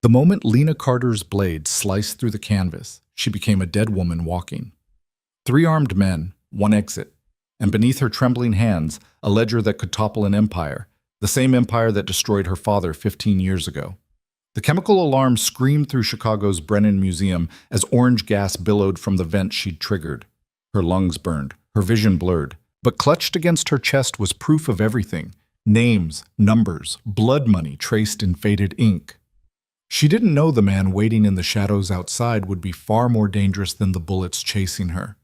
The moment Lena Carter's blade sliced through the canvas, she became a dead woman walking. Three armed men, one exit, and beneath her trembling hands, a ledger that could topple an empire, the same empire that destroyed her father 15 years ago. The chemical alarm screamed through Chicago's Brennan Museum as orange gas billowed from the vent she'd triggered. Her lungs burned, her vision blurred, but clutched against her chest was proof of everything: names, numbers, blood money traced in faded ink. She didn't know the man waiting in the shadows outside would be far more dangerous than the bullets chasing her.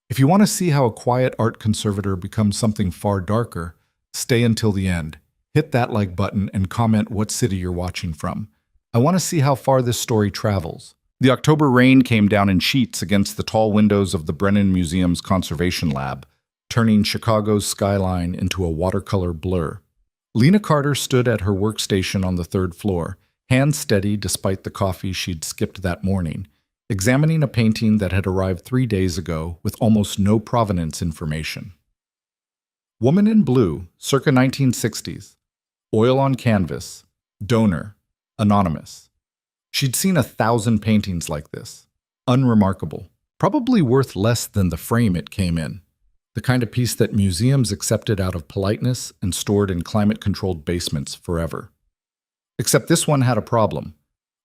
If you want to see how a quiet art conservator becomes something far darker, stay until the end. Hit that like button and comment what city you're watching from. I want to see how far this story travels. The October rain came down in sheets against the tall windows of the Brennan Museum's conservation lab, turning Chicago's skyline into a watercolor blur. Lena Carter stood at her workstation on the third floor, hands steady despite the coffee she'd skipped that morning, examining a painting that had arrived 3 days ago with almost no provenance information. Woman in Blue, circa 1960s. Oil on canvas. Donor. Anonymous. She'd seen 1,000 paintings like this. Unremarkable. Probably worth less than the frame it came in. The kind of piece that museums accepted out of politeness and stored in climate-controlled basements forever. Except this one had a problem.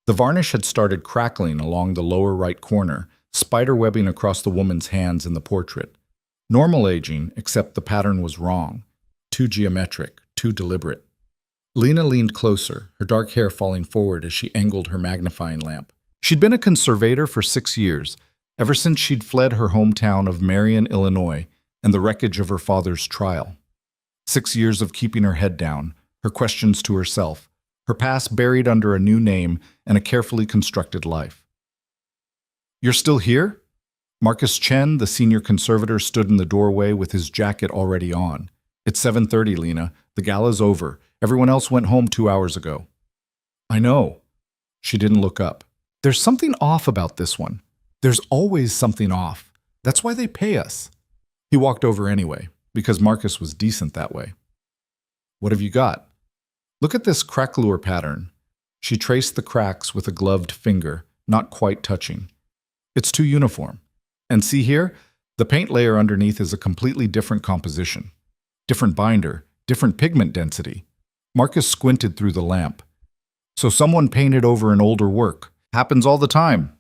The varnish had started crackling along the lower right corner, spiderwebbing across the woman's hands in the portrait. Normal aging, except the pattern was wrong. Too geometric, too deliberate. Lena leaned closer, her dark hair falling forward as she angled her magnifying lamp. She'd been a conservator for 6 years, ever since she'd fled her hometown of Marion, Illinois, and the wreckage of her father's trial. 6 years of keeping her head down, her questions to herself, her past buried under a new name and a carefully constructed life. "You're still here?" Marcus Chen, the senior conservator, stood in the doorway with his jacket already on. "It's 7:30, Lena. The gala's over. Everyone else went home 2 hours ago." "I know." She didn't look up. "There's something off about this one. There's always something off. That's why they pay us." He walked over anyway, because Marcus was decent that way. "What have you got?" "Look at this craquelure pattern." She traced the cracks with a gloved finger, not quite touching. "It's too uniform. And see here? The paint layer underneath is a completely different composition. Different binder, different pigment density." Marcus squinted through the lamp. "So someone painted over an older work. Happens all the time."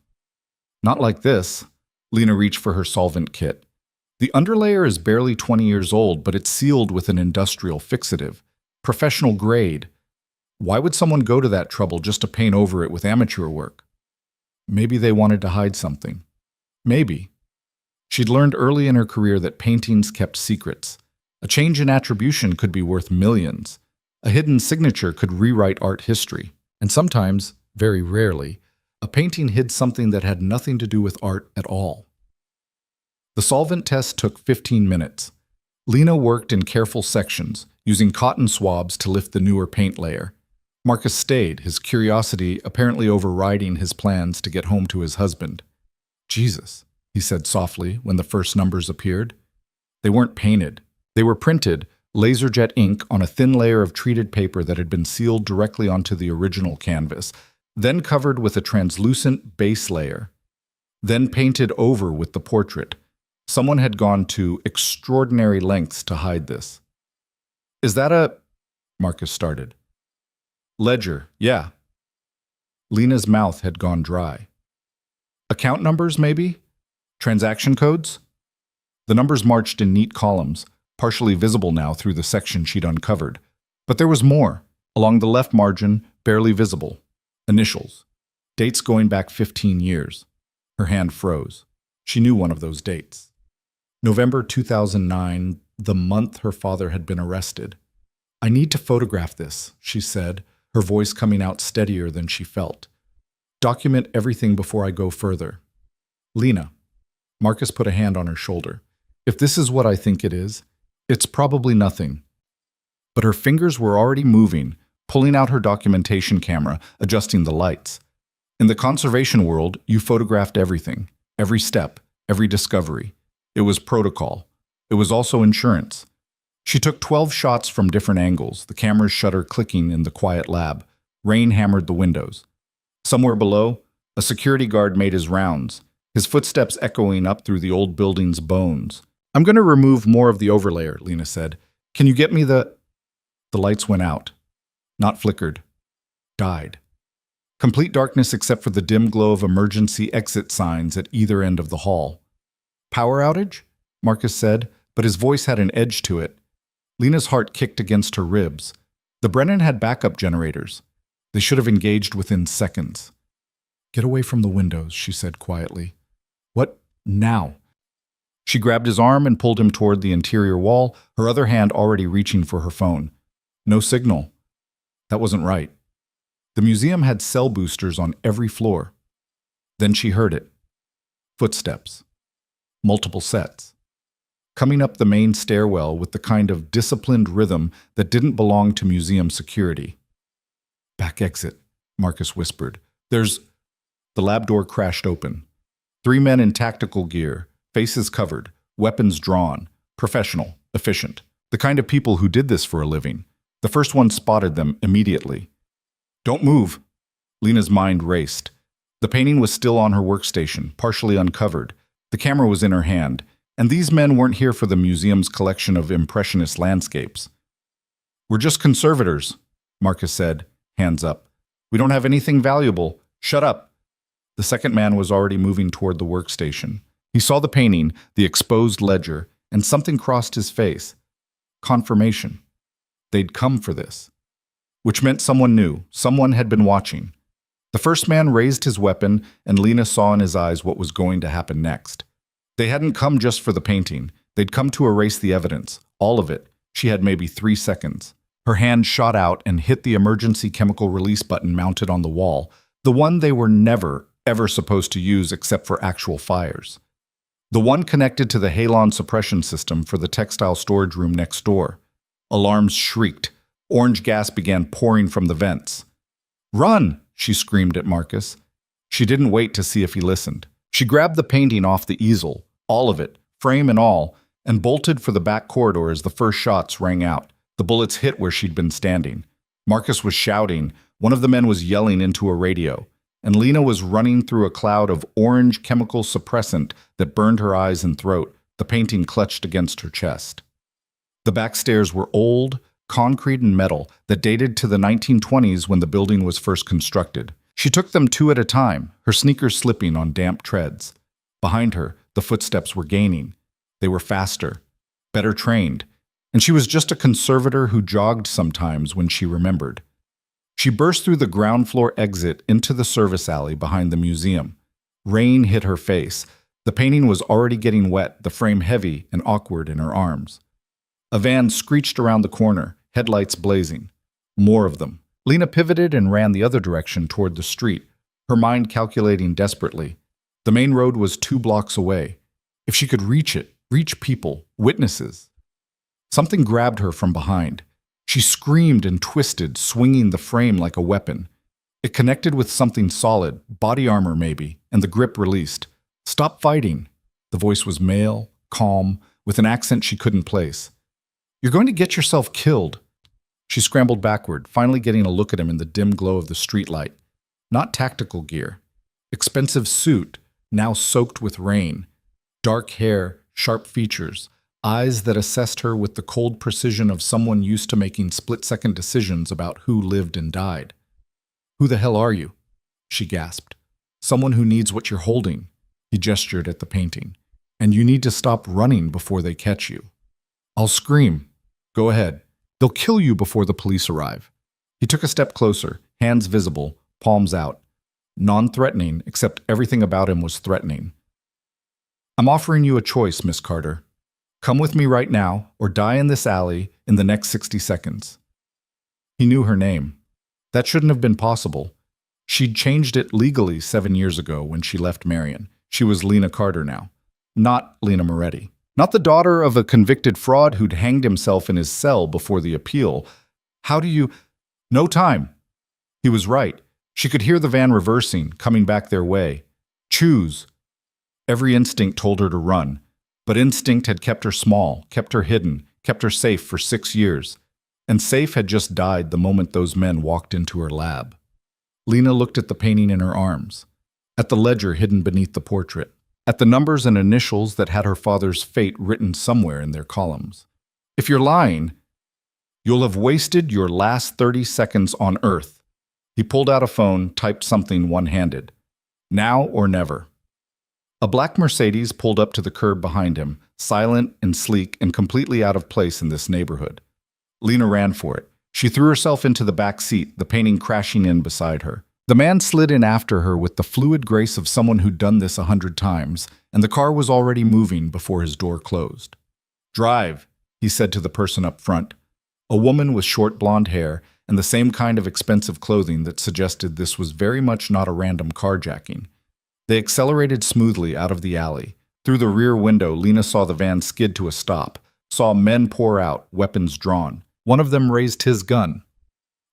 "Not like this." Lena reached for her solvent kit. "The underlayer is barely 20 years old, but it's sealed with an industrial fixative. Professional grade. Why would someone go to that trouble just to paint over it with amateur work?" Maybe they wanted to hide something. Maybe. She'd learned early in her career that paintings kept secrets. A change in attribution could be worth millions. A hidden signature could rewrite art history. And sometimes, very rarely, a painting hid something that had nothing to do with art at all. The solvent test took 15 minutes. Lena worked in careful sections, using cotton swabs to lift the newer paint layer. Marcus stayed, his curiosity apparently overriding his plans to get home to his husband. "Jesus," he said softly when the first numbers appeared. They weren't painted. They were printed, laserjet ink on a thin layer of treated paper that had been sealed directly onto the original canvas, then covered with a translucent base layer, then painted over with the portrait. Someone had gone to extraordinary lengths to hide this. "Is that a—" Marcus started. "Ledger, yeah." Lena's mouth had gone dry. "Account numbers, maybe? Transaction codes?" The numbers marched in neat columns, partially visible now through the section she'd uncovered. But there was more. Along the left margin, barely visible. Initials. Dates going back 15 years. Her hand froze. She knew one of those dates. November 2009, the month her father had been arrested. "I need to photograph this," she said, her voice coming out steadier than she felt. "Document everything before I go further." "Lena." Marcus put a hand on her shoulder. "If this is what I think it is, it's probably nothing." But her fingers were already moving, pulling out her documentation camera, adjusting the lights. In the conservation world, you photographed everything, every step, every discovery. It was protocol. It was also insurance. She took 12 shots from different angles, the camera's shutter clicking in the quiet lab. Rain hammered the windows. Somewhere below, a security guard made his rounds, his footsteps echoing up through the old building's bones. "I'm going to remove more of the overlayer," Lena said. "Can you get me the—" The lights went out. Not flickered. Died. Complete darkness except for the dim glow of emergency exit signs at either end of the hall. "Power outage?" Marcus said, but his voice had an edge to it. Lena's heart kicked against her ribs. The Brennan had backup generators. They should have engaged within seconds. "Get away from the windows," she said quietly. "What now?" She grabbed his arm and pulled him toward the interior wall, her other hand already reaching for her phone. No signal. That wasn't right. The museum had cell boosters on every floor. Then she heard it. Footsteps. Multiple sets. Coming up the main stairwell with the kind of disciplined rhythm that didn't belong to museum security. "Back exit," Marcus whispered. "There's—" The lab door crashed open. 3 men in tactical gear, faces covered, weapons drawn, professional, efficient. The kind of people who did this for a living. The first one spotted them immediately. "Don't move." Lena's mind raced. The painting was still on her workstation, partially uncovered. The camera was in her hand, and these men weren't here for the museum's collection of impressionist landscapes. "We're just conservators," Marcus said, hands up. "We don't have anything valuable. Shut up." The second man was already moving toward the workstation. He saw the painting, the exposed ledger, and something crossed his face. Confirmation. They'd come for this. Which meant someone knew, someone had been watching. The first man raised his weapon, and Lena saw in his eyes what was going to happen next. They hadn't come just for the painting. They'd come to erase the evidence, all of it. She had maybe 3 seconds. Her hand shot out and hit the emergency chemical release button mounted on the wall, the one they were never, ever supposed to use except for actual fires. The one connected to the halon suppression system for the textile storage room next door. Alarms shrieked. Orange gas began pouring from the vents. "Run!" she screamed at Marcus. She didn't wait to see if he listened. She grabbed the painting off the easel, all of it, frame and all, and bolted for the back corridor as the first shots rang out. The bullets hit where she'd been standing. Marcus was shouting. One of the men was yelling into a radio. And Lena was running through a cloud of orange chemical suppressant that burned her eyes and throat, the painting clutched against her chest. The back stairs were old, concrete and metal, that dated to the 1920s when the building was first constructed. She took them 2 at a time, her sneakers slipping on damp treads. Behind her, the footsteps were gaining. They were faster, better trained, and she was just a conservator who jogged sometimes when she remembered. She burst through the ground floor exit into the service alley behind the museum. Rain hit her face. The painting was already getting wet, the frame heavy and awkward in her arms. A van screeched around the corner, headlights blazing. More of them. Lena pivoted and ran the other direction toward the street, her mind calculating desperately. The main road was 2 blocks away. If she could reach it, reach people, witnesses. Something grabbed her from behind. She screamed and twisted, swinging the frame like a weapon. It connected with something solid, body armor maybe, and the grip released. "Stop fighting." The voice was male, calm, with an accent she couldn't place. "You're going to get yourself killed." She scrambled backward, finally getting a look at him in the dim glow of the streetlight. Not tactical gear. Expensive suit, now soaked with rain. Dark hair, sharp features. Eyes that assessed her with the cold precision of someone used to making split-second decisions about who lived and died. "Who the hell are you?" she gasped. "Someone who needs what you're holding." He gestured at the painting. "And you need to stop running before they catch you." "I'll scream." "Go ahead. They'll kill you before the police arrive." He took a step closer, hands visible, palms out. Non-threatening, except everything about him was threatening. "I'm offering you a choice, Miss Carter. Come with me right now, or die in this alley in the next 60 seconds. He knew her name. That shouldn't have been possible. She'd changed it legally 7 years ago when she left Marion. She was Lena Carter now, not Lena Moretti. Not the daughter of a convicted fraud who'd hanged himself in his cell before the appeal. How do you— No time. He was right. She could hear the van reversing, coming back their way. Choose. Every instinct told her to run. But instinct had kept her small, kept her hidden, kept her safe for 6 years. And safe had just died the moment those men walked into her lab. Lena looked at the painting in her arms, at the ledger hidden beneath the portrait, at the numbers and initials that had her father's fate written somewhere in their columns. If you're lying, you'll have wasted your last 30 seconds on Earth. He pulled out a phone, typed something one-handed. Now or never. A black Mercedes pulled up to the curb behind him, silent and sleek and completely out of place in this neighborhood. Lena ran for it. She threw herself into the back seat, the painting crashing in beside her. The man slid in after her with the fluid grace of someone who'd done this 100 times, and the car was already moving before his door closed. "Drive," he said to the person up front, a woman with short blonde hair and the same kind of expensive clothing that suggested this was very much not a random carjacking. They accelerated smoothly out of the alley. Through the rear window, Lena saw the van skid to a stop, saw men pour out, weapons drawn. One of them raised his gun.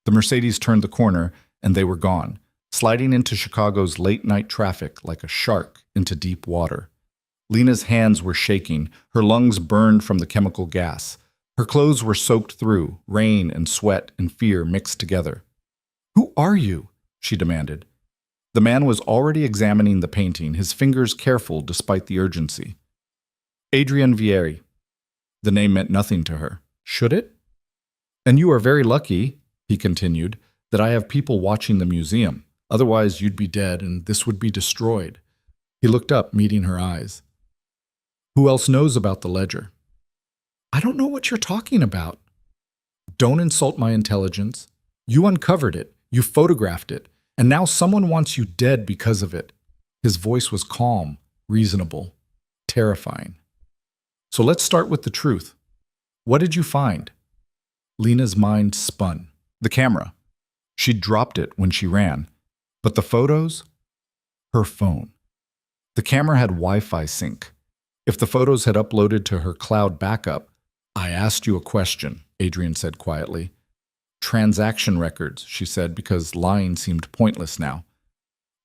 The Mercedes turned the corner, and they were gone, sliding into Chicago's late-night traffic like a shark into deep water. Lena's hands were shaking, her lungs burned from the chemical gas. Her clothes were soaked through, rain and sweat and fear mixed together. "Who are you?" she demanded. The man was already examining the painting, his fingers careful despite the urgency. "Adrian Vieri." The name meant nothing to her. Should it? "And you are very lucky," he continued, "that I have people watching the museum. Otherwise, you'd be dead and this would be destroyed." He looked up, meeting her eyes. "Who else knows about the ledger?" "I don't know what you're talking about." "Don't insult my intelligence. You uncovered it. You photographed it. And now someone wants you dead because of it." His voice was calm, reasonable, terrifying. "So let's start with the truth. What did you find?" Lena's mind spun. The camera. She'd dropped it when she ran. But the photos? Her phone. The camera had Wi-Fi sync. If the photos had uploaded to her cloud backup, "I asked you a question," Adrian said quietly. "Transaction records," she said, because lying seemed pointless now.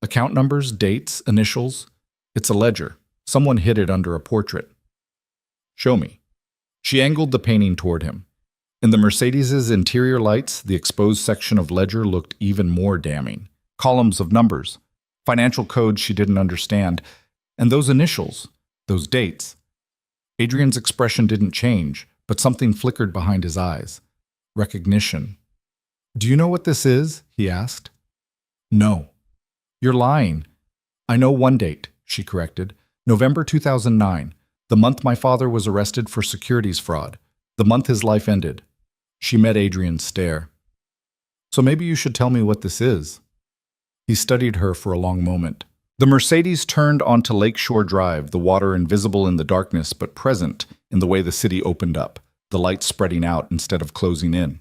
"Account numbers, dates, initials. It's a ledger. Someone hid it under a portrait." "Show me." She angled the painting toward him. In the Mercedes's interior lights, the exposed section of ledger looked even more damning. Columns of numbers, financial codes she didn't understand, and those initials, those dates. Adrian's expression didn't change, but something flickered behind his eyes. Recognition. "Do you know what this is?" he asked. "No." "You're lying." "I know one date," she corrected. "November 2009, the month my father was arrested for securities fraud, the month his life ended." She met Adrian's stare. "So maybe you should tell me what this is." He studied her for a long moment. The Mercedes turned onto Lakeshore Drive, the water invisible in the darkness but present in the way the city opened up, the lights spreading out instead of closing in.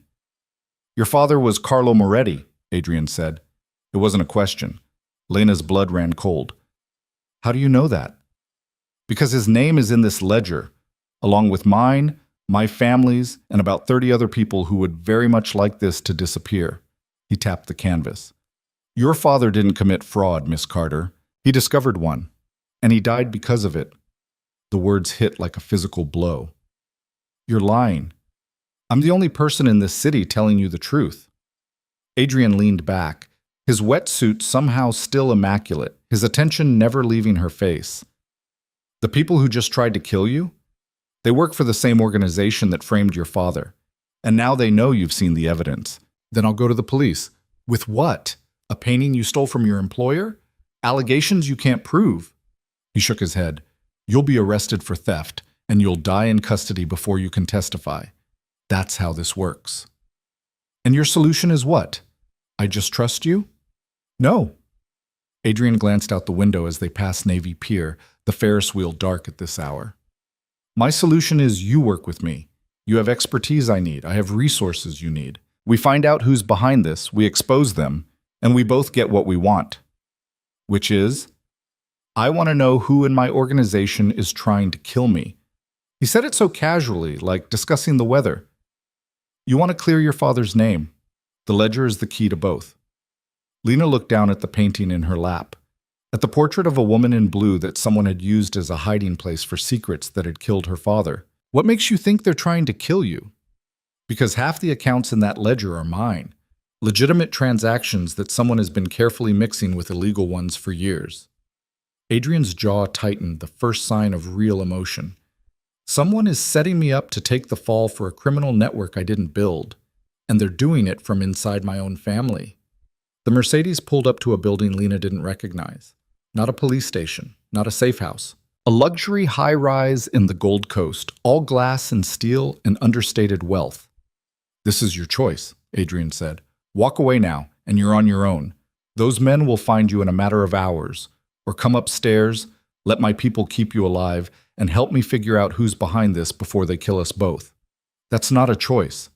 "Your father was Carlo Moretti," Adrian said. It wasn't a question. Lena's blood ran cold. "How do you know that?" "Because his name is in this ledger, along with mine, my family's, and about 30 other people who would very much like this to disappear." He tapped the canvas. "Your father didn't commit fraud, Miss Carter. He discovered one, and he died because of it." The words hit like a physical blow. "You're lying. I'm the only person in this city telling you the truth." Adrian leaned back, his wetsuit somehow still immaculate, his attention never leaving her face. "The people who just tried to kill you? They work for the same organization that framed your father. And now they know you've seen the evidence. Then I'll go to the police." "With what? A painting you stole from your employer? Allegations you can't prove?" He shook his head. "You'll be arrested for theft, and you'll die in custody before you can testify. That's how this works." "And your solution is what? I just trust you?" "No." Adrian glanced out the window as they passed Navy Pier, the Ferris wheel dark at this hour. "My solution is you work with me. You have expertise I need. I have resources you need. We find out who's behind this, we expose them, and we both get what we want. Which is, I want to know who in my organization is trying to kill me." He said it so casually, like discussing the weather. "You want to clear your father's name. The ledger is the key to both." Lena looked down at the painting in her lap, at the portrait of a woman in blue that someone had used as a hiding place for secrets that had killed her father. "What makes you think they're trying to kill you?" "Because half the accounts in that ledger are mine. Legitimate transactions that someone has been carefully mixing with illegal ones for years. Adrian's jaw tightened, the first sign of real emotion. Someone is setting me up to take the fall for a criminal network I didn't build, and they're doing it from inside my own family. The Mercedes pulled up to a building Lena didn't recognize. Not a police station, not a safe house. A luxury high-rise in the Gold Coast, all glass and steel and understated wealth. "This is your choice," Adrian said. "Walk away now, and you're on your own. Those men will find you in a matter of hours. Or come upstairs, let my people keep you alive, and help me figure out who's behind this before they kill us both." "That's not a choice."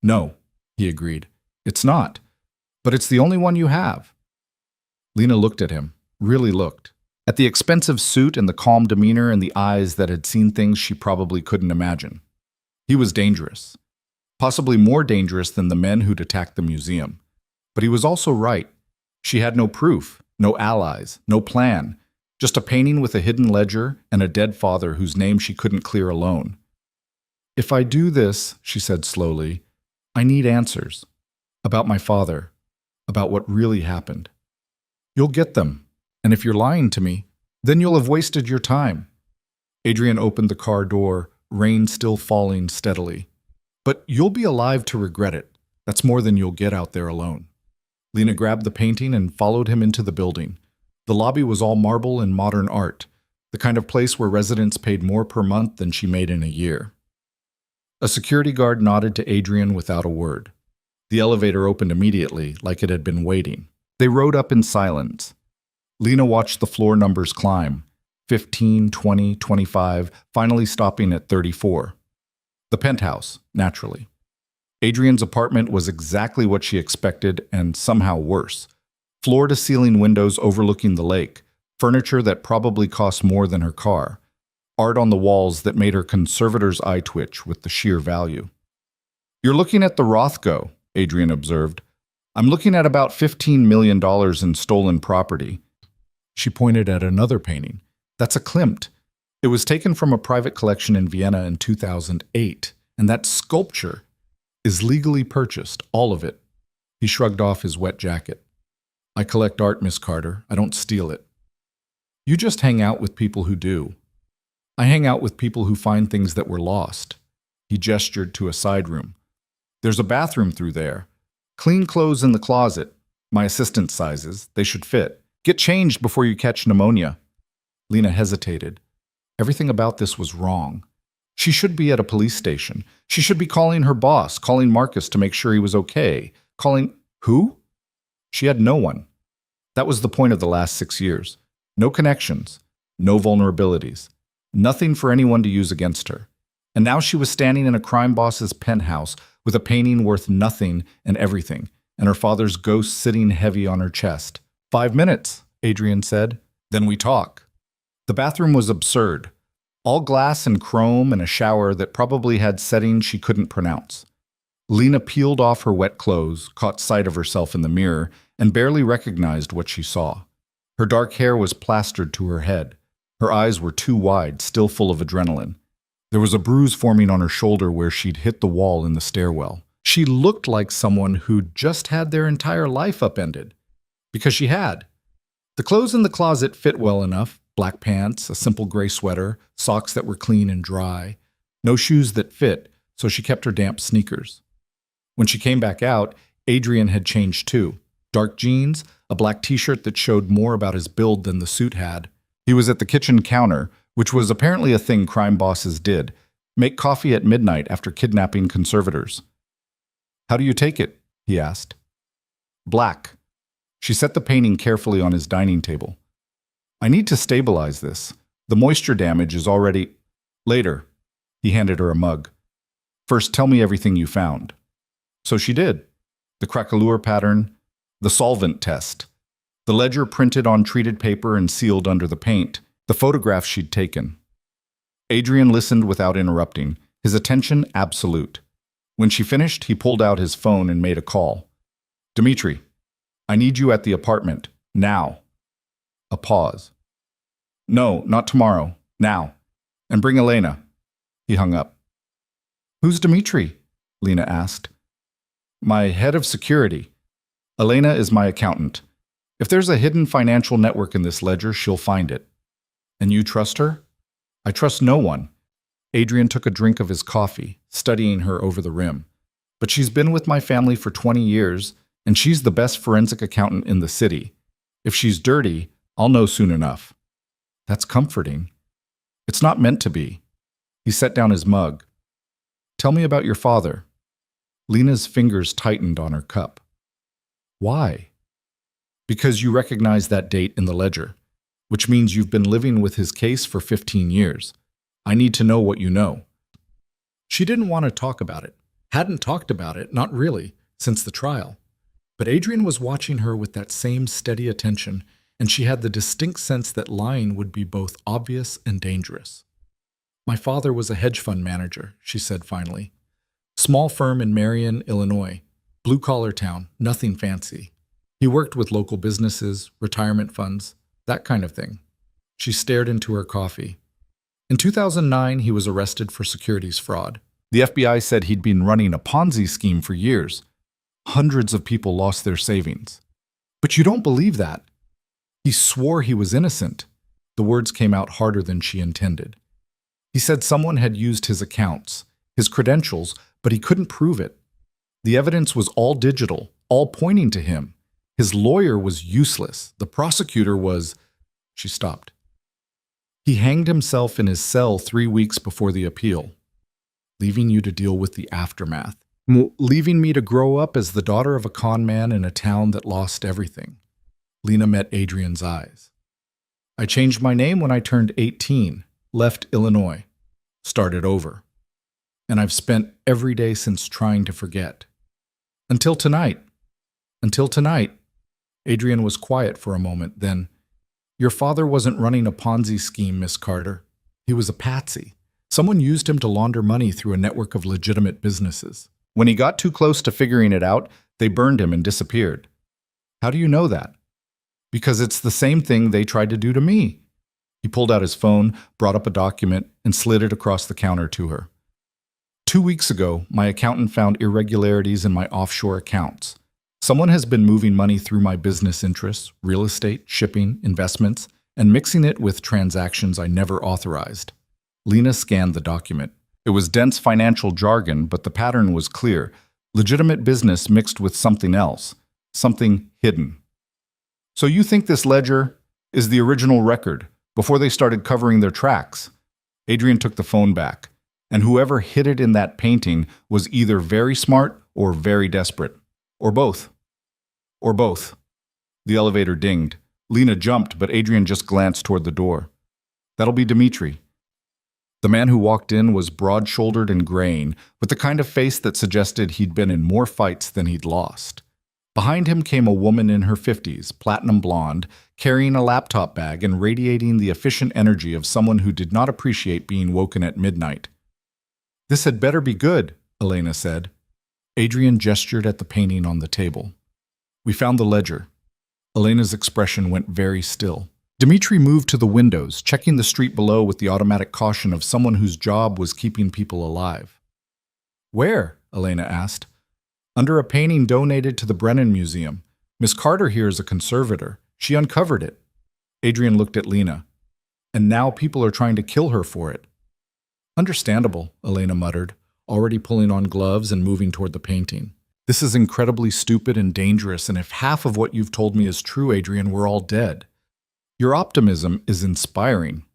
"No," he agreed. "It's not. But it's the only one you have." Lena looked at him, really looked. At the expensive suit and the calm demeanor and the eyes that had seen things she probably couldn't imagine. He was dangerous. Possibly more dangerous than the men who'd attacked the museum. But he was also right. She had no proof, no allies, no plan. Just a painting with a hidden ledger and a dead father whose name she couldn't clear alone. "If I do this," she said slowly, "I need answers. About my father. About what really happened. You'll get them. And if you're lying to me, then you'll have wasted your time." Adrian opened the car door, rain still falling steadily. "But you'll be alive to regret it. That's more than you'll get out there alone." Lena grabbed the painting and followed him into the building. The lobby was all marble and modern art, the kind of place where residents paid more per month than she made in a year. A security guard nodded to Adrian without a word. The elevator opened immediately, like it had been waiting. They rode up in silence. Lena watched the floor numbers climb, 15, 20, 25, finally stopping at 34. The penthouse, naturally. Adrian's apartment was exactly what she expected and somehow worse. Floor-to-ceiling windows overlooking the lake, furniture that probably cost more than her car, art on the walls that made her conservator's eye twitch with the sheer value. "You're looking at the Rothko," Adrian observed. "I'm looking at about $15 million in stolen property." She pointed at another painting. "That's a Klimt. It was taken from a private collection in Vienna in 2008, and that sculpture is legally purchased, all of it." He shrugged off his wet jacket. "I collect art, Miss Carter. I don't steal it." "You just hang out with people who do." "I hang out with people who find things that were lost." He gestured to a side room. "There's a bathroom through there. Clean clothes in the closet. My assistant sizes. They should fit. Get changed before you catch pneumonia." Lena hesitated. Everything about this was wrong. She should be at a police station. She should be calling her boss, calling Marcus to make sure he was okay. Calling who? She had no one. That was the point of the last 6 years. No connections, no vulnerabilities, nothing for anyone to use against her. And now she was standing in a crime boss's penthouse with a painting worth nothing and everything, and her father's ghost sitting heavy on her chest. 5 minutes, Adrian said. Then we talk. The bathroom was absurd. All glass and chrome and a shower that probably had settings she couldn't pronounce. Lena peeled off her wet clothes, caught sight of herself in the mirror, and barely recognized what she saw. Her dark hair was plastered to her head. Her eyes were too wide, still full of adrenaline. There was a bruise forming on her shoulder where she'd hit the wall in the stairwell. She looked like someone who'd just had their entire life upended. Because she had. The clothes in the closet fit well enough. Black pants, a simple gray sweater, socks that were clean and dry. No shoes that fit, so she kept her damp sneakers. When she came back out, Adrian had changed too. Dark jeans, a black t-shirt that showed more about his build than the suit had. He was at the kitchen counter, which was apparently a thing crime bosses did. Make coffee at midnight after kidnapping conservators. "How do you take it?" he asked. "Black." She set the painting carefully on his dining table. "I need to stabilize this. The moisture damage is already—" "Later." He handed her a mug. "First, tell me everything you found." So she did. The craquelure pattern, the solvent test, the ledger printed on treated paper and sealed under the paint, the photographs she'd taken. Adrian listened without interrupting, his attention absolute. When she finished, he pulled out his phone and made a call. "Dimitri, I need you at the apartment, now." A pause. "No, not tomorrow, now. And bring Elena." He hung up. "Who's Dimitri?" Lena asked. "My head of security. Elena is my accountant. If there's a hidden financial network in this ledger, she'll find it. And you trust her? I trust no one. Adrian took a drink of his coffee, studying her over the rim. But she's been with my family for 20 years, and she's the best forensic accountant in the city. If she's dirty, I'll know soon enough. That's comforting. It's not meant to be. He set down his mug. Tell me about your father. Lena's fingers tightened on her cup. Why? Because you recognize that date in the ledger, which means you've been living with his case for 15 years. I need to know what you know. She didn't want to talk about it. Hadn't talked about it, not really, since the trial. But Adrian was watching her with that same steady attention, and she had the distinct sense that lying would be both obvious and dangerous. My father was a hedge fund manager, she said finally. Small firm in Marion, Illinois. Blue-collar town, nothing fancy. He worked with local businesses, retirement funds, that kind of thing. She stared into her coffee. In 2009, he was arrested for securities fraud. The FBI said he'd been running a Ponzi scheme for years. Hundreds of people lost their savings. But you don't believe that. He swore he was innocent. The words came out harder than she intended. He said someone had used his accounts, his credentials, but he couldn't prove it. The evidence was all digital, all pointing to him. His lawyer was useless. The prosecutor was... She stopped. He hanged himself in his cell 3 weeks before the appeal, leaving you to deal with the aftermath, leaving me to grow up as the daughter of a con man in a town that lost everything. Lena met Adrian's eyes. I changed my name when I turned 18, left Illinois, started over. And I've spent every day since trying to forget. Until tonight. Until tonight. Adrian was quiet for a moment, then, Your father wasn't running a Ponzi scheme, Miss Carter. He was a patsy. Someone used him to launder money through a network of legitimate businesses. When he got too close to figuring it out, they burned him and disappeared. How do you know that? Because it's the same thing they tried to do to me. He pulled out his phone, brought up a document, and slid it across the counter to her. 2 weeks ago, my accountant found irregularities in my offshore accounts. Someone has been moving money through my business interests, real estate, shipping, investments, and mixing it with transactions I never authorized. Lena scanned the document. It was dense financial jargon, but the pattern was clear. Legitimate business mixed with something else, something hidden. So you think this ledger is the original record, before they started covering their tracks? Adrian took the phone back, and whoever hid it in that painting was either very smart or very desperate. Or both. Or both. The elevator dinged. Lena jumped, but Adrian just glanced toward the door. That'll be Dimitri. The man who walked in was broad-shouldered and graying, with the kind of face that suggested he'd been in more fights than he'd lost. Behind him came a woman in her 50s, platinum blonde, carrying a laptop bag and radiating the efficient energy of someone who did not appreciate being woken at midnight. This had better be good, Elena said. Adrian gestured at the painting on the table. We found the ledger. Elena's expression went very still. Dimitri moved to the windows, checking the street below with the automatic caution of someone whose job was keeping people alive. Where? Elena asked. Under a painting donated to the Brennan Museum. Miss Carter here is a conservator. She uncovered it. Adrian looked at Lena. And now people are trying to kill her for it. Understandable, Elena muttered, already pulling on gloves and moving toward the painting. This is incredibly stupid and dangerous, and if half of what you've told me is true, Adrian, we're all dead. Your optimism is inspiring.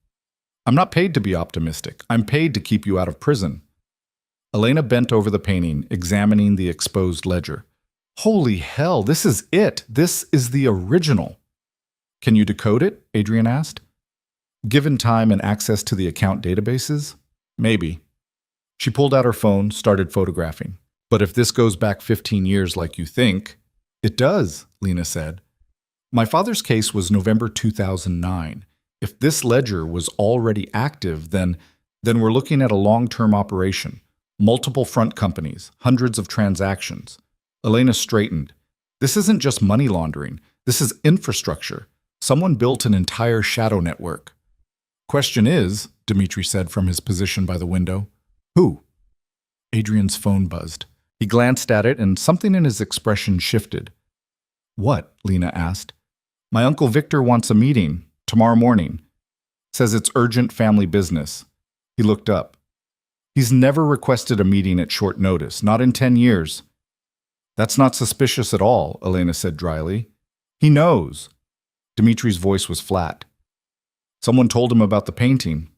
I'm not paid to be optimistic. I'm paid to keep you out of prison. Elena bent over the painting, examining the exposed ledger. Holy hell, this is it. This is the original. Can you decode it? Adrian asked. Given time and access to the account databases? Maybe. She pulled out her phone, started photographing. But if this goes back 15 years like you think... It does, Lena said. My father's case was November 2009. If this ledger was already active, then we're looking at a long-term operation. Multiple front companies, hundreds of transactions. Elena straightened. This isn't just money laundering. This is infrastructure. Someone built an entire shadow network. Question is, Dimitri said from his position by the window, who? Adrian's phone buzzed. He glanced at it and something in his expression shifted. What? Lena asked. My Uncle Victor wants a meeting tomorrow morning. Says it's urgent family business. He looked up. He's never requested a meeting at short notice, not in 10 years. That's not suspicious at all, Elena said dryly. He knows. Dimitri's voice was flat. Someone told him about the painting.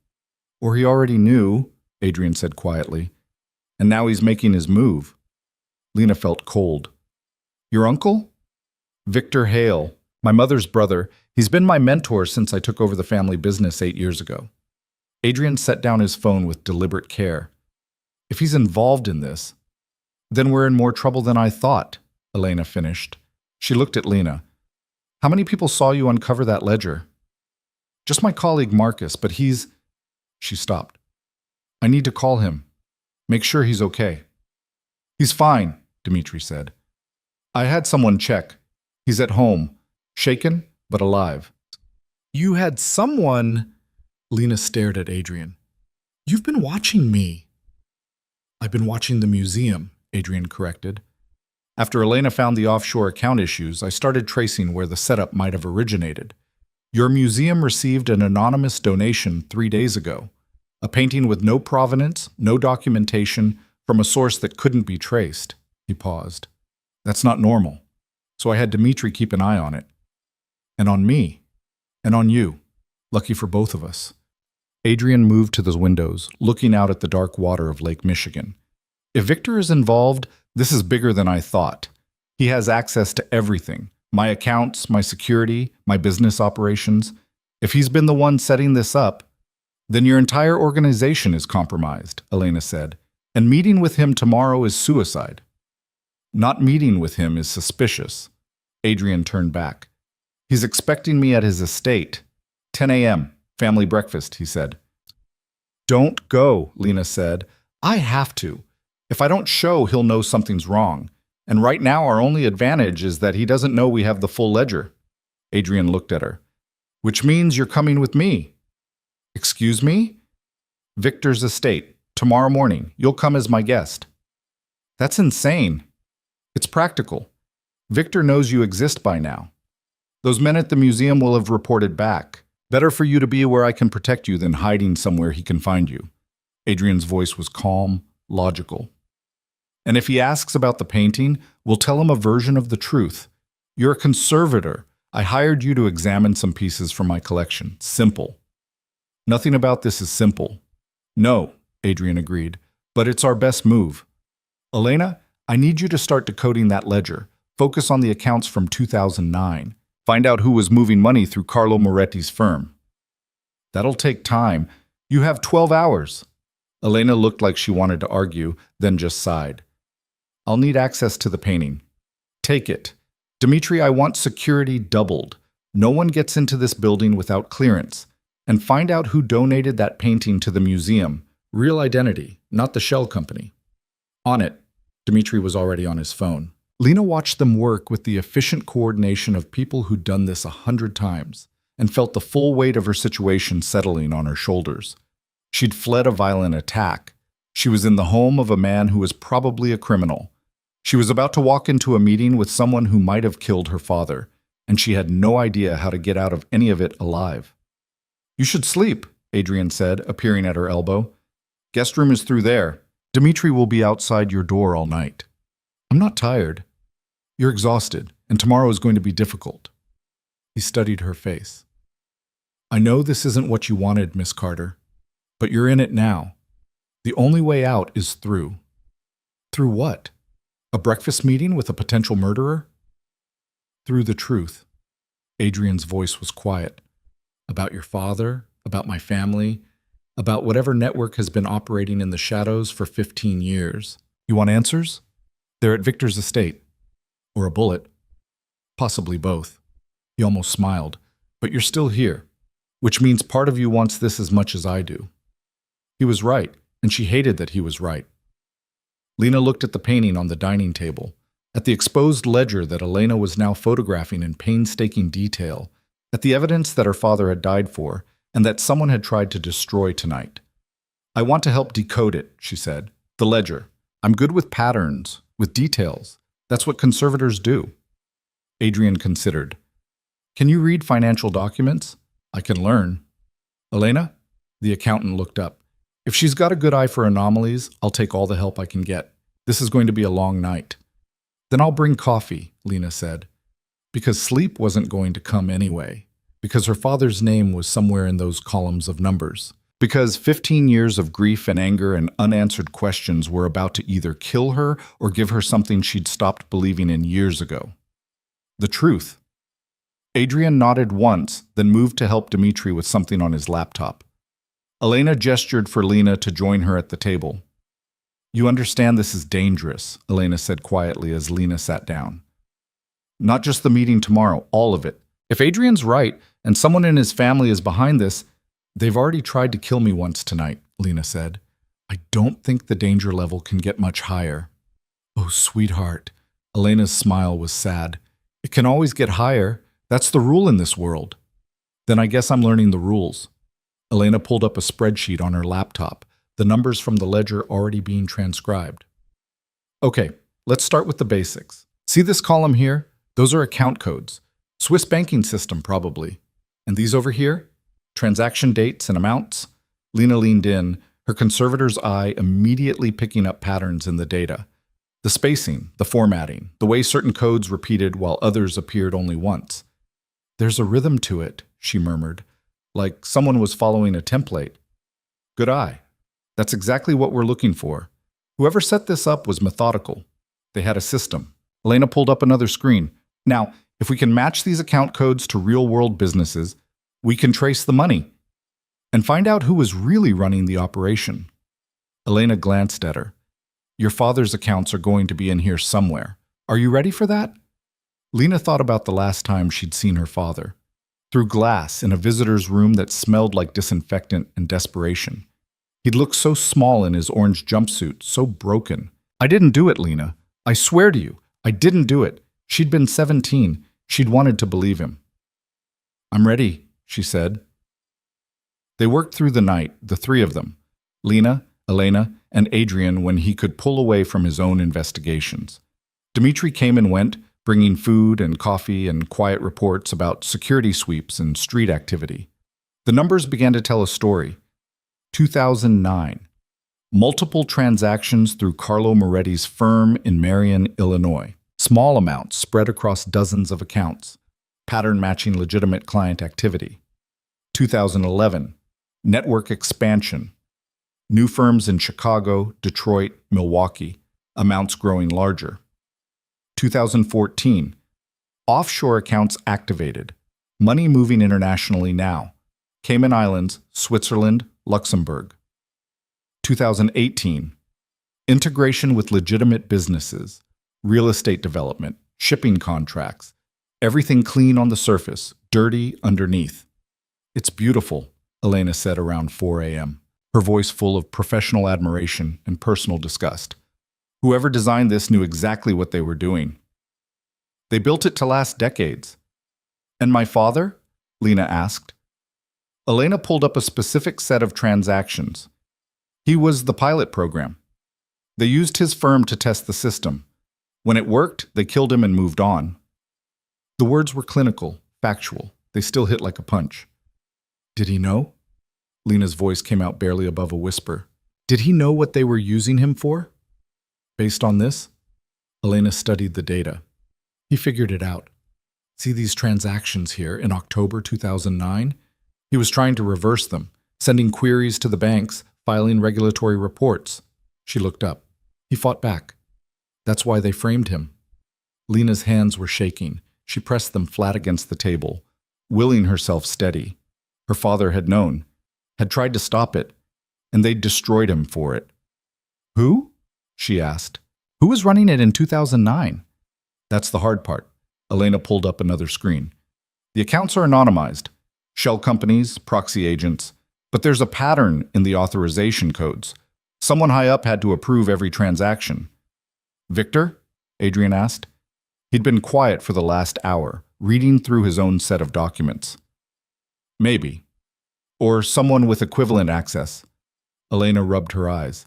Or he already knew, Adrian said quietly. And now he's making his move. Lena felt cold. Your uncle? Victor Hale, my mother's brother. He's been my mentor since I took over the family business 8 years ago. Adrian set down his phone with deliberate care. If he's involved in this, then we're in more trouble than I thought, Elena finished. She looked at Lena. How many people saw you uncover that ledger? Just my colleague Marcus, but he's… She stopped. I need to call him. Make sure he's okay. He's fine, Dimitri said. I had someone check. He's at home, shaken but alive. You had someone… Lena stared at Adrian. You've been watching me. I've been watching the museum, Adrian corrected. After Elena found the offshore account issues, I started tracing where the setup might have originated. Your museum received an anonymous donation 3 days ago. A painting with no provenance, no documentation, from a source that couldn't be traced. He paused. That's not normal. So I had Dimitri keep an eye on it. And on me. And on you. Lucky for both of us. Adrian moved to the windows, looking out at the dark water of Lake Michigan. If Victor is involved, this is bigger than I thought. He has access to everything. My accounts, my security, my business operations. If he's been the one setting this up, then your entire organization is compromised, Elena said. And meeting with him tomorrow is suicide. Not meeting with him is suspicious. Adrian turned back. He's expecting me at his estate. 10 a.m., family breakfast, he said. Don't go, Lena said. I have to. If I don't show, he'll know something's wrong. And right now our only advantage is that he doesn't know we have the full ledger. Adrian looked at her. Which means you're coming with me. Excuse me? Victor's estate. Tomorrow morning. You'll come as my guest. That's insane. It's practical. Victor knows you exist by now. Those men at the museum will have reported back. Better for you to be where I can protect you than hiding somewhere he can find you. Adrian's voice was calm, logical. And if he asks about the painting, we'll tell him a version of the truth. You're a conservator. I hired you to examine some pieces from my collection. Simple. Nothing about this is simple. No, Adrian agreed, but it's our best move. Elena, I need you to start decoding that ledger. Focus on the accounts from 2009. Find out who was moving money through Carlo Moretti's firm. That'll take time. You have 12 hours. Elena looked like she wanted to argue, then just sighed. I'll need access to the painting. Take it. Dimitri, I want security doubled. No one gets into this building without clearance. And find out who donated that painting to the museum. Real identity, not the shell company. On it. Dimitri was already on his phone. Lena watched them work with the efficient coordination of people who'd done this 100 times and felt the full weight of her situation settling on her shoulders. She'd fled a violent attack. She was in the home of a man who was probably a criminal. She was about to walk into a meeting with someone who might have killed her father, and she had no idea how to get out of any of it alive. You should sleep, Adrian said, appearing at her elbow. Guest room is through there. Dimitri will be outside your door all night. I'm not tired. You're exhausted, and tomorrow is going to be difficult. He studied her face. I know this isn't what you wanted, Miss Carter, but you're in it now. The only way out is through. Through what? A breakfast meeting with a potential murderer? Through the truth. Adrian's voice was quiet. About your father, about my family, about whatever network has been operating in the shadows for 15 years. You want answers? They're at Victor's estate. Or a bullet. Possibly both. He almost smiled. But you're still here, which means part of you wants this as much as I do. He was right, and she hated that he was right. Lena looked at the painting on the dining table, at the exposed ledger that Elena was now photographing in painstaking detail, at the evidence that her father had died for, and that someone had tried to destroy tonight. I want to help decode it, she said. The ledger. I'm good with patterns, with details. That's what conservators do. Adrian considered. Can you read financial documents? I can learn. Elena? The accountant looked up. If she's got a good eye for anomalies, I'll take all the help I can get. This is going to be a long night. Then I'll bring coffee, Lena said. Because sleep wasn't going to come anyway. Because her father's name was somewhere in those columns of numbers. Because 15 years of grief and anger and unanswered questions were about to either kill her or give her something she'd stopped believing in years ago. The truth. Adrian nodded once, then moved to help Dmitri with something on his laptop. Elena gestured for Lena to join her at the table. You understand this is dangerous, Elena said quietly as Lena sat down. Not just the meeting tomorrow, all of it. If Adrian's right, and someone in his family is behind this, they've already tried to kill me once tonight, Lena said. I don't think the danger level can get much higher. Oh, sweetheart. Elena's smile was sad. It can always get higher. That's the rule in this world. Then I guess I'm learning the rules. Elena pulled up a spreadsheet on her laptop, the numbers from the ledger already being transcribed. Okay, let's start with the basics. See this column here? Those are account codes. Swiss banking system, probably. And these over here? Transaction dates and amounts? Lena leaned in, her conservator's eye immediately picking up patterns in the data. The spacing, the formatting, the way certain codes repeated while others appeared only once. There's a rhythm to it, she murmured, like someone was following a template. Good eye. That's exactly what we're looking for. Whoever set this up was methodical. They had a system. Elena pulled up another screen. Now, if we can match these account codes to real-world businesses, we can trace the money and find out who was really running the operation. Elena glanced at her. Your father's accounts are going to be in here somewhere. Are you ready for that? Lena thought about the last time she'd seen her father. Through glass in a visitor's room that smelled like disinfectant and desperation. He'd looked so small in his orange jumpsuit, so broken. I didn't do it, Lena. I swear to you, I didn't do it. She'd been 17. She'd wanted to believe him. I'm ready, she said. They worked through the night, the three of them, Lena, Elena, and Adrian, when he could pull away from his own investigations. Dmitri came and went, bringing food and coffee and quiet reports about security sweeps and street activity. The numbers began to tell a story. 2009. Multiple transactions through Carlo Moretti's firm in Marion, Illinois. Small amounts spread across dozens of accounts. Pattern matching legitimate client activity. 2011. Network expansion. New firms in Chicago, Detroit, Milwaukee. Amounts growing larger. 2014. Offshore accounts activated. Money moving internationally now. Cayman Islands, Switzerland, Luxembourg. 2018. Integration with legitimate businesses. Real estate development. Shipping contracts. Everything clean on the surface, dirty underneath. It's beautiful, Elena said around 4 a.m., her voice full of professional admiration and personal disgust. Whoever designed this knew exactly what they were doing. They built it to last decades. And my father? Lena asked. Elena pulled up a specific set of transactions. He was the pilot program. They used his firm to test the system. When it worked, they killed him and moved on. The words were clinical, factual. They still hit like a punch. Did he know? Lena's voice came out barely above a whisper. Did he know what they were using him for? Based on this, Elena studied the data. He figured it out. See these transactions here in October 2009? He was trying to reverse them, sending queries to the banks, filing regulatory reports. She looked up. He fought back. That's why they framed him. Lena's hands were shaking. She pressed them flat against the table, willing herself steady. Her father had known, had tried to stop it, and they'd destroyed him for it. Who? She asked. Who was running it in 2009? That's the hard part. Elena pulled up another screen. The accounts are anonymized. Shell companies, proxy agents. But there's a pattern in the authorization codes. Someone high up had to approve every transaction. Victor? Adrian asked. He'd been quiet for the last hour, reading through his own set of documents. Maybe. Or someone with equivalent access. Elena rubbed her eyes.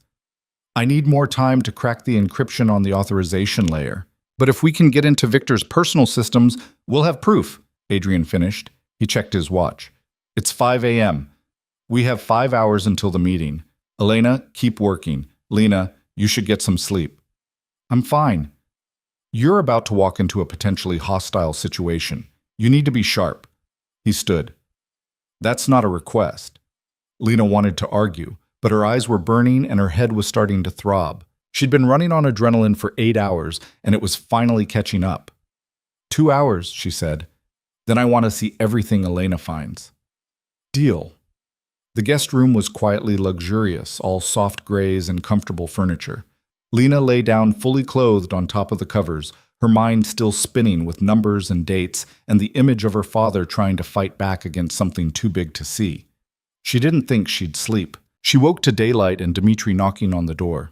I need more time to crack the encryption on the authorization layer. But if we can get into Victor's personal systems, we'll have proof, Adrian finished. He checked his watch. It's 5 a.m. We have 5 hours until the meeting. Elena, keep working. Lena, you should get some sleep. I'm fine. You're about to walk into a potentially hostile situation. You need to be sharp. He stood. That's not a request. Lena wanted to argue, but her eyes were burning and her head was starting to throb. She'd been running on adrenaline for 8 hours, and it was finally catching up. 2 hours, she said. Then I want to see everything Elena finds. Deal. The guest room was quietly luxurious, all soft grays and comfortable furniture. Lena lay down fully clothed on top of the covers, her mind still spinning with numbers and dates and the image of her father trying to fight back against something too big to see. She didn't think she'd sleep. She woke to daylight and Dmitri knocking on the door.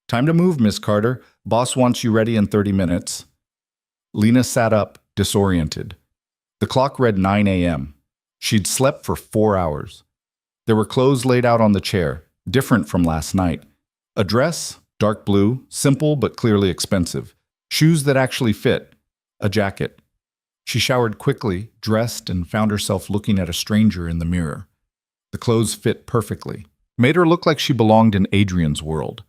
Time to move, Miss Carter. Boss wants you ready in 30 minutes. Lena sat up, disoriented. The clock read 9 a.m. She'd slept for 4 hours. There were clothes laid out on the chair, different from last night. A dress, dark blue, simple but clearly expensive. Shoes that actually fit. A jacket. She showered quickly, dressed, and found herself looking at a stranger in the mirror. The clothes fit perfectly. Made her look like she belonged in Adrian's world.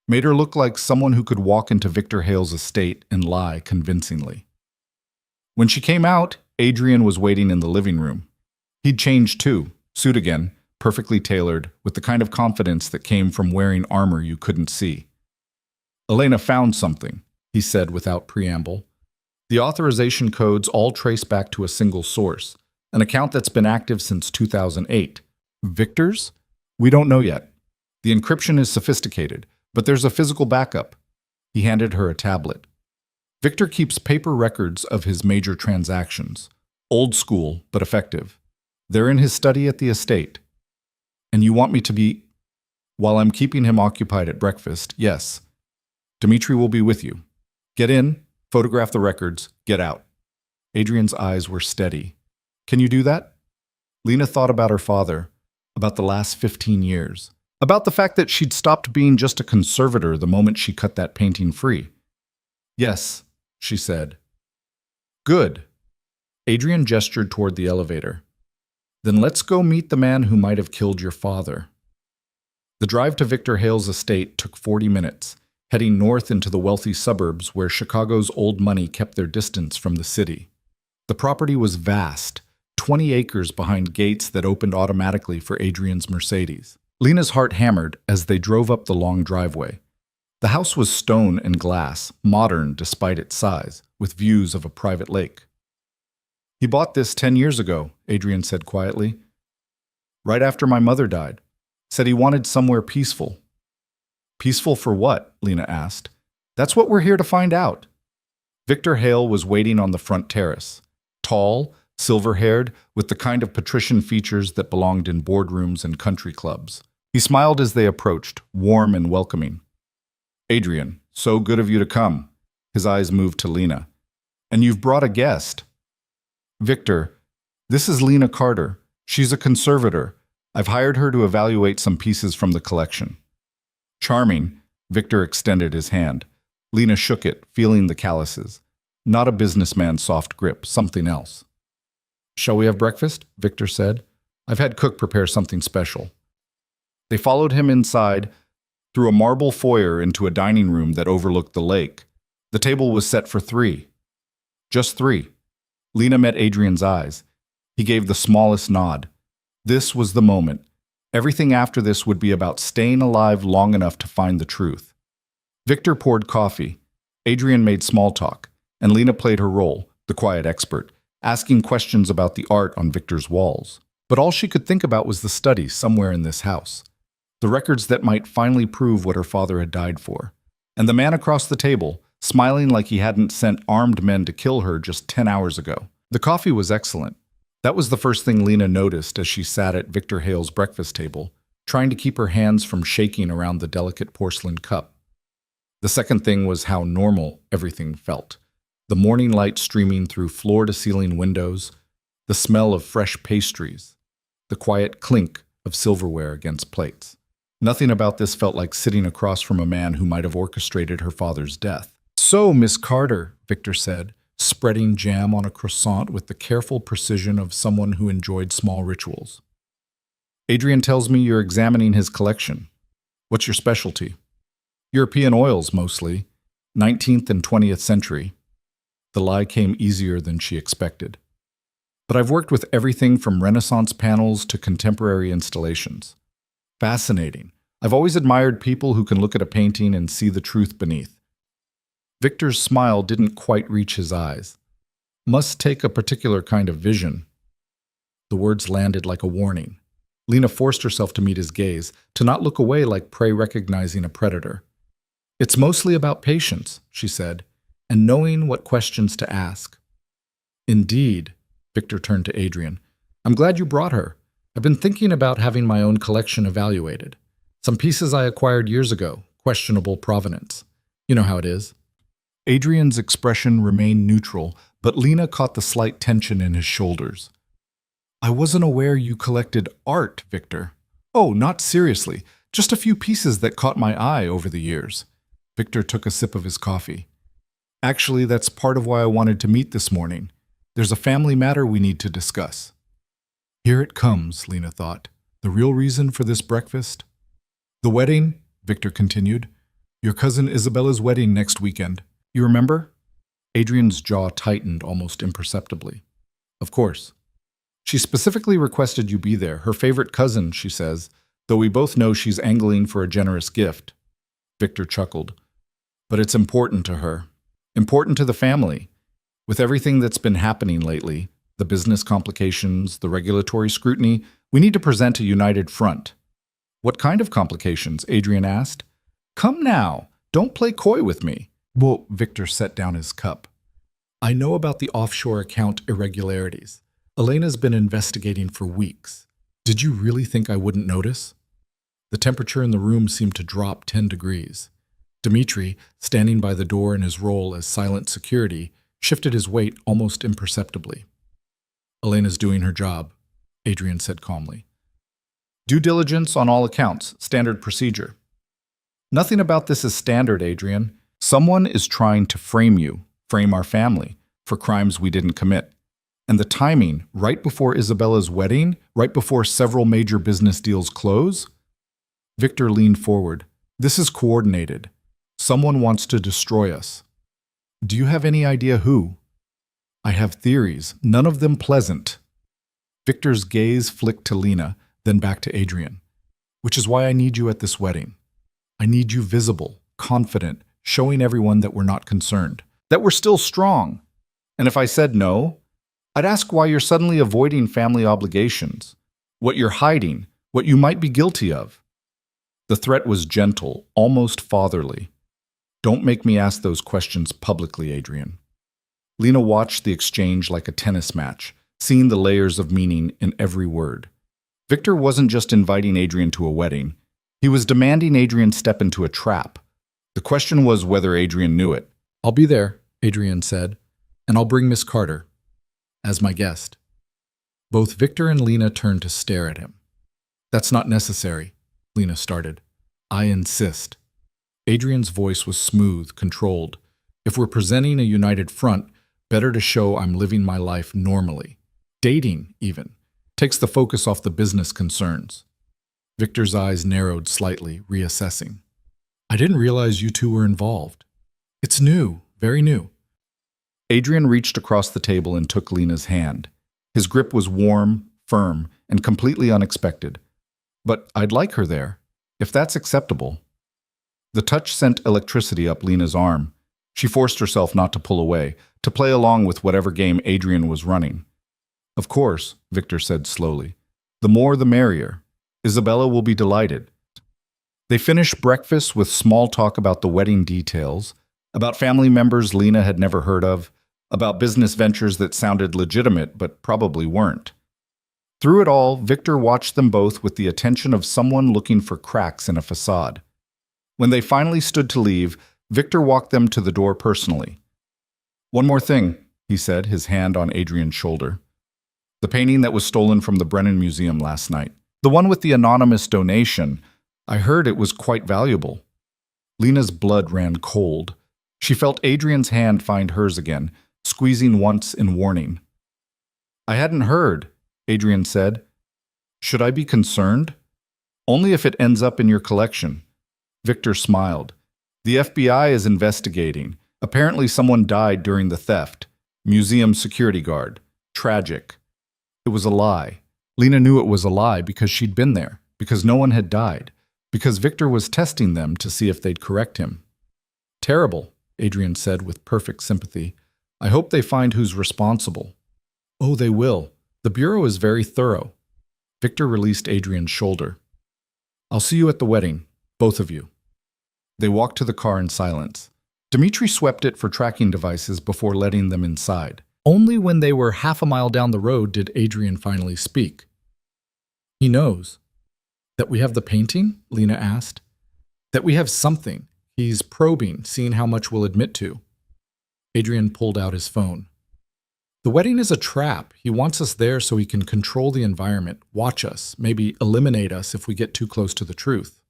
Made her look like someone who could walk into Victor Hale's estate and lie convincingly. When she came out, Adrian was waiting in the living room. He'd changed too, suit again, perfectly tailored, with the kind of confidence that came from wearing armor you couldn't see. Elena found something, he said without preamble. The authorization codes all trace back to a single source, an account that's been active since 2008. Victor's? We don't know yet. The encryption is sophisticated, but there's a physical backup. He handed her a tablet. Victor keeps paper records of his major transactions. Old school, but effective. They're in his study at the estate. And you want me to be... While I'm keeping him occupied at breakfast, yes. Dmitri will be with you. Get in, photograph the records, get out. Adrian's eyes were steady. Can you do that? Lena thought about her father, about the last 15 years, about the fact that she'd stopped being just a conservator the moment she cut that painting free. Yes, she said. Good. Adrian gestured toward the elevator. Then let's go meet the man who might have killed your father. The drive to Victor Hale's estate took 40 minutes, heading north into the wealthy suburbs where Chicago's old money kept their distance from the city. The property was vast, 20 acres behind gates that opened automatically for Adrian's Mercedes. Lena's heart hammered as they drove up the long driveway. The house was stone and glass, modern despite its size, with views of a private lake. He bought this 10 years ago, Adrian said quietly. Right after my mother died. Said he wanted somewhere peaceful. Peaceful for what? Lena asked. That's what we're here to find out. Victor Hale was waiting on the front terrace. Tall, silver-haired, with the kind of patrician features that belonged in boardrooms and country clubs. He smiled as they approached, warm and welcoming. Adrian, so good of you to come. His eyes moved to Lena. And you've brought a guest. Victor, this is Lena Carter. She's a conservator. I've hired her to evaluate some pieces from the collection. Charming, Victor extended his hand. Lena shook it, feeling the calluses. Not a businessman's soft grip, something else. Shall we have breakfast? Victor said. I've had Cook prepare something special. They followed him inside, through a marble foyer into a dining room that overlooked the lake. The table was set for 3. Just 3. Lena met Adrian's eyes. He gave the smallest nod. This was the moment. Everything after this would be about staying alive long enough to find the truth. Victor poured coffee. Adrian made small talk, and Lena played her role, the quiet expert, asking questions about the art on Victor's walls. But all she could think about was the study somewhere in this house. The records that might finally prove what her father had died for. And the man across the table, smiling like he hadn't sent armed men to kill her just 10 hours ago. The coffee was excellent. That was the first thing Lena noticed as she sat at Victor Hale's breakfast table, trying to keep her hands from shaking around the delicate porcelain cup. The second thing was how normal everything felt. The morning light streaming through floor-to-ceiling windows, the smell of fresh pastries, the quiet clink of silverware against plates. Nothing about this felt like sitting across from a man who might have orchestrated her father's death. So, Miss Carter, Victor said, spreading jam on a croissant with the careful precision of someone who enjoyed small rituals. Adrian tells me you're examining his collection. What's your specialty? European oils, mostly. 19th and 20th century. The lie came easier than she expected. But I've worked with everything from Renaissance panels to contemporary installations. Fascinating. I've always admired people who can look at a painting and see the truth beneath. Victor's smile didn't quite reach his eyes. Must take a particular kind of vision. The words landed like a warning. Lena forced herself to meet his gaze, to not look away like prey recognizing a predator. It's mostly about patience, she said, and knowing what questions to ask. Indeed, Victor turned to Adrian. I'm glad you brought her. I've been thinking about having my own collection evaluated. Some pieces I acquired years ago, questionable provenance. You know how it is. Adrian's expression remained neutral, but Lena caught the slight tension in his shoulders. I wasn't aware you collected art, Victor. Oh, not seriously. Just a few pieces that caught my eye over the years. Victor took a sip of his coffee. Actually, that's part of why I wanted to meet this morning. There's a family matter we need to discuss. Here it comes, Lena thought. The real reason for this breakfast? The wedding, Victor continued. Your cousin Isabella's wedding next weekend. You remember? Adrian's jaw tightened almost imperceptibly. Of course. She specifically requested you be there, her favorite cousin, she says, though we both know she's angling for a generous gift. Victor chuckled. But it's important to her. Important to the family. With everything that's been happening lately, the business complications, the regulatory scrutiny, we need to present a united front. What kind of complications? Adrian asked. Come now, don't play coy with me. Well, Victor set down his cup. I know about the offshore account irregularities. Elena's been investigating for weeks. Did you really think I wouldn't notice? The temperature in the room seemed to drop 10 degrees. Dmitri, standing by the door in his role as silent security, shifted his weight almost imperceptibly. Elena's doing her job, Adrian said calmly. Due diligence on all accounts, standard procedure. Nothing about this is standard, Adrian. Someone is trying to frame you, frame our family, for crimes we didn't commit. And the timing, right before Isabella's wedding, right before several major business deals close? Victor leaned forward. This is coordinated. Someone wants to destroy us. Do you have any idea who? I have theories, none of them pleasant. Victor's gaze flicked to Lena, then back to Adrian. Which is why I need you at this wedding. I need you visible, confident, showing everyone that we're not concerned, that we're still strong. And if I said no, I'd ask why you're suddenly avoiding family obligations, what you're hiding, what you might be guilty of. The threat was gentle, almost fatherly. Don't make me ask those questions publicly, Adrian. Lena watched the exchange like a tennis match, seeing the layers of meaning in every word. Victor wasn't just inviting Adrian to a wedding. He was demanding Adrian step into a trap. The question was whether Adrian knew it. I'll be there, Adrian said, and I'll bring Miss Carter as my guest. Both Victor and Lena turned to stare at him. That's not necessary, Lena started. I insist. Adrian's voice was smooth, controlled. If we're presenting a united front, better to show I'm living my life normally. Dating, even. Takes the focus off the business concerns. Victor's eyes narrowed slightly, reassessing. I didn't realize you two were involved. It's new, very new. Adrian reached across the table and took Lena's hand. His grip was warm, firm, and completely unexpected. But I'd like her there, if that's acceptable. The touch sent electricity up Lena's arm. She forced herself not to pull away, to play along with whatever game Adrian was running. Of course, Victor said slowly. The more the merrier. Isabella will be delighted. They finished breakfast with small talk about the wedding details, about family members Lena had never heard of, about business ventures that sounded legitimate but probably weren't. Through it all, Victor watched them both with the attention of someone looking for cracks in a facade. When they finally stood to leave, Victor walked them to the door personally. One more thing, he said, his hand on Adrian's shoulder. The painting that was stolen from the Brennan Museum last night. The one with the anonymous donation. I heard it was quite valuable. Lena's blood ran cold. She felt Adrian's hand find hers again, squeezing once in warning. I hadn't heard, Adrian said. Should I be concerned? Only if it ends up in your collection. Victor smiled. The FBI is investigating. Apparently someone died during the theft. Museum security guard. Tragic. It was a lie. Lena knew it was a lie because she'd been there, because no one had died, because Victor was testing them to see if they'd correct him. Terrible, Adrian said with perfect sympathy. I hope they find who's responsible. Oh, they will. The Bureau is very thorough. Victor released Adrian's shoulder. I'll see you at the wedding, both of you. They walked to the car in silence. Dmitri swept it for tracking devices before letting them inside. Only when they were half a mile down the road did Adrian finally speak. He knows. That we have the painting? Lena asked. That we have something. He's probing, seeing how much we'll admit to. Adrian pulled out his phone. The wedding is a trap. He wants us there so he can control the environment, watch us, maybe eliminate us if we get too close to the truth.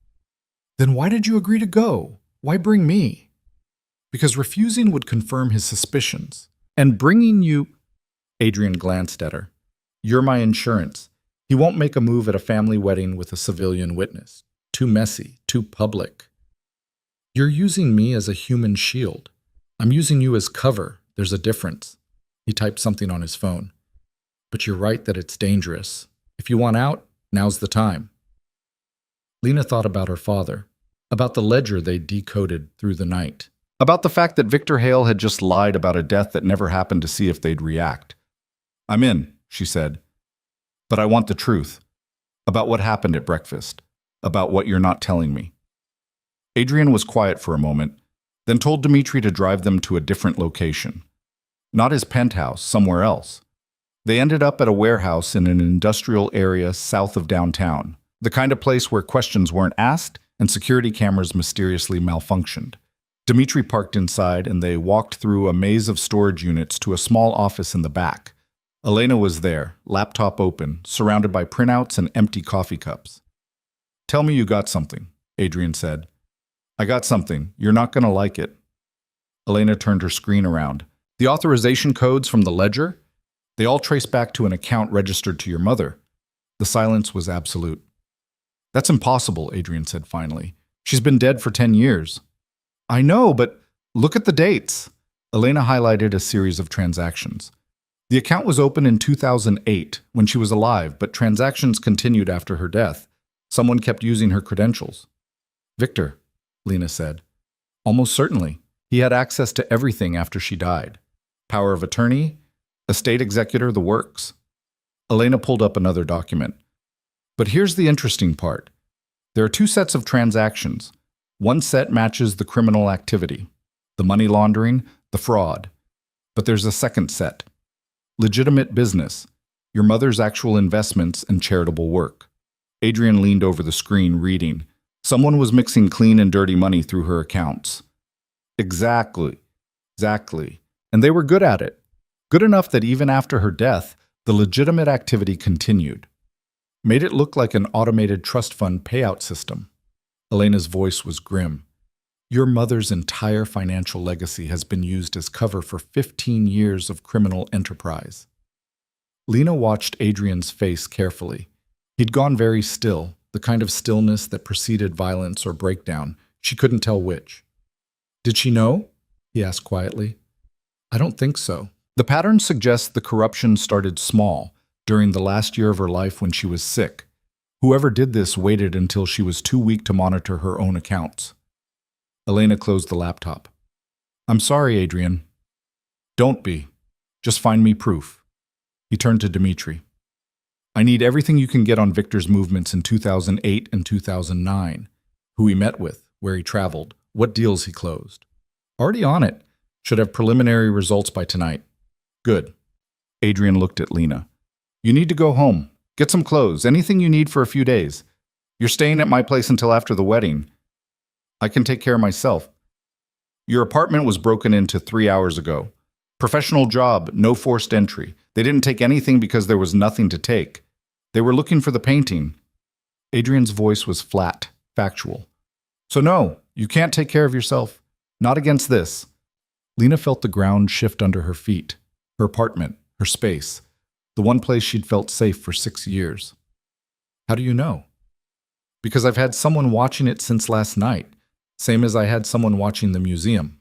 Then why did you agree to go? Why bring me? Because refusing would confirm his suspicions. And bringing you... Adrian glanced at her. You're my insurance. He won't make a move at a family wedding with a civilian witness. Too messy, too public. You're using me as a human shield. I'm using you as cover. There's a difference. He typed something on his phone. But you're right that it's dangerous. If you want out, now's the time. Lena thought about her father, about the ledger they decoded through the night, about the fact that Victor Hale had just lied about a death that never happened to see if they'd react. I'm in, she said. But I want the truth. About what happened at breakfast. About what you're not telling me. Adrian was quiet for a moment, then told Dmitri to drive them to a different location. Not his penthouse, somewhere else. They ended up at a warehouse in an industrial area south of downtown, the kind of place where questions weren't asked and security cameras mysteriously malfunctioned. Dmitri parked inside and they walked through a maze of storage units to a small office in the back. Elena was there, laptop open, surrounded by printouts and empty coffee cups. Tell me you got something, Adrian said. I got something. You're not going to like it. Elena turned her screen around. The authorization codes from the ledger? They all trace back to an account registered to your mother. The silence was absolute. That's impossible, Adrian said finally. She's been dead for 10 years. I know, but look at the dates. Elena highlighted a series of transactions. The account was open in 2008, when she was alive, but transactions continued after her death. Someone kept using her credentials. Victor, Lena said. Almost certainly. He had access to everything after she died. Power of attorney, estate executor, the works. Elena pulled up another document. But here's the interesting part. There are two sets of transactions. One set matches the criminal activity, the money laundering, the fraud. But there's a second set. Legitimate business, your mother's actual investments and charitable work. Adrian leaned over the screen, reading. Someone was mixing clean and dirty money through her accounts. Exactly. And they were good at it. Good enough that even after her death, the legitimate activity continued. Made it look like an automated trust fund payout system. Elena's voice was grim. Your mother's entire financial legacy has been used as cover for 15 years of criminal enterprise. Lena watched Adrian's face carefully. He'd gone very still, the kind of stillness that preceded violence or breakdown. She couldn't tell which. Did she know? He asked quietly. I don't think so. The pattern suggests the corruption started small, during the last year of her life when she was sick. Whoever did this waited until she was too weak to monitor her own accounts. Elena closed the laptop. I'm sorry, Adrian. Don't be. Just find me proof. He turned to Dmitri. I need everything you can get on Victor's movements in 2008 and 2009. Who he met with, where he traveled, what deals he closed. Already on it. Should have preliminary results by tonight. Good. Adrian looked at Lena. You need to go home. Get some clothes, anything you need for a few days. You're staying at my place until after the wedding. I can take care of myself. Your apartment was broken into 3 hours ago. Professional job, no forced entry. They didn't take anything because there was nothing to take. They were looking for the painting. Adrian's voice was flat, factual. So no, you can't take care of yourself. Not against this. Lena felt the ground shift under her feet, her apartment, her space, the one place she'd felt safe for 6 years. How do you know? Because I've had someone watching it since last night, same as I had someone watching the museum.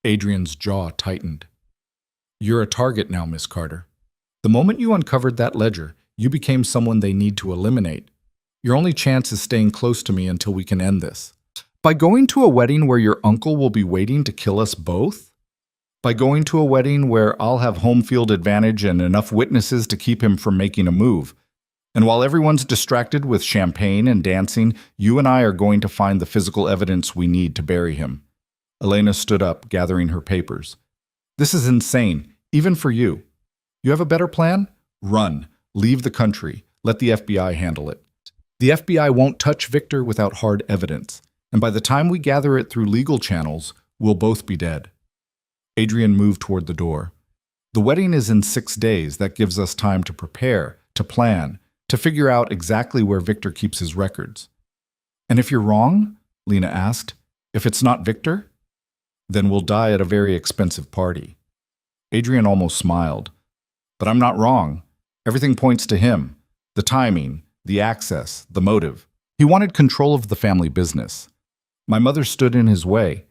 Adrian's jaw tightened. You're a target now, Miss Carter. The moment you uncovered that ledger, you became someone they need to eliminate. Your only chance is staying close to me until we can end this. By going to a wedding where your uncle will be waiting to kill us both? By going to a wedding where I'll have home field advantage and enough witnesses to keep him from making a move. And while everyone's distracted with champagne and dancing, you and I are going to find the physical evidence we need to bury him. Elena stood up, gathering her papers. This is insane, even for you. You have a better plan? Run. Leave the country. Let the FBI handle it. The FBI won't touch Victor without hard evidence. And by the time we gather it through legal channels, we'll both be dead. Adrian moved toward the door. The wedding is in 6 days. That gives us time to prepare, to plan, to figure out exactly where Victor keeps his records. And if you're wrong, Lena asked, if it's not Victor, then we'll die at a very expensive party. Adrian almost smiled. But I'm not wrong. Everything points to him. The timing, the access, the motive. He wanted control of the family business. My mother stood in his way.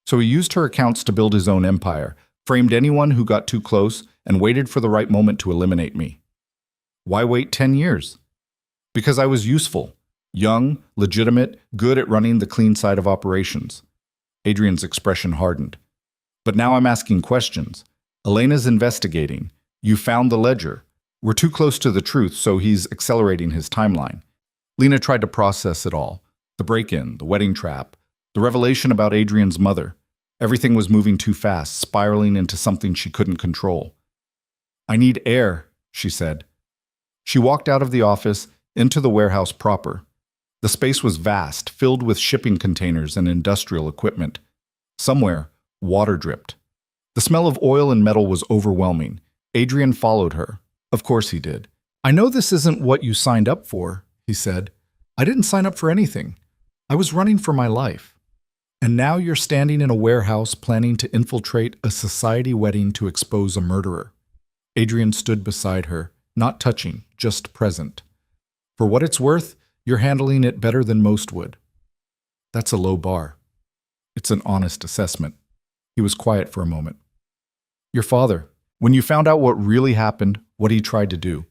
So he used her accounts to build his own empire, framed anyone who got too close, and waited for the right moment to eliminate me. Why wait 10 years? Because I was useful, young, legitimate, good at running the clean side of operations. Adrian's expression hardened. But now I'm asking questions. Elena's investigating. You found the ledger. We're too close to the truth, so he's accelerating his timeline. Lena tried to process it all. The break-in, the wedding trap, the revelation about Adrian's mother. Everything was moving too fast, spiraling into something she couldn't control. I need air, she said. She walked out of the office, into the warehouse proper. The space was vast, filled with shipping containers and industrial equipment. Somewhere, water dripped. The smell of oil and metal was overwhelming. Adrian followed her. Of course he did. I know this isn't what you signed up for, he said. I didn't sign up for anything. I was running for my life. And now you're standing in a warehouse planning to infiltrate a society wedding to expose a murderer. Adrian stood beside her, not touching, just present. For what it's worth, you're handling it better than most would. That's a low bar. It's an honest assessment. He was quiet for a moment. Your father, when you found out what really happened, what he tried to do,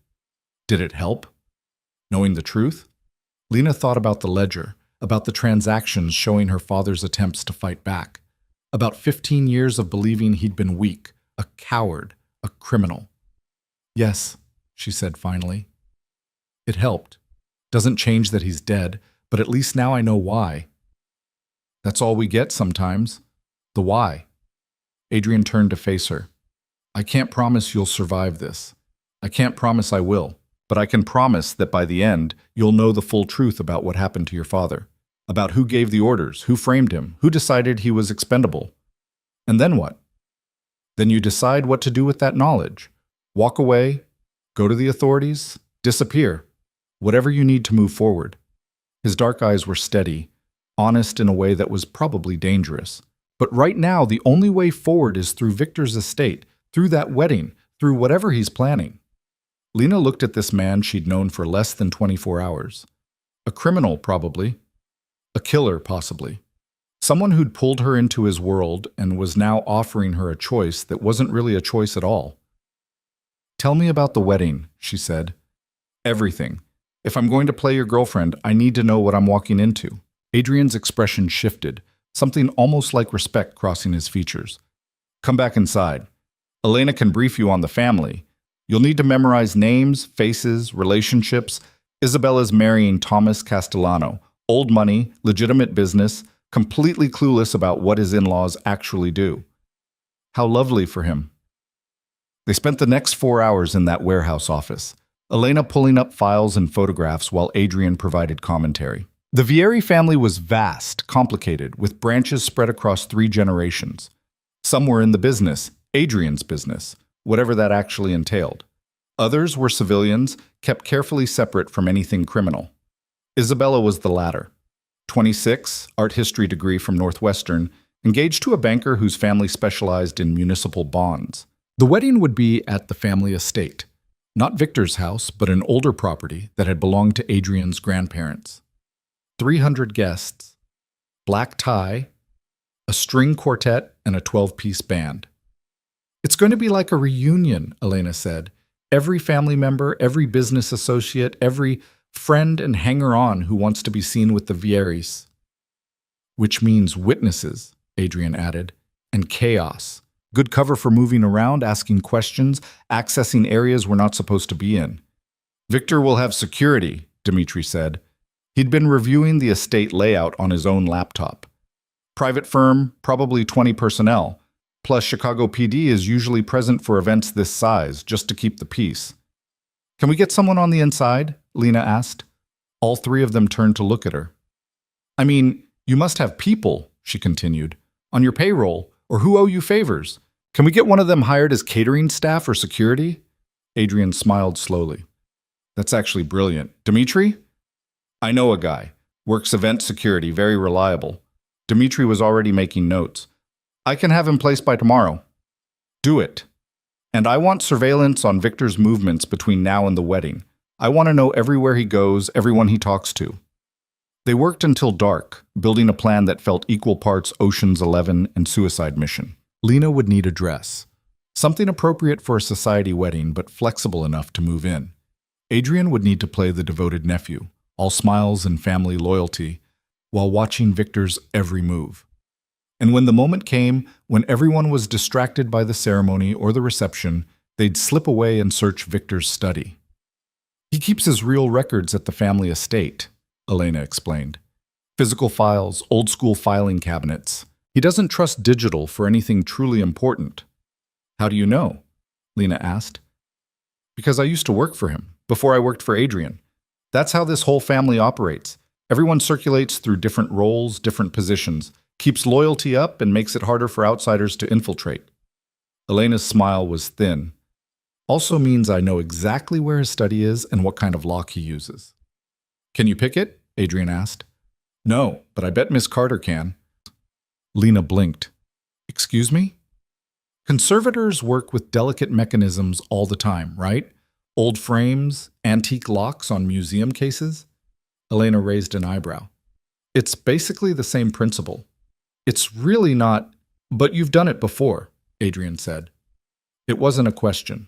did it help? Knowing the truth? Lena thought about the ledger, about the transactions showing her father's attempts to fight back, about 15 years of believing he'd been weak, a coward, a criminal. Yes, she said finally. It helped. Doesn't change that he's dead, but at least now I know why. That's all we get sometimes. The why. Adrian turned to face her. I can't promise you'll survive this. I can't promise I will, but I can promise that by the end, you'll know the full truth about what happened to your father, about who gave the orders, who framed him, who decided he was expendable. And then what? Then you decide what to do with that knowledge. Walk away, go to the authorities, disappear. Whatever you need to move forward. His dark eyes were steady, honest in a way that was probably dangerous. But right now, the only way forward is through Victor's estate, through that wedding, through whatever he's planning. Lena looked at this man she'd known for less than 24 hours. A criminal, probably. A killer, possibly. Someone who'd pulled her into his world and was now offering her a choice that wasn't really a choice at all. Tell me about the wedding, she said. Everything. If I'm going to play your girlfriend, I need to know what I'm walking into. Adrian's expression shifted, something almost like respect crossing his features. Come back inside. Elena can brief you on the family. You'll need to memorize names, faces, relationships. Isabella's marrying Thomas Castellano. Old money, legitimate business, completely clueless about what his in-laws actually do. How lovely for him. They spent the next 4 hours in that warehouse office. Elena pulling up files and photographs while Adrian provided commentary. The Vieri family was vast, complicated, with branches spread across 3 generations. Some were in the business, Adrian's business, whatever that actually entailed. Others were civilians, kept carefully separate from anything criminal. Isabella was the latter. 26, art history degree from Northwestern, engaged to a banker whose family specialized in municipal bonds. The wedding would be at the family estate, not Victor's house, but an older property that had belonged to Adrian's grandparents. 300 guests, black tie, a string quartet, and a 12-piece band. It's going to be like a reunion, Elena said. Every family member, every business associate, every friend and hanger-on who wants to be seen with the Vieris. Which means witnesses, Adrian added, and chaos. Good cover for moving around, asking questions, accessing areas we're not supposed to be in. Victor will have security, Dmitri said. He'd been reviewing the estate layout on his own laptop. Private firm, probably 20 personnel. Plus, Chicago PD is usually present for events this size, just to keep the peace. Can we get someone on the inside? Lena asked. All three of them turned to look at her. I mean, you must have people, she continued, on your payroll, or who owe you favors. Can we get one of them hired as catering staff or security? Adrian smiled slowly. That's actually brilliant. Dmitri? I know a guy. Works event security, very reliable. Dmitri was already making notes. I can have him placed by tomorrow. Do it. And I want surveillance on Victor's movements between now and the wedding. I want to know everywhere he goes, everyone he talks to. They worked until dark, building a plan that felt equal parts Ocean's 11 and Suicide Mission. Lena would need a dress. Something appropriate for a society wedding, but flexible enough to move in. Adrian would need to play the devoted nephew, all smiles and family loyalty, while watching Victor's every move. And when the moment came, when everyone was distracted by the ceremony or the reception, they'd slip away and search Victor's study. He keeps his real records at the family estate, Elena explained. Physical files, old-school filing cabinets. He doesn't trust digital for anything truly important. How do you know? Lena asked. Because I used to work for him, before I worked for Adrian. That's how this whole family operates. Everyone circulates through different roles, different positions, keeps loyalty up and makes it harder for outsiders to infiltrate. Elena's smile was thin. Also means I know exactly where his study is and what kind of lock he uses. Can you pick it? Adrian asked. No, but I bet Miss Carter can. Lena blinked. Excuse me? Conservators work with delicate mechanisms all the time, right? Old frames, antique locks on museum cases? Elena raised an eyebrow. It's basically the same principle. It's really not, but you've done it before, Adrian said. It wasn't a question.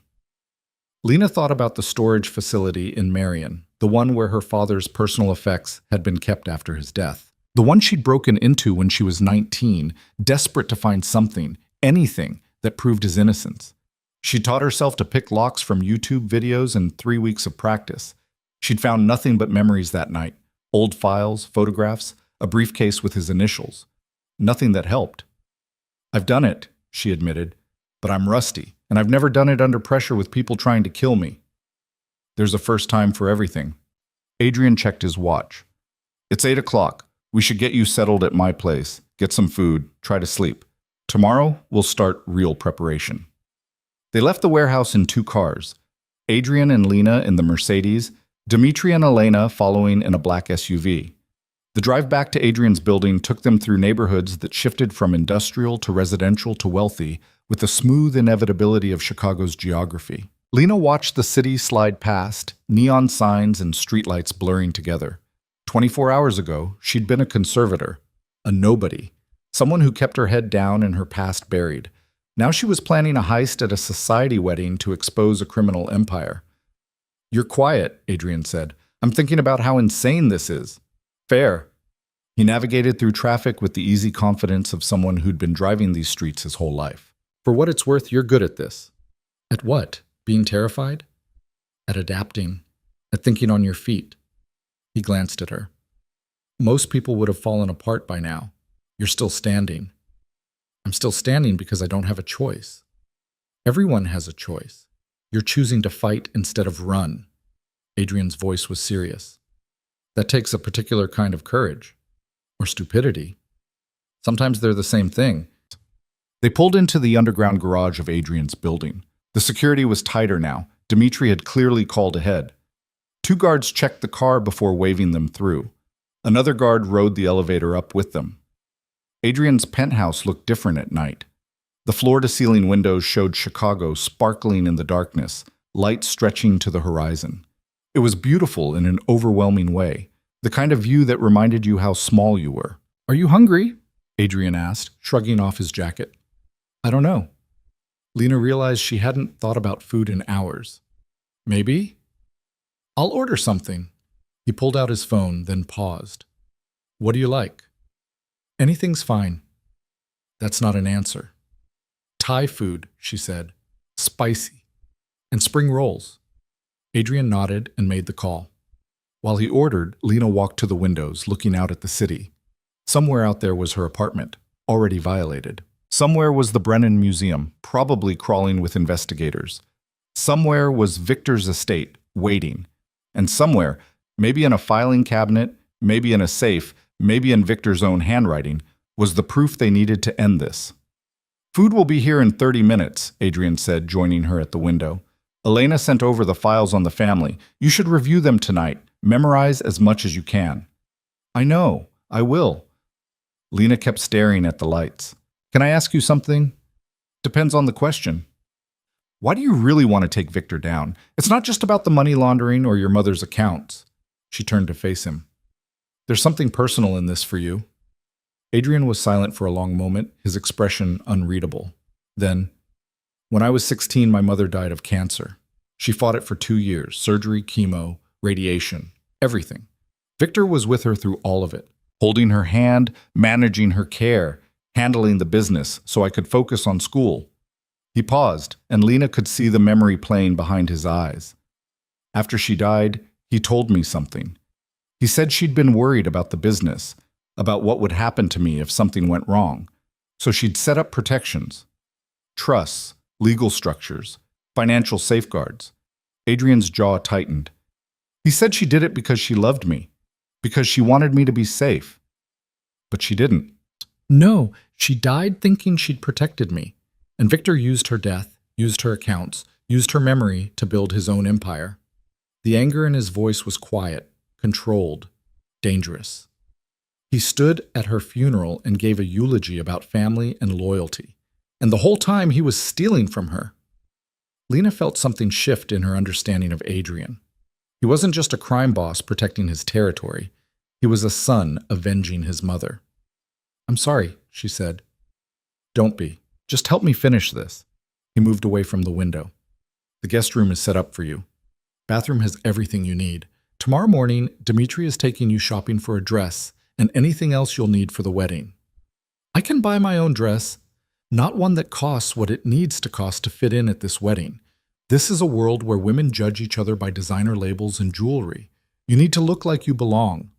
Lena thought about the storage facility in Marion, the one where her father's personal effects had been kept after his death. The one she'd broken into when she was 19, desperate to find something, anything, that proved his innocence. She taught herself to pick locks from YouTube videos in 3 weeks of practice. She'd found nothing but memories that night, old files, photographs, a briefcase with his initials. Nothing that helped. I've done it, she admitted, but I'm rusty, and I've never done it under pressure with people trying to kill me. There's a first time for everything. Adrian checked his watch. It's 8 o'clock. We should get you settled at my place, get some food, try to sleep. Tomorrow, we'll start real preparation. They left the warehouse in 2 cars, Adrian and Lena in the Mercedes, Dmitri and Elena following in a black SUV. The drive back to Adrian's building took them through neighborhoods that shifted from industrial to residential to wealthy, with the smooth inevitability of Chicago's geography. Lena watched the city slide past, neon signs and streetlights blurring together. 24 hours ago, she'd been a conservator, a nobody, someone who kept her head down and her past buried. Now she was planning a heist at a society wedding to expose a criminal empire. You're quiet, Adrian said. I'm thinking about how insane this is. Fair. He navigated through traffic with the easy confidence of someone who'd been driving these streets his whole life. For what it's worth, you're good at this. At what? Being terrified? At adapting. At thinking on your feet. He glanced at her. Most people would have fallen apart by now. You're still standing. I'm still standing because I don't have a choice. Everyone has a choice. You're choosing to fight instead of run. Adrian's voice was serious. That takes a particular kind of courage. Or stupidity. Sometimes they're the same thing. They pulled into the underground garage of Adrian's building. The security was tighter now. Dmitri had clearly called ahead. 2 guards checked the car before waving them through. Another guard rode the elevator up with them. Adrian's penthouse looked different at night. The floor-to-ceiling windows showed Chicago sparkling in the darkness, light stretching to the horizon. It was beautiful in an overwhelming way, the kind of view that reminded you how small you were. "Are you hungry?" Adrian asked, shrugging off his jacket. "I don't know." Lena realized she hadn't thought about food in hours. "Maybe? I'll order something." He pulled out his phone, then paused. "What do you like?" "Anything's fine." "That's not an answer." "Thai food," she said. "Spicy. And spring rolls." Adrian nodded and made the call. While he ordered, Lena walked to the windows, looking out at the city. Somewhere out there was her apartment, already violated. Somewhere was the Brennan Museum, probably crawling with investigators. Somewhere was Victor's estate, waiting. And somewhere, maybe in a filing cabinet, maybe in a safe, maybe in Victor's own handwriting, was the proof they needed to end this. "Food will be here in 30 minutes, Adrian said, joining her at the window. "Elena sent over the files on the family. You should review them tonight. Memorize as much as you can." "I know. I will." Lena kept staring at the lights. "Can I ask you something?" "Depends on the question." "Why do you really want to take Victor down? It's not just about the money laundering or your mother's accounts." She turned to face him. "There's something personal in this for you." Adrian was silent for a long moment, his expression unreadable. Then, "When I was 16, my mother died of cancer. She fought it for 2 years, surgery, chemo, radiation, everything. Victor was with her through all of it, holding her hand, managing her care, handling the business so I could focus on school." He paused, and Lena could see the memory playing behind his eyes. "After she died, he told me something. He said she'd been worried about the business, about what would happen to me if something went wrong. So she'd set up protections, trusts, legal structures, financial safeguards." Adrian's jaw tightened. "He said she did it because she loved me, because she wanted me to be safe. But she didn't." "No, she died thinking she'd protected me. And Victor used her death, used her accounts, used her memory to build his own empire." The anger in his voice was quiet, controlled, dangerous. He stood at her funeral and gave a eulogy about family and loyalty. And the whole time he was stealing from her. Lena felt something shift in her understanding of Adrian. He wasn't just a crime boss protecting his territory. He was a son avenging his mother. "I'm sorry," she said. "Don't be. Just help me finish this." He moved away from the window. "The guest room is set up for you. Bathroom has everything you need. Tomorrow morning, Dimitri is taking you shopping for a dress and anything else you'll need for the wedding." "I can buy my own dress. Not one that costs what it needs to cost to fit in at this wedding. This is a world where women judge each other by designer labels and jewelry. You need to look like you belong."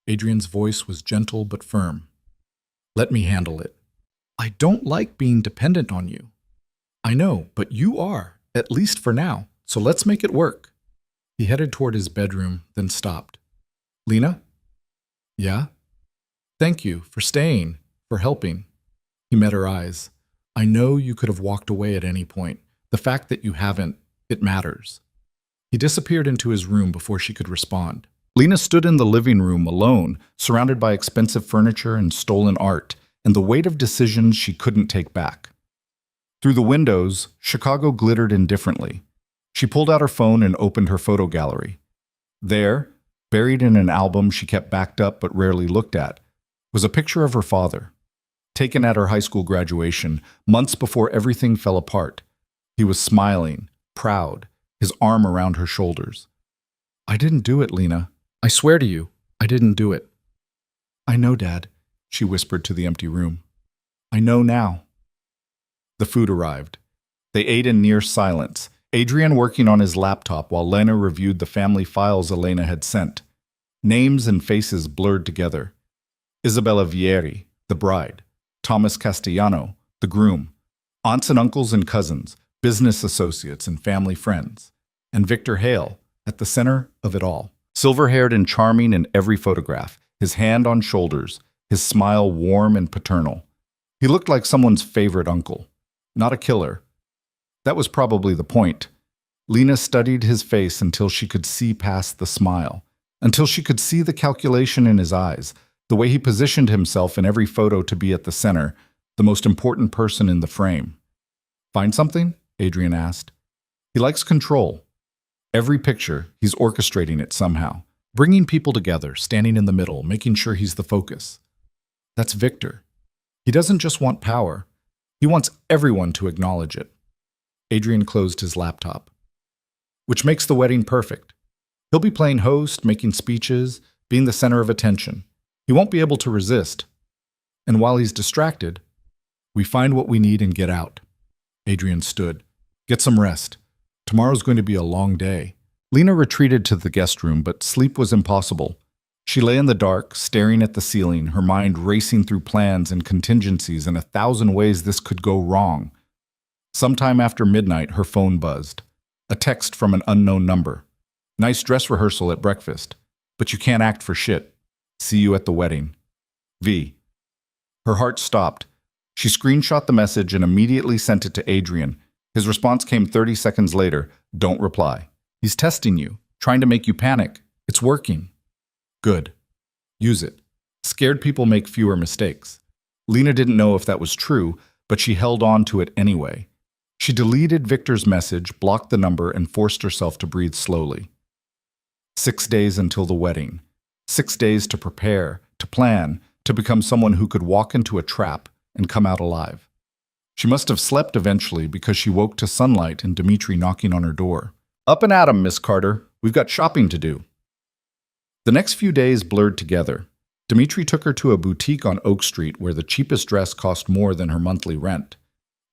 Adrian's voice was gentle but firm. "Let me handle it. I don't like being dependent on you." "I know, but you are, at least for now, so let's make it work." He headed toward his bedroom, then stopped. "Lena?" "Yeah?" "Thank you for staying, for helping." He met her eyes. "I know you could have walked away at any point. The fact that you haven't, it matters." He disappeared into his room before she could respond. Lena stood in the living room alone, surrounded by expensive furniture and stolen art, and the weight of decisions she couldn't take back. Through the windows, Chicago glittered indifferently. She pulled out her phone and opened her photo gallery. There, buried in an album she kept backed up but rarely looked at, was a picture of her father. Taken at her high school graduation, months before everything fell apart. He was smiling, proud, his arm around her shoulders. "I didn't do it, Lena. I swear to you, I didn't do it." "I know, Dad," she whispered to the empty room. "I know now." The food arrived. They ate in near silence, Adrian working on his laptop while Lena reviewed the family files Elena had sent. Names and faces blurred together. Isabella Vieri, the bride. Thomas Castellano, the groom. Aunts and uncles and cousins, business associates and family friends. And Victor Hale, at the center of it all. Silver-haired and charming in every photograph, his hand on shoulders, his smile warm and paternal. He looked like someone's favorite uncle, not a killer. That was probably the point. Lena studied his face until she could see past the smile, until she could see the calculation in his eyes, The way he positioned himself in every photo to be at the center, the most important person in the frame. Find something? Adrian asked. He likes control. Every picture, he's orchestrating it somehow, bringing people together, standing in the middle, making sure he's the focus. That's Victor. He doesn't just want power. He wants everyone to acknowledge it. Adrian closed his laptop. Which makes the wedding perfect. He'll be playing host, making speeches, being the center of attention. He won't be able to resist. And while he's distracted, we find what we need and get out. Adrian stood. Get some rest. Tomorrow's going to be a long day. Lena retreated to the guest room, but sleep was impossible. She lay in the dark, staring at the ceiling, her mind racing through plans and contingencies and 1,000 ways this could go wrong. Sometime after midnight, her phone buzzed. A text from an unknown number. Nice dress rehearsal at breakfast, but you can't act for shit. See you at the wedding. V. Her heart stopped. She screenshot the message and immediately sent it to Adrian. His response came 30 seconds later. Don't reply. He's testing you, trying to make you panic. It's working. Good. Use it. Scared people make fewer mistakes. Lena didn't know if that was true, but she held on to it anyway. She deleted Victor's message, blocked the number, and forced herself to breathe slowly. 6 days until the wedding. 6 days to prepare, to plan, to become someone who could walk into a trap and come out alive. She must have slept eventually because she woke to sunlight and Dimitri knocking on her door. Up and at 'em, Miss Carter. We've got shopping to do. The next few days blurred together. Dimitri took her to a boutique on Oak Street where the cheapest dress cost more than her monthly rent.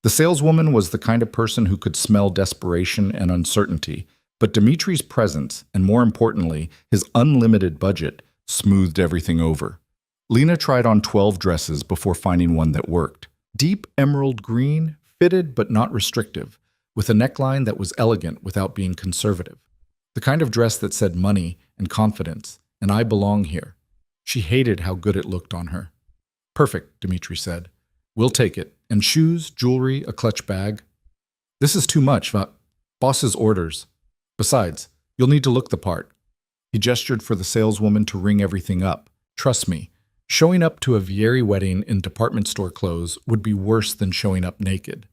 The saleswoman was the kind of person who could smell desperation and uncertainty, but Dimitri's presence, and more importantly, his unlimited budget, smoothed everything over. Lena tried on 12 dresses before finding one that worked. Deep emerald green, fitted but not restrictive, with a neckline that was elegant without being conservative. The kind of dress that said money and confidence, and I belong here. She hated how good it looked on her. Perfect, Dimitri said. We'll take it. And shoes, jewelry, a clutch bag. This is too much, boss's orders. Besides, you'll need to look the part. He gestured for the saleswoman to ring everything up. Trust me, showing up to a Vieri wedding in department store clothes would be worse than showing up naked.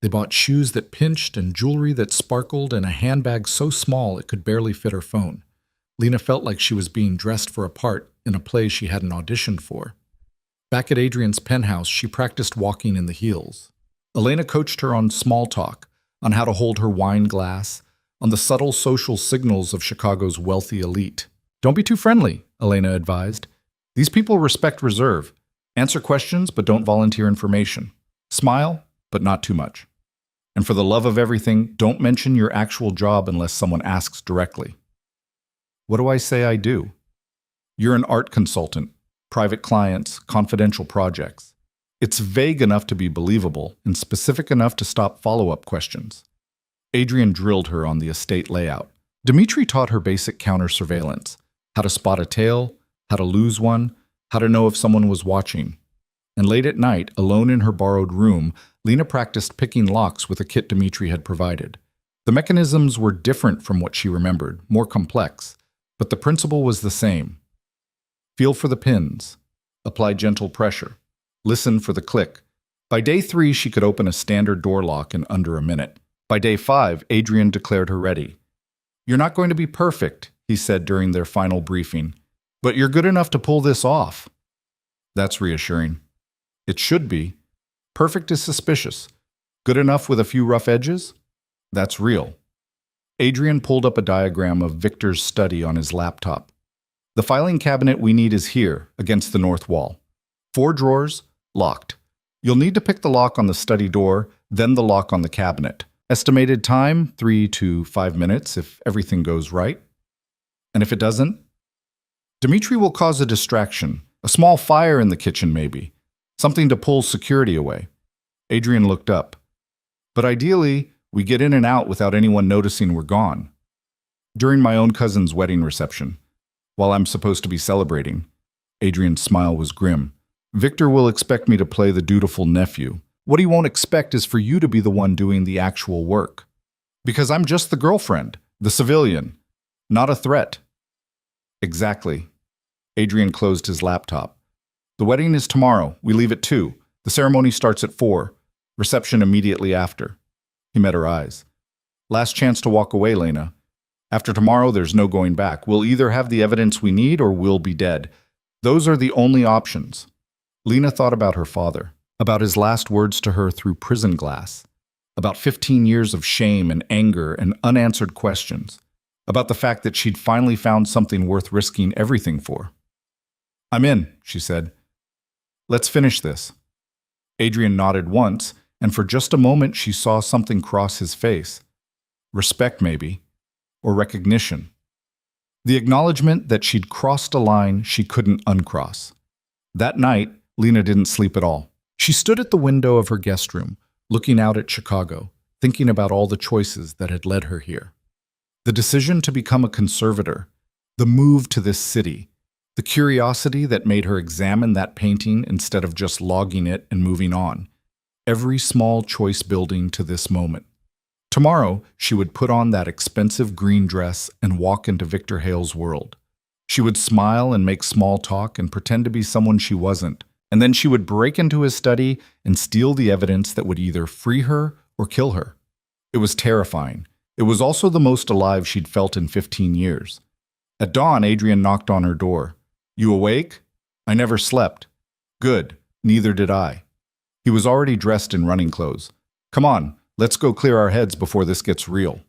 They bought shoes that pinched and jewelry that sparkled and a handbag so small it could barely fit her phone. Lena felt like she was being dressed for a part in a play she hadn't auditioned for. Back at Adrian's penthouse, she practiced walking in the heels. Elena coached her on small talk, on how to hold her wine glass, on the subtle social signals of Chicago's wealthy elite. Don't be too friendly, Elena advised. These people respect reserve. Answer questions, but don't volunteer information. Smile, but not too much. And for the love of everything, don't mention your actual job unless someone asks directly. What do I say I do? You're an art consultant. Private clients, confidential projects. It's vague enough to be believable and specific enough to stop follow-up questions. Adrian drilled her on the estate layout. Dimitri taught her basic counter-surveillance, how to spot a tail, how to lose one, how to know if someone was watching. And late at night, alone in her borrowed room, Lena practiced picking locks with a kit Dimitri had provided. The mechanisms were different from what she remembered, more complex, but the principle was the same. Feel for the pins. Apply gentle pressure. Listen for the click. By day 3, she could open a standard door lock in under a minute. By day 5, Adrian declared her ready. You're not going to be perfect, he said during their final briefing, but you're good enough to pull this off. That's reassuring. It should be. Perfect is suspicious. Good enough with a few rough edges? That's real. Adrian pulled up a diagram of Victor's study on his laptop. The filing cabinet we need is here, against the north wall. 4 drawers, locked. You'll need to pick the lock on the study door, then the lock on the cabinet. Estimated time, 3 to 5 minutes if everything goes right. And if it doesn't? Dimitri will cause a distraction, a small fire in the kitchen maybe, something to pull security away. Adrian looked up. But ideally, we get in and out without anyone noticing we're gone. During my own cousin's wedding reception, while I'm supposed to be celebrating, Adrian's smile was grim. Victor will expect me to play the dutiful nephew. What he won't expect is for you to be the one doing the actual work. Because I'm just the girlfriend, the civilian, not a threat. Exactly. Adrian closed his laptop. The wedding is tomorrow. We leave at 2. The ceremony starts at 4. Reception immediately after. He met her eyes. Last chance to walk away, Lena. After tomorrow, there's no going back. We'll either have the evidence we need or we'll be dead. Those are the only options. Lena thought about her father, about his last words to her through prison glass, about 15 years of shame and anger and unanswered questions, about the fact that she'd finally found something worth risking everything for. I'm in, she said. Let's finish this. Adrian nodded once, and for just a moment she saw something cross his face. Respect, maybe, or recognition. The acknowledgement that she'd crossed a line she couldn't uncross. That night, Lena didn't sleep at all. She stood at the window of her guest room, looking out at Chicago, thinking about all the choices that had led her here. The decision to become a conservator, the move to this city, the curiosity that made her examine that painting instead of just logging it and moving on. Every small choice building to this moment. Tomorrow, she would put on that expensive green dress and walk into Victor Hale's world. She would smile and make small talk and pretend to be someone she wasn't, and then she would break into his study and steal the evidence that would either free her or kill her. It was terrifying. It was also the most alive she'd felt in 15 years. At dawn, Adrian knocked on her door. You awake? I never slept. Good. Neither did I. He was already dressed in running clothes. Come on, let's go clear our heads before this gets real.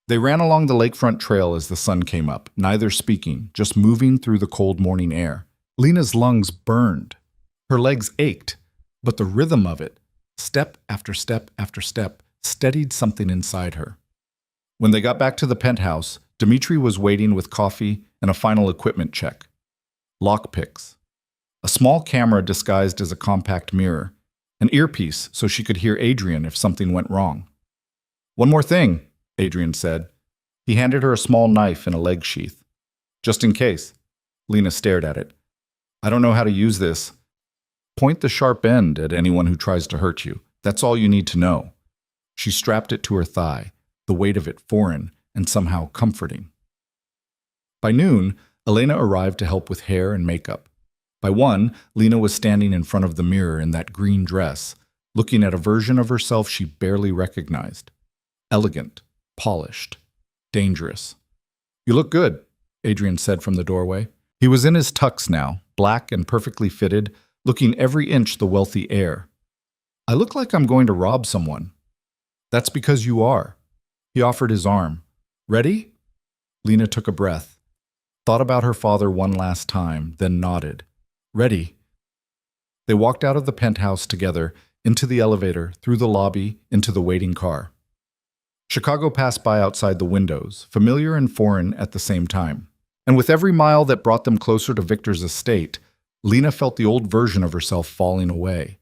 They ran along the lakefront trail as the sun came up, neither speaking, just moving through the cold morning air. Lena's lungs burned. Her legs ached, but the rhythm of it, step after step after step, steadied something inside her. When they got back to the penthouse, Dmitri was waiting with coffee and a final equipment check. Lockpicks. A small camera disguised as a compact mirror. An earpiece so she could hear Adrian if something went wrong. One more thing, Adrian said. He handed her a small knife in a leg sheath. Just in case. Lena stared at it. I don't know how to use this. Point the sharp end at anyone who tries to hurt you. That's all you need to know. She strapped it to her thigh, the weight of it foreign and somehow comforting. By noon, Elena arrived to help with hair and makeup. By 1, Lena was standing in front of the mirror in that green dress, looking at a version of herself she barely recognized. Elegant, polished, dangerous. You look good, Adrian said from the doorway. He was in his tux now, black and perfectly fitted, looking every inch the wealthy heir. I look like I'm going to rob someone. That's because you are. He offered his arm. Ready? Lena took a breath, thought about her father one last time, then nodded. Ready. They walked out of the penthouse together, into the elevator, through the lobby, into the waiting car. Chicago passed by outside the windows, familiar and foreign at the same time. And with every mile that brought them closer to Victor's estate, Lena felt the old version of herself falling away.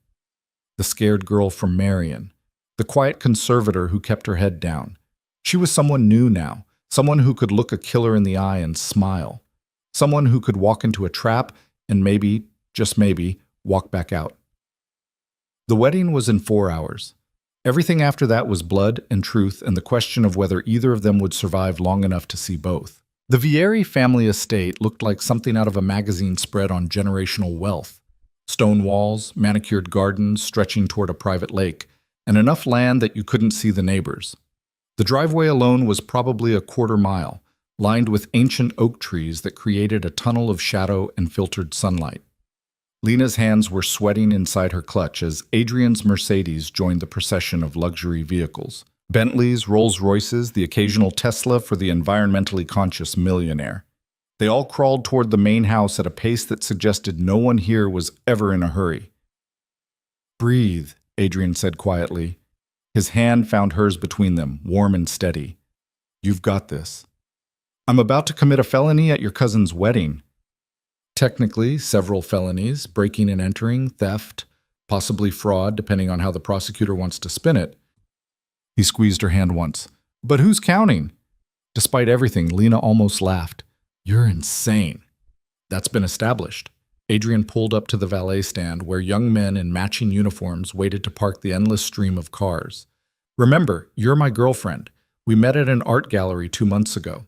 The scared girl from Marion, the quiet conservator who kept her head down. She was someone new now, someone who could look a killer in the eye and smile. Someone who could walk into a trap and maybe, just maybe, walk back out. The wedding was in 4 hours. Everything after that was blood and truth and the question of whether either of them would survive long enough to see both. The Vieri family estate looked like something out of a magazine spread on generational wealth. Stone walls, manicured gardens stretching toward a private lake, and enough land that you couldn't see the neighbors. The driveway alone was probably a quarter mile, lined with ancient oak trees that created a tunnel of shadow and filtered sunlight. Lena's hands were sweating inside her clutch as Adrian's Mercedes joined the procession of luxury vehicles. Bentleys, Rolls-Royces, the occasional Tesla for the environmentally conscious millionaire. They all crawled toward the main house at a pace that suggested no one here was ever in a hurry. Breathe, Adrian said quietly. His hand found hers between them, warm and steady. You've got this. I'm about to commit a felony at your cousin's wedding. Technically, several felonies, breaking and entering, theft, possibly fraud, depending on how the prosecutor wants to spin it. He squeezed her hand once. But who's counting? Despite everything, Lena almost laughed. You're insane. That's been established. Adrian pulled up to the valet stand where young men in matching uniforms waited to park the endless stream of cars. Remember, you're my girlfriend. We met at an art gallery 2 months ago.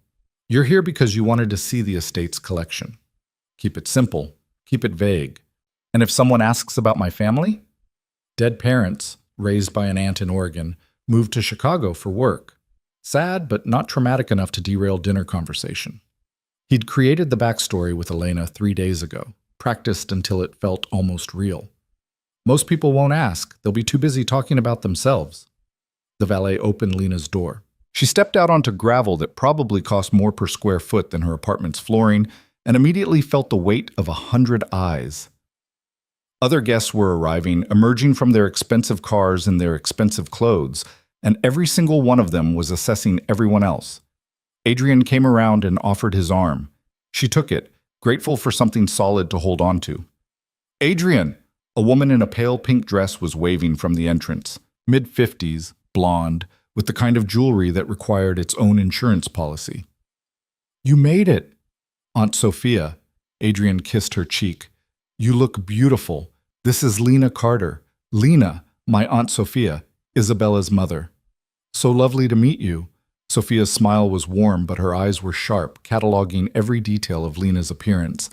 You're here because you wanted to see the estate's collection. Keep it simple. Keep it vague. And if someone asks about my family? Dead parents, raised by an aunt in Oregon, moved to Chicago for work. Sad, but not traumatic enough to derail dinner conversation. He'd created the backstory with Elena 3 days ago, practiced until it felt almost real. Most people won't ask. They'll be too busy talking about themselves. The valet opened Lena's door. She stepped out onto gravel that probably cost more per square foot than her apartment's flooring and immediately felt the weight of 100 eyes. Other guests were arriving, emerging from their expensive cars in their expensive clothes, and every single one of them was assessing everyone else. Adrian came around and offered his arm. She took it, grateful for something solid to hold on to. Adrian! A woman in a pale pink dress was waving from the entrance, mid-50s, blonde, with the kind of jewelry that required its own insurance policy. You made it! Aunt Sophia. Adrian kissed her cheek. You look beautiful. This is Lena Carter. Lena, my Aunt Sophia, Isabella's mother. So lovely to meet you. Sophia's smile was warm, but her eyes were sharp, cataloging every detail of Lena's appearance.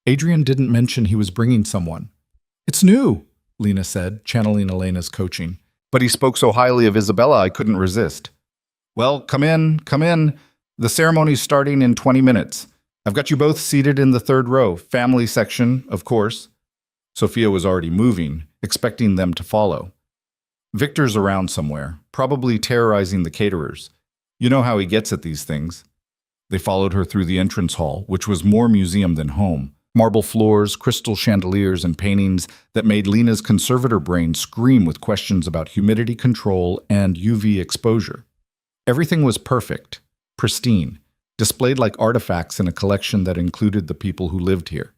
Adrian didn't mention he was bringing someone. It's new, Lena said, channeling Elena's coaching. But he spoke so highly of Isabella I couldn't resist. Well, come in, come in. The ceremony's starting in 20 minutes. I've got you both seated in the third row, family section, of course. Sophia was already moving, expecting them to follow. Victor's around somewhere, probably terrorizing the caterers. You know how he gets at these things. They followed her through the entrance hall, which was more museum than home. Marble floors, crystal chandeliers, and paintings that made Lena's conservator brain scream with questions about humidity control and UV exposure. Everything was perfect, pristine, displayed like artifacts in a collection that included the people who lived here.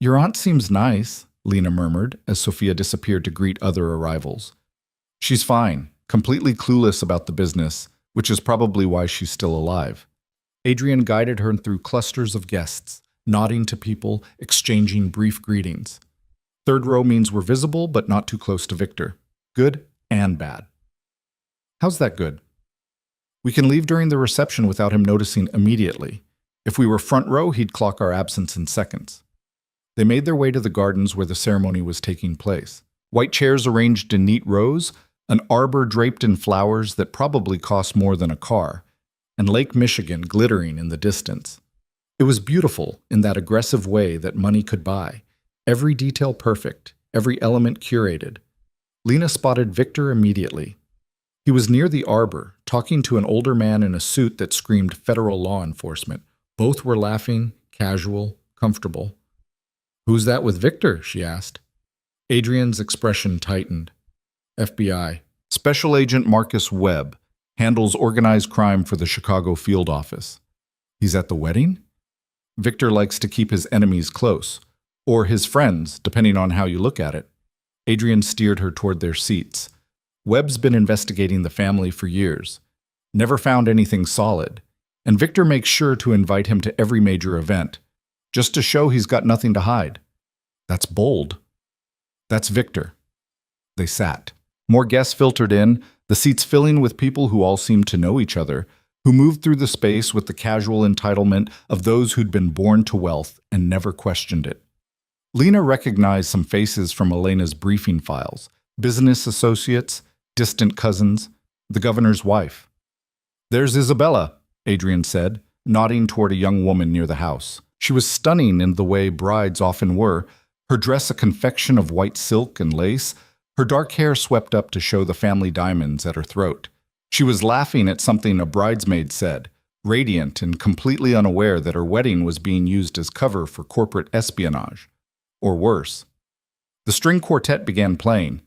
Your aunt seems nice, Lena murmured as Sophia disappeared to greet other arrivals. She's fine, completely clueless about the business, which is probably why she's still alive. Adrian guided her through clusters of guests, nodding to people, exchanging brief greetings. Third row means we're visible, but not too close to Victor. Good and bad. How's that good? We can leave during the reception without him noticing immediately. If we were front row, he'd clock our absence in seconds. They made their way to the gardens where the ceremony was taking place. White chairs arranged in neat rows, an arbor draped in flowers that probably cost more than a car, and Lake Michigan glittering in the distance. It was beautiful in that aggressive way that money could buy. Every detail perfect, every element curated. Lena spotted Victor immediately. He was near the arbor, talking to an older man in a suit that screamed federal law enforcement. Both were laughing, casual, comfortable. Who's that with Victor? She asked. Adrian's expression tightened. FBI. Special Agent Marcus Webb handles organized crime for the Chicago field office. He's at the wedding? Victor likes to keep his enemies close, or his friends, depending on how you look at it. Adrian steered her toward their seats. Webb's been investigating the family for years. Never found anything solid, and Victor makes sure to invite him to every major event, just to show he's got nothing to hide. That's bold. That's Victor. They sat. More guests filtered in, the seats filling with people who all seemed to know each other, who moved through the space with the casual entitlement of those who'd been born to wealth and never questioned it. Lena recognized some faces from Elena's briefing files, business associates, distant cousins, the governor's wife. There's Isabella, Adrian said, nodding toward a young woman near the house. She was stunning in the way brides often were, her dress a confection of white silk and lace, her dark hair swept up to show the family diamonds at her throat. She was laughing at something a bridesmaid said, radiant and completely unaware that her wedding was being used as cover for corporate espionage. Or worse. The string quartet began playing.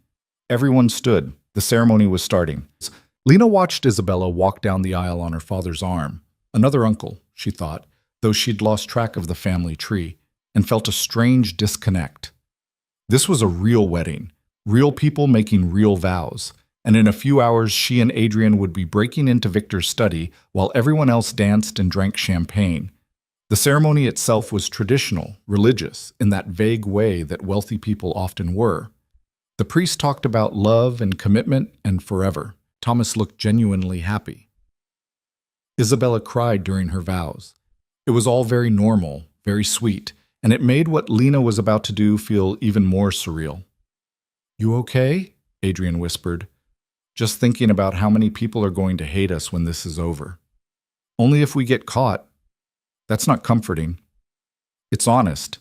Everyone stood. The ceremony was starting. Lena watched Isabella walk down the aisle on her father's arm. Another uncle, she thought, though she'd lost track of the family tree, and felt a strange disconnect. This was a real wedding, real people making real vows, and in a few hours she and Adrian would be breaking into Victor's study while everyone else danced and drank champagne. The ceremony itself was traditional, religious, in that vague way that wealthy people often were. The priest talked about love and commitment and forever. Thomas looked genuinely happy. Isabella cried during her vows. It was all very normal, very sweet, and it made what Lena was about to do feel even more surreal. "You okay?" Adrian whispered. "Just thinking about how many people are going to hate us when this is over. Only if we get caught. That's not comforting. It's honest."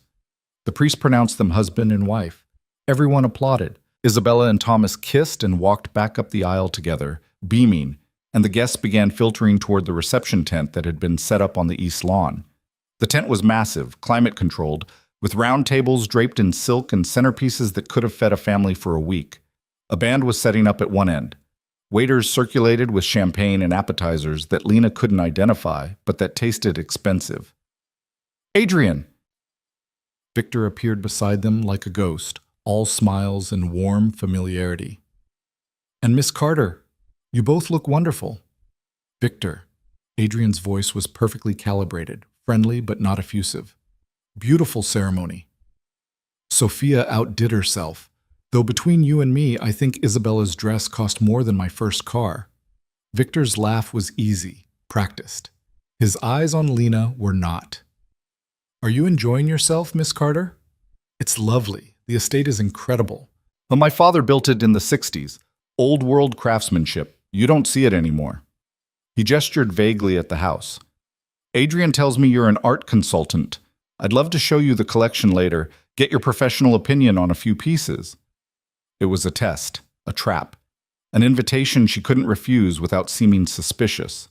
The priest pronounced them husband and wife. Everyone applauded. Isabella and Thomas kissed and walked back up the aisle together, beaming, and the guests began filtering toward the reception tent that had been set up on the east lawn. The tent was massive, climate-controlled, with round tables draped in silk and centerpieces that could have fed a family for a week. A band was setting up at one end. Waiters circulated with champagne and appetizers that Lena couldn't identify, but that tasted expensive. "Adrian!" Victor appeared beside them like a ghost, all smiles and warm familiarity. "And Miss Carter, you both look wonderful." "Victor." Adrian's voice was perfectly calibrated, friendly but not effusive. "Beautiful ceremony." Sophia outdid herself. "Though between you and me, I think Isabella's dress cost more than my first car." Victor's laugh was easy, practiced. His eyes on Lena were not. "Are you enjoying yourself, Miss Carter?" "It's lovely. The estate is incredible." "Well, my father built it in the 60s. Old world craftsmanship. You don't see it anymore." He gestured vaguely at the house. "Adrian tells me you're an art consultant. I'd love to show you the collection later, get your professional opinion on a few pieces." It was a test, a trap, an invitation she couldn't refuse without seeming suspicious.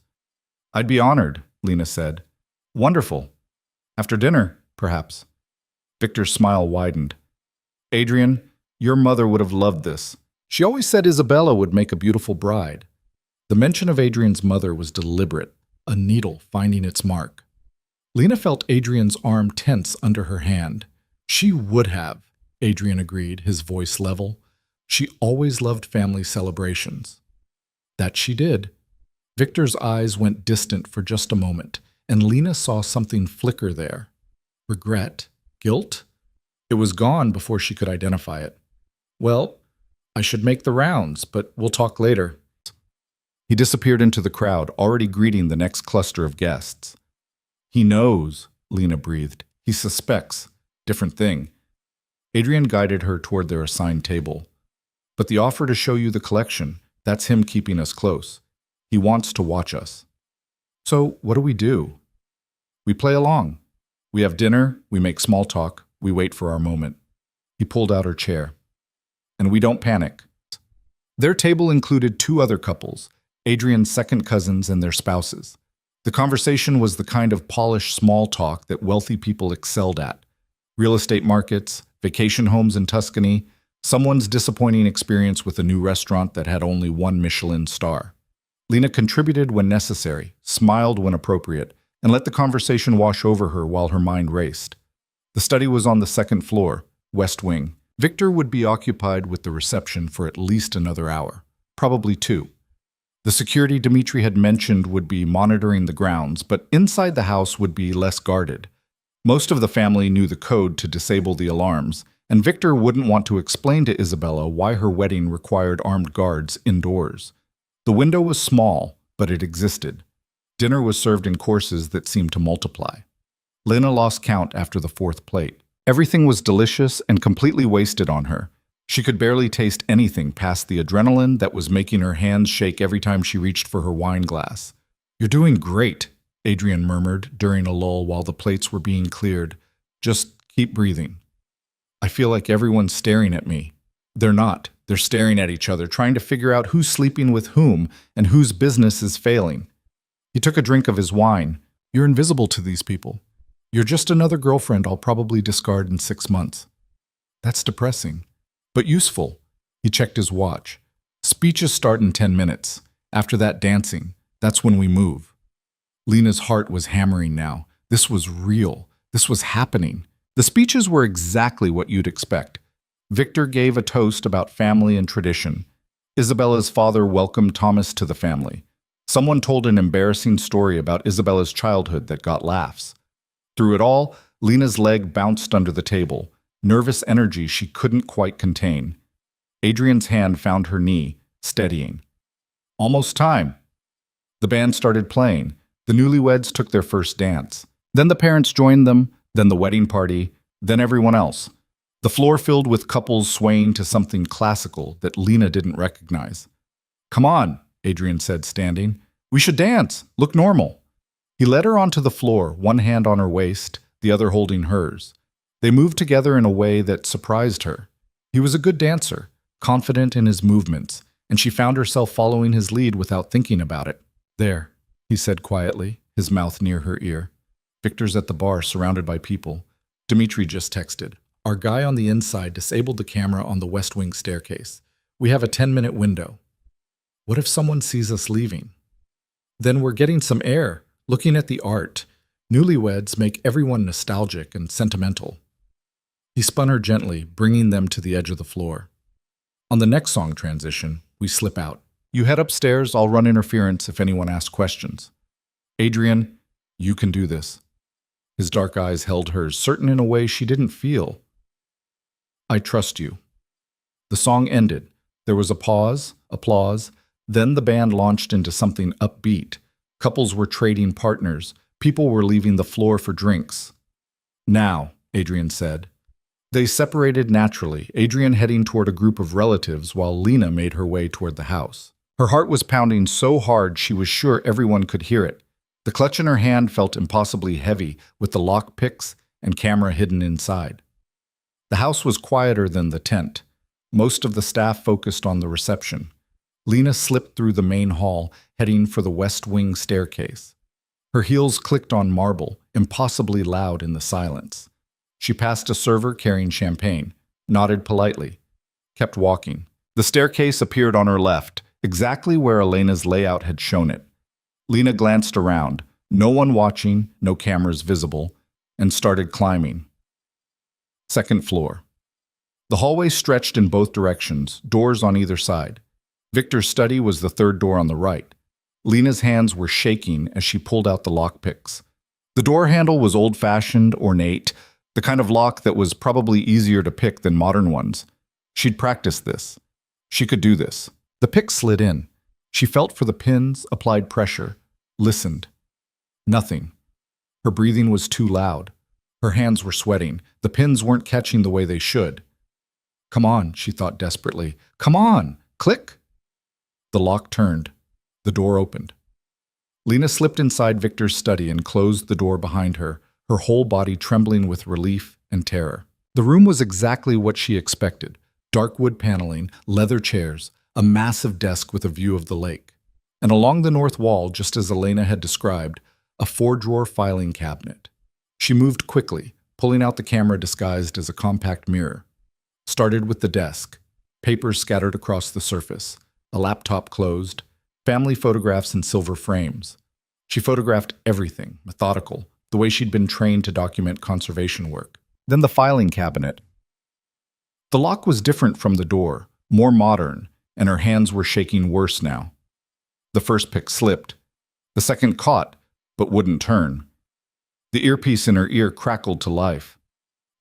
"I'd be honored," Lena said. "Wonderful. After dinner, perhaps." Victor's smile widened. "Adrian, your mother would have loved this. She always said Isabella would make a beautiful bride." The mention of Adrian's mother was deliberate, a needle finding its mark. Lena felt Adrian's arm tense under her hand. "She would have," Adrian agreed, his voice level. "She always loved family celebrations." That she did. Victor's eyes went distant for just a moment, and Lena saw something flicker there. Regret? Guilt? It was gone before she could identify it. "Well, I should make the rounds, but we'll talk later." He disappeared into the crowd, already greeting the next cluster of guests. "He knows," Lena breathed. "He suspects. Different thing." Adrian guided her toward their assigned table. "But the offer to show you the collection, that's him keeping us close. He wants to watch us." "So what do? "We play along. We have dinner, we make small talk, we wait for our moment." He pulled out her chair. "And we don't panic." Their table included two other couples, Adrian's second cousins and their spouses. The conversation was the kind of polished small talk that wealthy people excelled at. Real estate markets, vacation homes in Tuscany, someone's disappointing experience with a new restaurant that had only one Michelin star. Lena contributed when necessary, smiled when appropriate, and let the conversation wash over her while her mind raced. The study was on the second floor, West Wing. Victor would be occupied with the reception for at least another hour, probably two. The security Dmitri had mentioned would be monitoring the grounds, but inside the house would be less guarded. Most of the family knew the code to disable the alarms, and Victor wouldn't want to explain to Isabella why her wedding required armed guards indoors. The window was small, but it existed. Dinner was served in courses that seemed to multiply. Lena lost count after the fourth plate. Everything was delicious and completely wasted on her. She could barely taste anything past the adrenaline that was making her hands shake every time she reached for her wine glass. "You're doing great," Adrian murmured during a lull while the plates were being cleared. "Just keep breathing." "I feel like everyone's staring at me." "They're not. They're staring at each other, trying to figure out who's sleeping with whom and whose business is failing." He took a drink of his wine. "You're invisible to these people. You're just another girlfriend I'll probably discard in 6 months." "That's depressing. But useful." He checked his watch. "Speeches start in 10 minutes. After that, dancing. That's when we move." Lena's heart was hammering now. This was real. This was happening. The speeches were exactly what you'd expect. Victor gave a toast about family and tradition. Isabella's father welcomed Thomas to the family. Someone told an embarrassing story about Isabella's childhood that got laughs. Through it all, Lena's leg bounced under the table, nervous energy she couldn't quite contain. Adrian's hand found her knee, steadying. "Almost time." The band started playing. The newlyweds took their first dance. Then the parents joined them, then the wedding party, Then everyone else. The floor filled with couples swaying to something classical that Lena didn't recognize. "Come on," Adrian said, standing. "We should dance. Look normal." He led her onto the floor, one hand on her waist, the other holding hers. They moved together in a way that surprised her. He was a good dancer, confident in his movements, and she found herself following his lead without thinking about it. "There," he said quietly, his mouth near her ear. "Victor's at the bar, surrounded by people. Dimitri just texted. Our guy on the inside disabled the camera on the West Wing staircase. We have a 10-minute window. What if someone sees us leaving? Then we're getting some air, looking at the art. Newlyweds make everyone nostalgic and sentimental." He spun her gently, bringing them to the edge of the floor. On the next song transition, we slip out. "You head upstairs, I'll run interference if anyone asks questions. Adrian, you can do this." His dark eyes held hers, certain in a way she didn't feel. "I trust you." The song ended. There was a pause, applause, then the band launched into something upbeat. Couples were trading partners. People were leaving the floor for drinks. "Now," Adrian said. They separated naturally, Adrian heading toward a group of relatives while Lena made her way toward the house. Her heart was pounding so hard she was sure everyone could hear it. The clutch in her hand felt impossibly heavy, with the lock picks and camera hidden inside. The house was quieter than the tent. Most of the staff focused on the reception. Lena slipped through the main hall, heading for the West Wing staircase. Her heels clicked on marble, impossibly loud in the silence. She passed a server carrying champagne, nodded politely, kept walking. The staircase appeared on her left, exactly where Elena's layout had shown it. Lena glanced around, no one watching, no cameras visible, and started climbing. Second floor. The hallway stretched in both directions, doors on either side. Victor's study was the third door on the right. Lena's hands were shaking as she pulled out the lockpicks. The door handle was old-fashioned, ornate, the kind of lock that was probably easier to pick than modern ones. She'd practiced this. She could do this. The pick slid in. She felt for the pins, applied pressure, listened. Nothing. Her breathing was too loud. Her hands were sweating. The pins weren't catching the way they should. "Come on," she thought desperately. "Come on! Click!" The lock turned. The door opened. Lena slipped inside Victor's study and closed the door behind her, her whole body trembling with relief and terror. The room was exactly what she expected. Dark wood paneling, leather chairs, a massive desk with a view of the lake. And along the north wall, just as Elena had described, a 4-drawer filing cabinet. She moved quickly, pulling out the camera disguised as a compact mirror. Started with the desk. Papers scattered across the surface. A laptop closed. Family photographs in silver frames. She photographed everything, methodical, the way she'd been trained to document conservation work. Then the filing cabinet. The lock was different from the door, more modern, and her hands were shaking worse now. The first pick slipped. The second caught, but wouldn't turn. The earpiece in her ear crackled to life.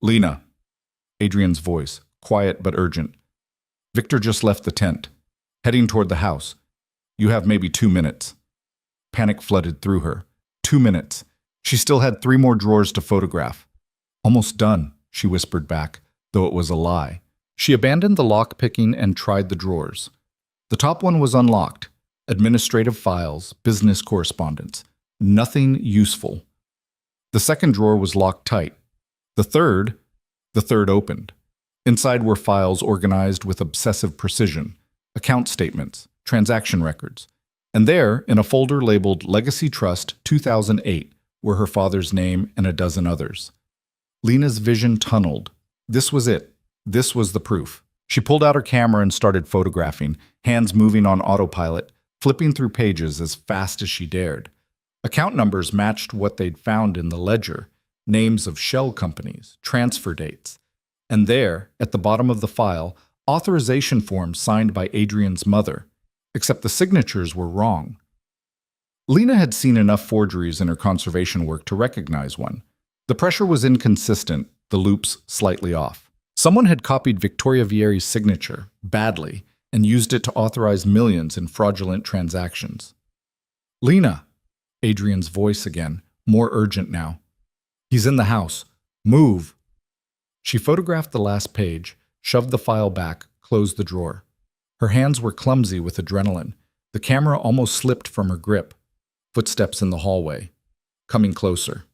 "Lena." Adrian's voice, quiet but urgent. "Victor just left the tent, heading toward the house. You have maybe 2 minutes." Panic flooded through her. 2 minutes. She still had 3 more drawers to photograph. "Almost done," she whispered back, though it was a lie. She abandoned the lock-picking and tried the drawers. The top one was unlocked. Administrative files, business correspondence. Nothing useful. The second drawer was locked tight. The third opened. Inside were files organized with obsessive precision, account statements, transaction records. And there, in a folder labeled Legacy Trust 2008, were her father's name and a dozen others. Lena's vision tunneled. This was it. This was the proof. She pulled out her camera and started photographing, hands moving on autopilot, flipping through pages as fast as she dared. Account numbers matched what they'd found in the ledger, names of shell companies, transfer dates. And there, at the bottom of the file, authorization forms signed by Adrian's mother, except the signatures were wrong. Lena had seen enough forgeries in her conservation work to recognize one. The pressure was inconsistent, the loops slightly off. Someone had copied Victoria Vieri's signature, badly, and used it to authorize millions in fraudulent transactions. "Lena!" Adrian's voice again, more urgent now. "He's in the house. Move!" She photographed the last page, shoved the file back, closed the drawer. Her hands were clumsy with adrenaline. The camera almost slipped from her grip. Footsteps in the hallway. Coming closer.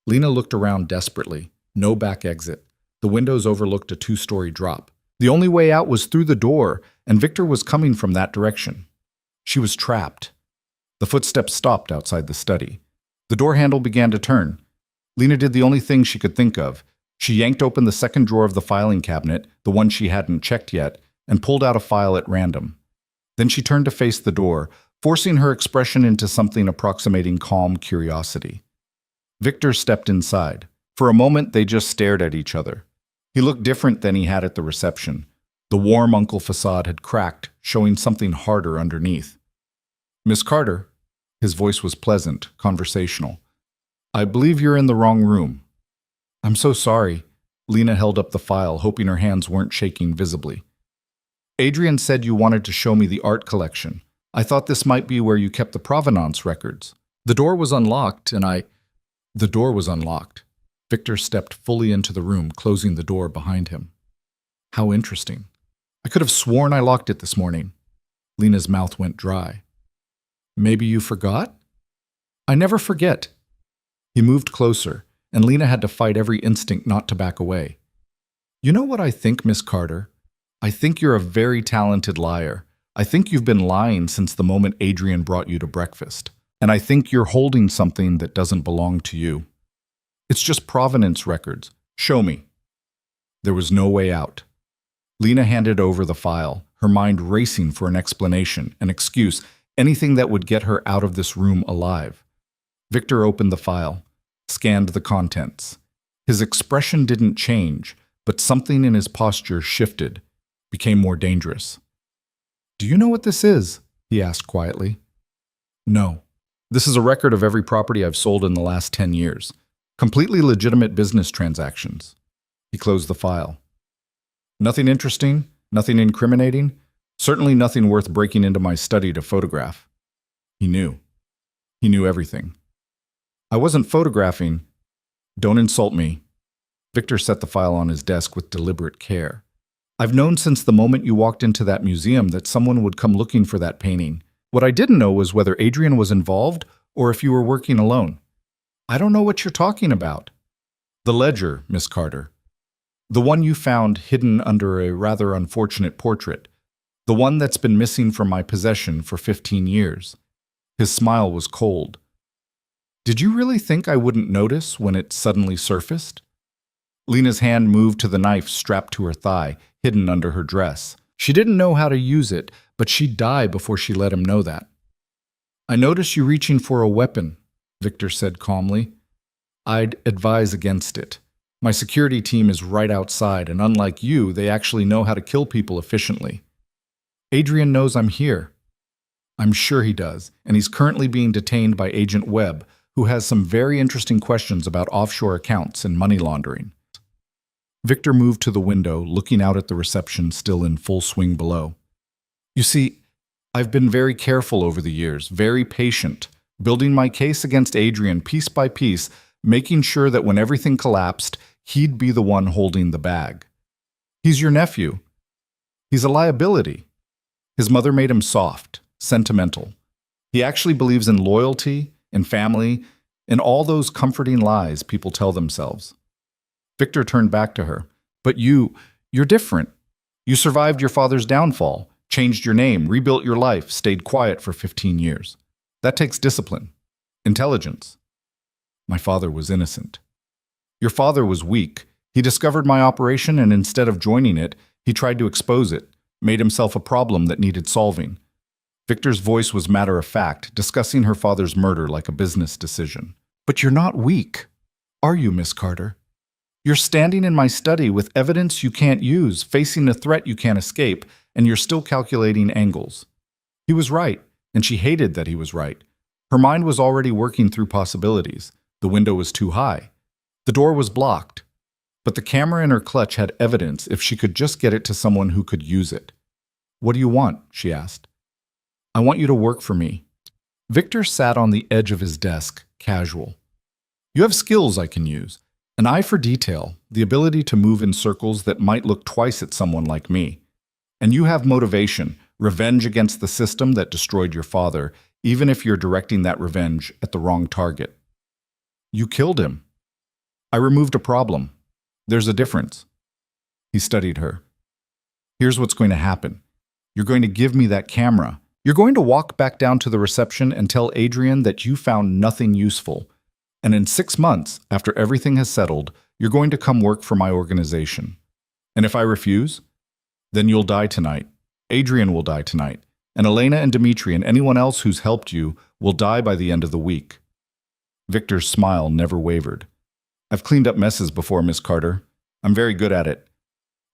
Lena looked around desperately. No back exit. The windows overlooked a 2-story drop. The only way out was through the door, and Victor was coming from that direction. She was trapped. The footsteps stopped outside the study. The door handle began to turn. Lena did the only thing she could think of. She yanked open the second drawer of the filing cabinet, the one she hadn't checked yet, and pulled out a file at random. Then she turned to face the door, forcing her expression into something approximating calm curiosity. Victor stepped inside. For a moment, they just stared at each other. He looked different than he had at the reception. The warm uncle facade had cracked, showing something harder underneath. "Miss Carter." His voice was pleasant, conversational. "I believe you're in the wrong room." "I'm so sorry." Lena held up the file, hoping her hands weren't shaking visibly. "Adrian said you wanted to show me the art collection. I thought this might be where you kept the provenance records. The door was unlocked, and The door was unlocked. Victor stepped fully into the room, closing the door behind him. "How interesting. I could have sworn I locked it this morning." Lena's mouth went dry. "Maybe you forgot?" "I never forget." He moved closer, and Lena had to fight every instinct not to back away. "You know what I think, Miss Carter? I think you're a very talented liar. I think you've been lying since the moment Adrian brought you to breakfast. And I think you're holding something that doesn't belong to you. It's just provenance records. Show me." There was no way out. Lena handed over the file, her mind racing for an explanation, an excuse, anything that would get her out of this room alive. Victor opened the file, scanned the contents. His expression didn't change, but something in his posture shifted, became more dangerous. "Do you know what this is?" he asked quietly. "No. This is a record of every property I've sold in the last 10 years. Completely legitimate business transactions." He closed the file. "Nothing interesting? Nothing incriminating? Certainly nothing worth breaking into my study to photograph." He knew. He knew everything. "I wasn't photographing." "Don't insult me." Victor set the file on his desk with deliberate care. "I've known since the moment you walked into that museum that someone would come looking for that painting. What I didn't know was whether Adrian was involved or if you were working alone." "I don't know what you're talking about." "The ledger, Miss Carter. The one you found hidden under a rather unfortunate portrait. The one that's been missing from my possession for 15 years. His smile was cold. "Did you really think I wouldn't notice when it suddenly surfaced?" Lena's hand moved to the knife strapped to her thigh, hidden under her dress. She didn't know how to use it, but she'd die before she let him know that. "I noticed you reaching for a weapon," Victor said calmly. "I'd advise against it. My security team is right outside, and unlike you, they actually know how to kill people efficiently. Adrian knows I'm here." "I'm sure he does, and he's currently being detained by Agent Webb, who has some very interesting questions about offshore accounts and money laundering." Victor moved to the window, looking out at the reception still in full swing below. "You see, I've been very careful over the years, very patient, building my case against Adrian piece by piece, making sure that when everything collapsed, he'd be the one holding the bag. He's your nephew. He's a liability. His mother made him soft, sentimental. He actually believes in loyalty, in family, in all those comforting lies people tell themselves." Victor turned back to her. "But you're different. You survived your father's downfall, changed your name, rebuilt your life, stayed quiet for 15 years. That takes discipline, intelligence." "My father was innocent." "Your father was weak. He discovered my operation, and instead of joining it, he tried to expose it, made himself a problem that needed solving." Victor's voice was matter-of-fact, discussing her father's murder like a business decision. "But you're not weak, are you, Miss Carter? You're standing in my study with evidence you can't use, facing a threat you can't escape, and you're still calculating angles." He was right, and she hated that he was right. Her mind was already working through possibilities. The window was too high. The door was blocked. But the camera in her clutch had evidence if she could just get it to someone who could use it. "What do you want?" she asked. "I want you to work for me." Victor sat on the edge of his desk, casual. "You have skills I can use. An eye for detail, the ability to move in circles that might look twice at someone like me. And you have motivation, revenge against the system that destroyed your father, even if you're directing that revenge at the wrong target. You killed him. I removed a problem. There's a difference. He studied her. Here's what's going to happen. You're going to give me that camera. You're going to walk back down to the reception and tell Adrian that you found nothing useful. And in 6 months, after everything has settled, you're going to come work for my organization. And if I refuse, then you'll die tonight. Adrian will die tonight. And Elena and Dmitri and anyone else who's helped you will die by the end of the week. Victor's smile never wavered. I've cleaned up messes before, Miss Carter. I'm very good at it.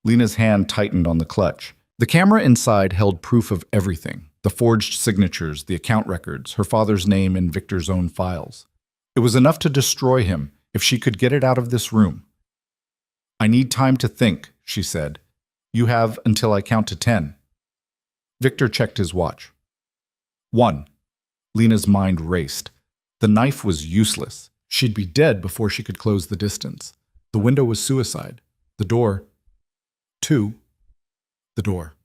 Lena's hand tightened on the clutch. The camera inside held proof of everything. The forged signatures, the account records, her father's name in Victor's own files. It was enough to destroy him if she could get it out of this room. I need time to think, she said. You have until I count to 10. Victor checked his watch. 1. Lena's mind raced. The knife was useless. She'd be dead before she could close the distance. The window was suicide. The door. 2. The door.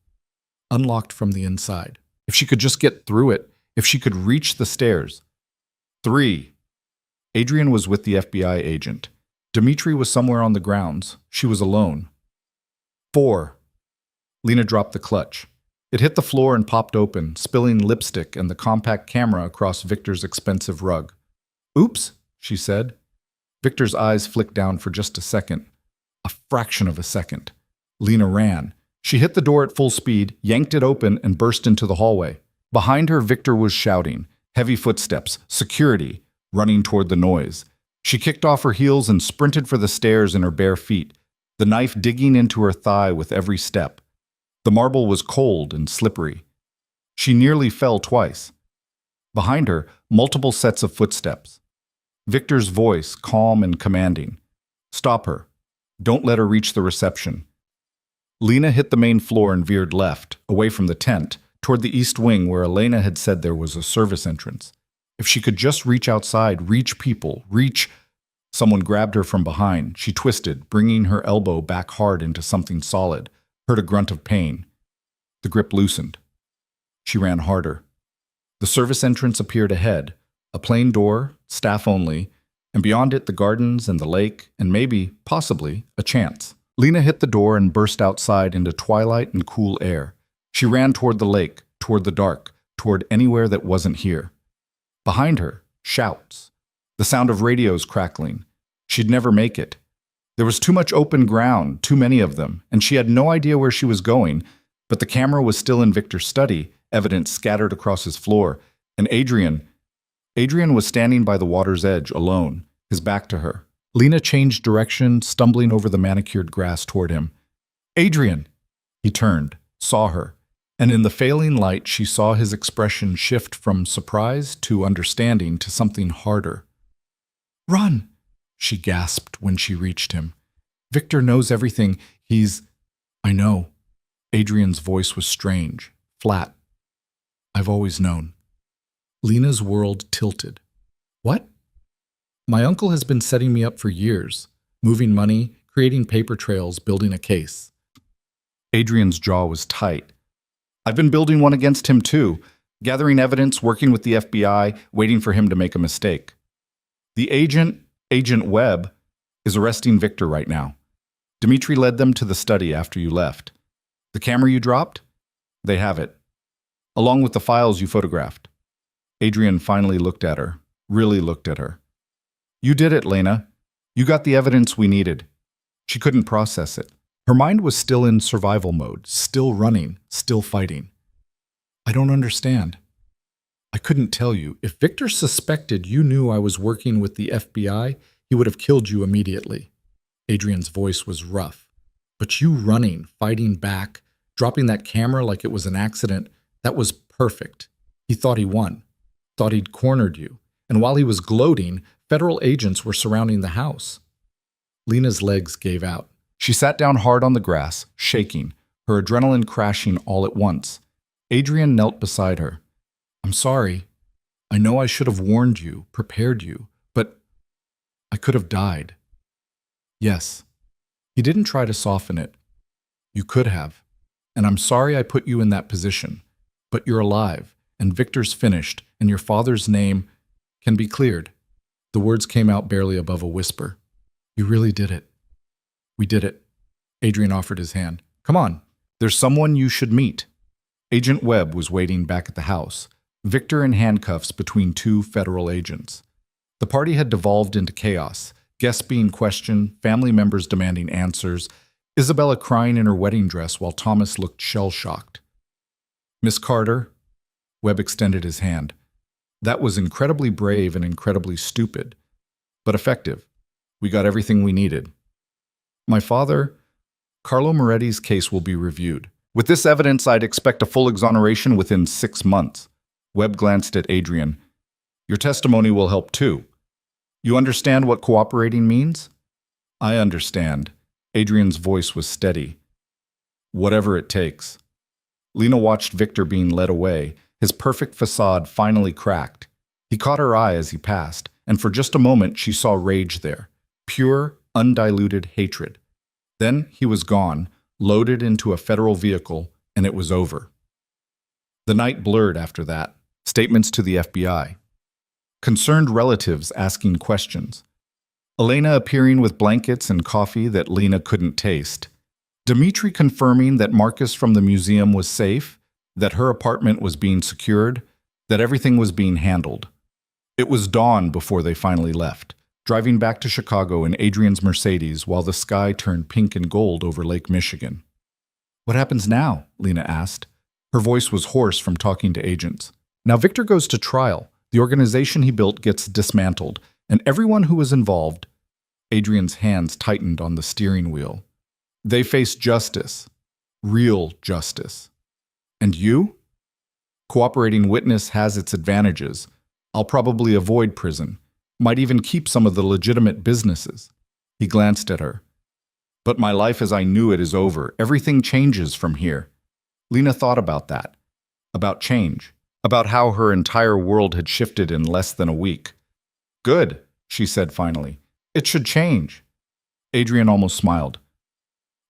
Unlocked from the inside. If she could just get through it, if she could reach the stairs. 3. Adrian was with the FBI agent. Dmitri was somewhere on the grounds. She was alone. 4. Lena dropped the clutch. It hit the floor and popped open, spilling lipstick and the compact camera across Victor's expensive rug. Oops, she said. Victor's eyes flicked down for just a second. A fraction of a second. Lena ran. She hit the door at full speed, yanked it open, and burst into the hallway. Behind her, Victor was shouting. Heavy footsteps. Security. Running toward the noise. She kicked off her heels and sprinted for the stairs in her bare feet, the knife digging into her thigh with every step. The marble was cold and slippery. She nearly fell twice. Behind her, multiple sets of footsteps. Victor's voice, calm and commanding. Stop her. Don't let her reach the reception. Lena hit the main floor and veered left, away from the tent, toward the east wing where Elena had said there was a service entrance. If she could just reach outside, reach people, reach... Someone grabbed her from behind. She twisted, bringing her elbow back hard into something solid, heard a grunt of pain. The grip loosened. She ran harder. The service entrance appeared ahead, a plain door, staff only, and beyond it the gardens and the lake, and maybe, possibly, a chance. Lena hit the door and burst outside into twilight and cool air. She ran toward the lake, toward the dark, toward anywhere that wasn't here. Behind her, shouts. The sound of radios crackling. She'd never make it. There was too much open ground, too many of them, and she had no idea where she was going, but the camera was still in Victor's study, evidence scattered across his floor, and Adrian was standing by the water's edge, alone, his back to her. Lena changed direction, stumbling over the manicured grass toward him. Adrian! He turned, saw her, and in the failing light she saw his expression shift from surprise to understanding to something harder. Run! She gasped when she reached him. Victor knows everything. I know. Adrian's voice was strange, flat. I've always known. Lena's world tilted. What? My uncle has been setting me up for years, moving money, creating paper trails, building a case. Adrian's jaw was tight. I've been building one against him too, gathering evidence, working with the FBI, waiting for him to make a mistake. The Agent Webb, is arresting Victor right now. Dmitri led them to the study after you left. The camera you dropped? They have it, along with the files you photographed. Adrian finally looked at her, really looked at her. You did it, Lena. You got the evidence we needed. She couldn't process it. Her mind was still in survival mode, still running, still fighting. I don't understand. I couldn't tell you. If Victor suspected you knew I was working with the FBI, he would have killed you immediately. Adrian's voice was rough. But you running, fighting back, dropping that camera like it was an accident, that was perfect. He thought he won, thought he'd cornered you. And while he was gloating, federal agents were surrounding the house. Lena's legs gave out. She sat down hard on the grass, shaking, her adrenaline crashing all at once. Adrian knelt beside her. I'm sorry. I know I should have warned you, prepared you, but I could have died. Yes. He didn't try to soften it. You could have. And I'm sorry I put you in that position. But you're alive, and Victor's finished, and your father's name can be cleared. The words came out barely above a whisper. You really did it. We did it. Adrian offered his hand. Come on. There's someone you should meet. Agent Webb was waiting back at the house, Victor in handcuffs between two federal agents. The party had devolved into chaos, guests being questioned, family members demanding answers, Isabella crying in her wedding dress while Thomas looked shell-shocked. Miss Carter, Webb extended his hand. That was incredibly brave and incredibly stupid, but effective. We got everything we needed. My father, Carlo Moretti's case will be reviewed. With this evidence, I'd expect a full exoneration within 6 months. Webb glanced at Adrian. Your testimony will help too. You understand what cooperating means? I understand. Adrian's voice was steady. Whatever it takes. Lena watched Victor being led away, his perfect facade finally cracked. He caught her eye as he passed, and for just a moment she saw rage there. Pure, undiluted hatred. Then he was gone, loaded into a federal vehicle, and it was over. The night blurred after that. Statements to the FBI. Concerned relatives asking questions. Elena appearing with blankets and coffee that Lena couldn't taste. Dimitri confirming that Marcus from the museum was safe, that her apartment was being secured, that everything was being handled. It was dawn before they finally left, driving back to Chicago in Adrian's Mercedes while the sky turned pink and gold over Lake Michigan. What happens now? Lena asked. Her voice was hoarse from talking to agents. Now Victor goes to trial. The organization he built gets dismantled, and everyone who was involved, Adrian's hands tightened on the steering wheel. They face justice. Real justice. And you? Cooperating witness has its advantages. I'll probably avoid prison. Might even keep some of the legitimate businesses. He glanced at her. But my life as I knew it is over. Everything changes from here. Lena thought about that. About change. About how her entire world had shifted in less than a week. Good, she said finally. It should change. Adrian almost smiled.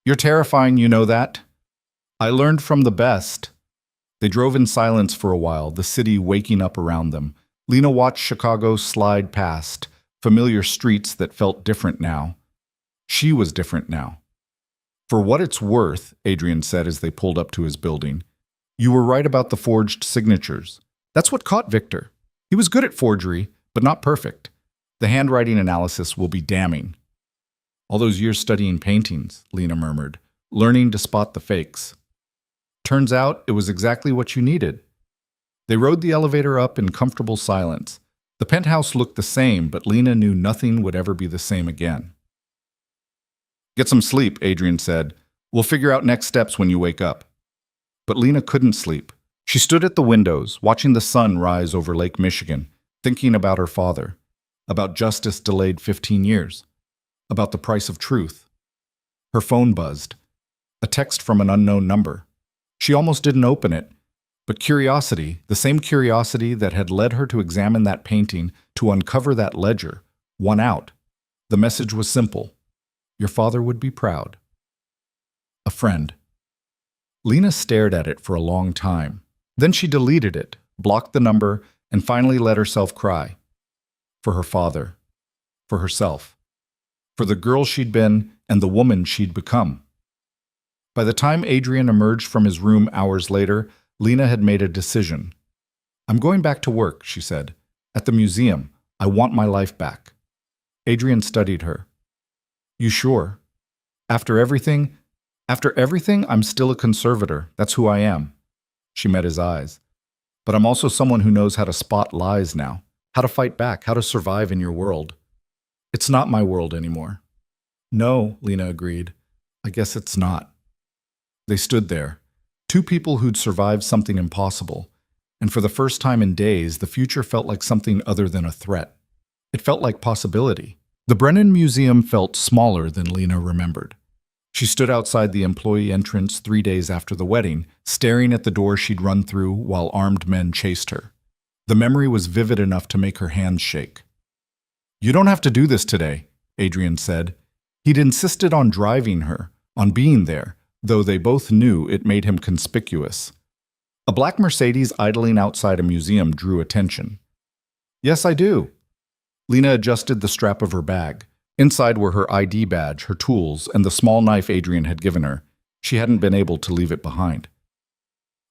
You're terrifying, you know that? I learned from the best. They drove in silence for a while, the city waking up around them. Lena watched Chicago slide past, familiar streets that felt different now. She was different now. For what it's worth, Adrian said as they pulled up to his building, you were right about the forged signatures. That's what caught Victor. He was good at forgery, but not perfect. The handwriting analysis will be damning. All those years studying paintings, Lena murmured, learning to spot the fakes. Turns out it was exactly what you needed. They rode the elevator up in comfortable silence. The penthouse looked the same, but Lena knew nothing would ever be the same again. Get some sleep, Adrian said. We'll figure out next steps when you wake up. But Lena couldn't sleep. She stood at the windows, watching the sun rise over Lake Michigan, thinking about her father, about justice delayed 15 years, about the price of truth. Her phone buzzed. A text from an unknown number. She almost didn't open it, but curiosity, the same curiosity that had led her to examine that painting, to uncover that ledger, won out. The message was simple. Your father would be proud. A friend. Lena stared at it for a long time. Then she deleted it, blocked the number, and finally let herself cry. For her father. For herself. For the girl she'd been and the woman she'd become. By the time Adrian emerged from his room hours later, Lena had made a decision. I'm going back to work, she said. At the museum. I want my life back. Adrian studied her. You sure? After everything, I'm still a conservator. That's who I am. She met his eyes. But I'm also someone who knows how to spot lies now, how to fight back, how to survive in your world. It's not my world anymore. No, Lena agreed. I guess it's not. They stood there, two people who'd survived something impossible, and for the first time in days, the future felt like something other than a threat. It felt like possibility. The Brennan Museum felt smaller than Lena remembered. She stood outside the employee entrance 3 days after the wedding, staring at the door she'd run through while armed men chased her. The memory was vivid enough to make her hands shake. You don't have to do this today, Adrian said. He'd insisted on driving her, on being there, though they both knew it made him conspicuous. A black Mercedes idling outside a museum drew attention. "Yes, I do." Lena adjusted the strap of her bag. Inside were her ID badge, her tools, and the small knife Adrian had given her. She hadn't been able to leave it behind.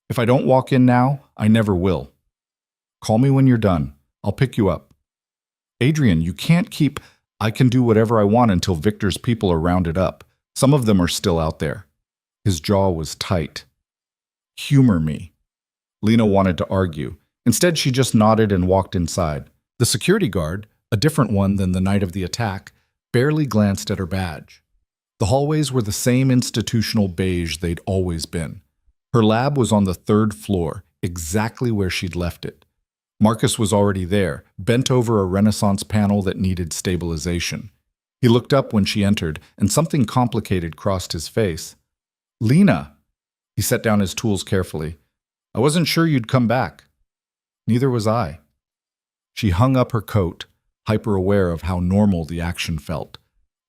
"If I don't walk in now, I never will. Call me when you're done. I'll pick you up." "Adrian, you can't keep—" "I can do whatever I want until Victor's people are rounded up. Some of them are still out there." His jaw was tight. "Humor me." Lena wanted to argue. Instead, she just nodded and walked inside. The security guard, a different one than the night of the attack, barely glanced at her badge. The hallways were the same institutional beige they'd always been. Her lab was on the 3rd floor, exactly where she'd left it. Marcus was already there, bent over a Renaissance panel that needed stabilization. He looked up when she entered, and something complicated crossed his face. "Lena!" He set down his tools carefully. "I wasn't sure you'd come back." "Neither was I." She hung up her coat, hyper-aware of how normal the action felt,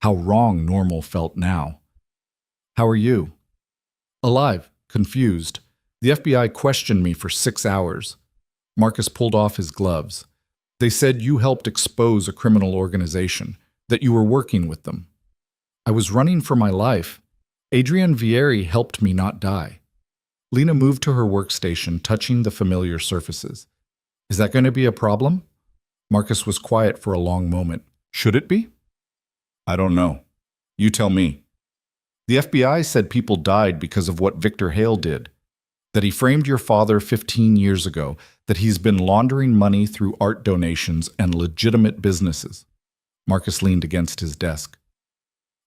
how wrong normal felt now. "How are you?" "Alive, confused. The FBI questioned me for 6 hours. Marcus pulled off his gloves. "They said you helped expose a criminal organization, that you were working with them. I was running for my life. Adrian Vieri helped me not die." Lena moved to her workstation, touching the familiar surfaces. "Is that going to be a problem?" Marcus was quiet for a long moment. "Should it be?" "I don't know. You tell me." "The FBI said people died because of what Victor Hale did. That he framed your father 15 years ago, that he's been laundering money through art donations and legitimate businesses." Marcus leaned against his desk.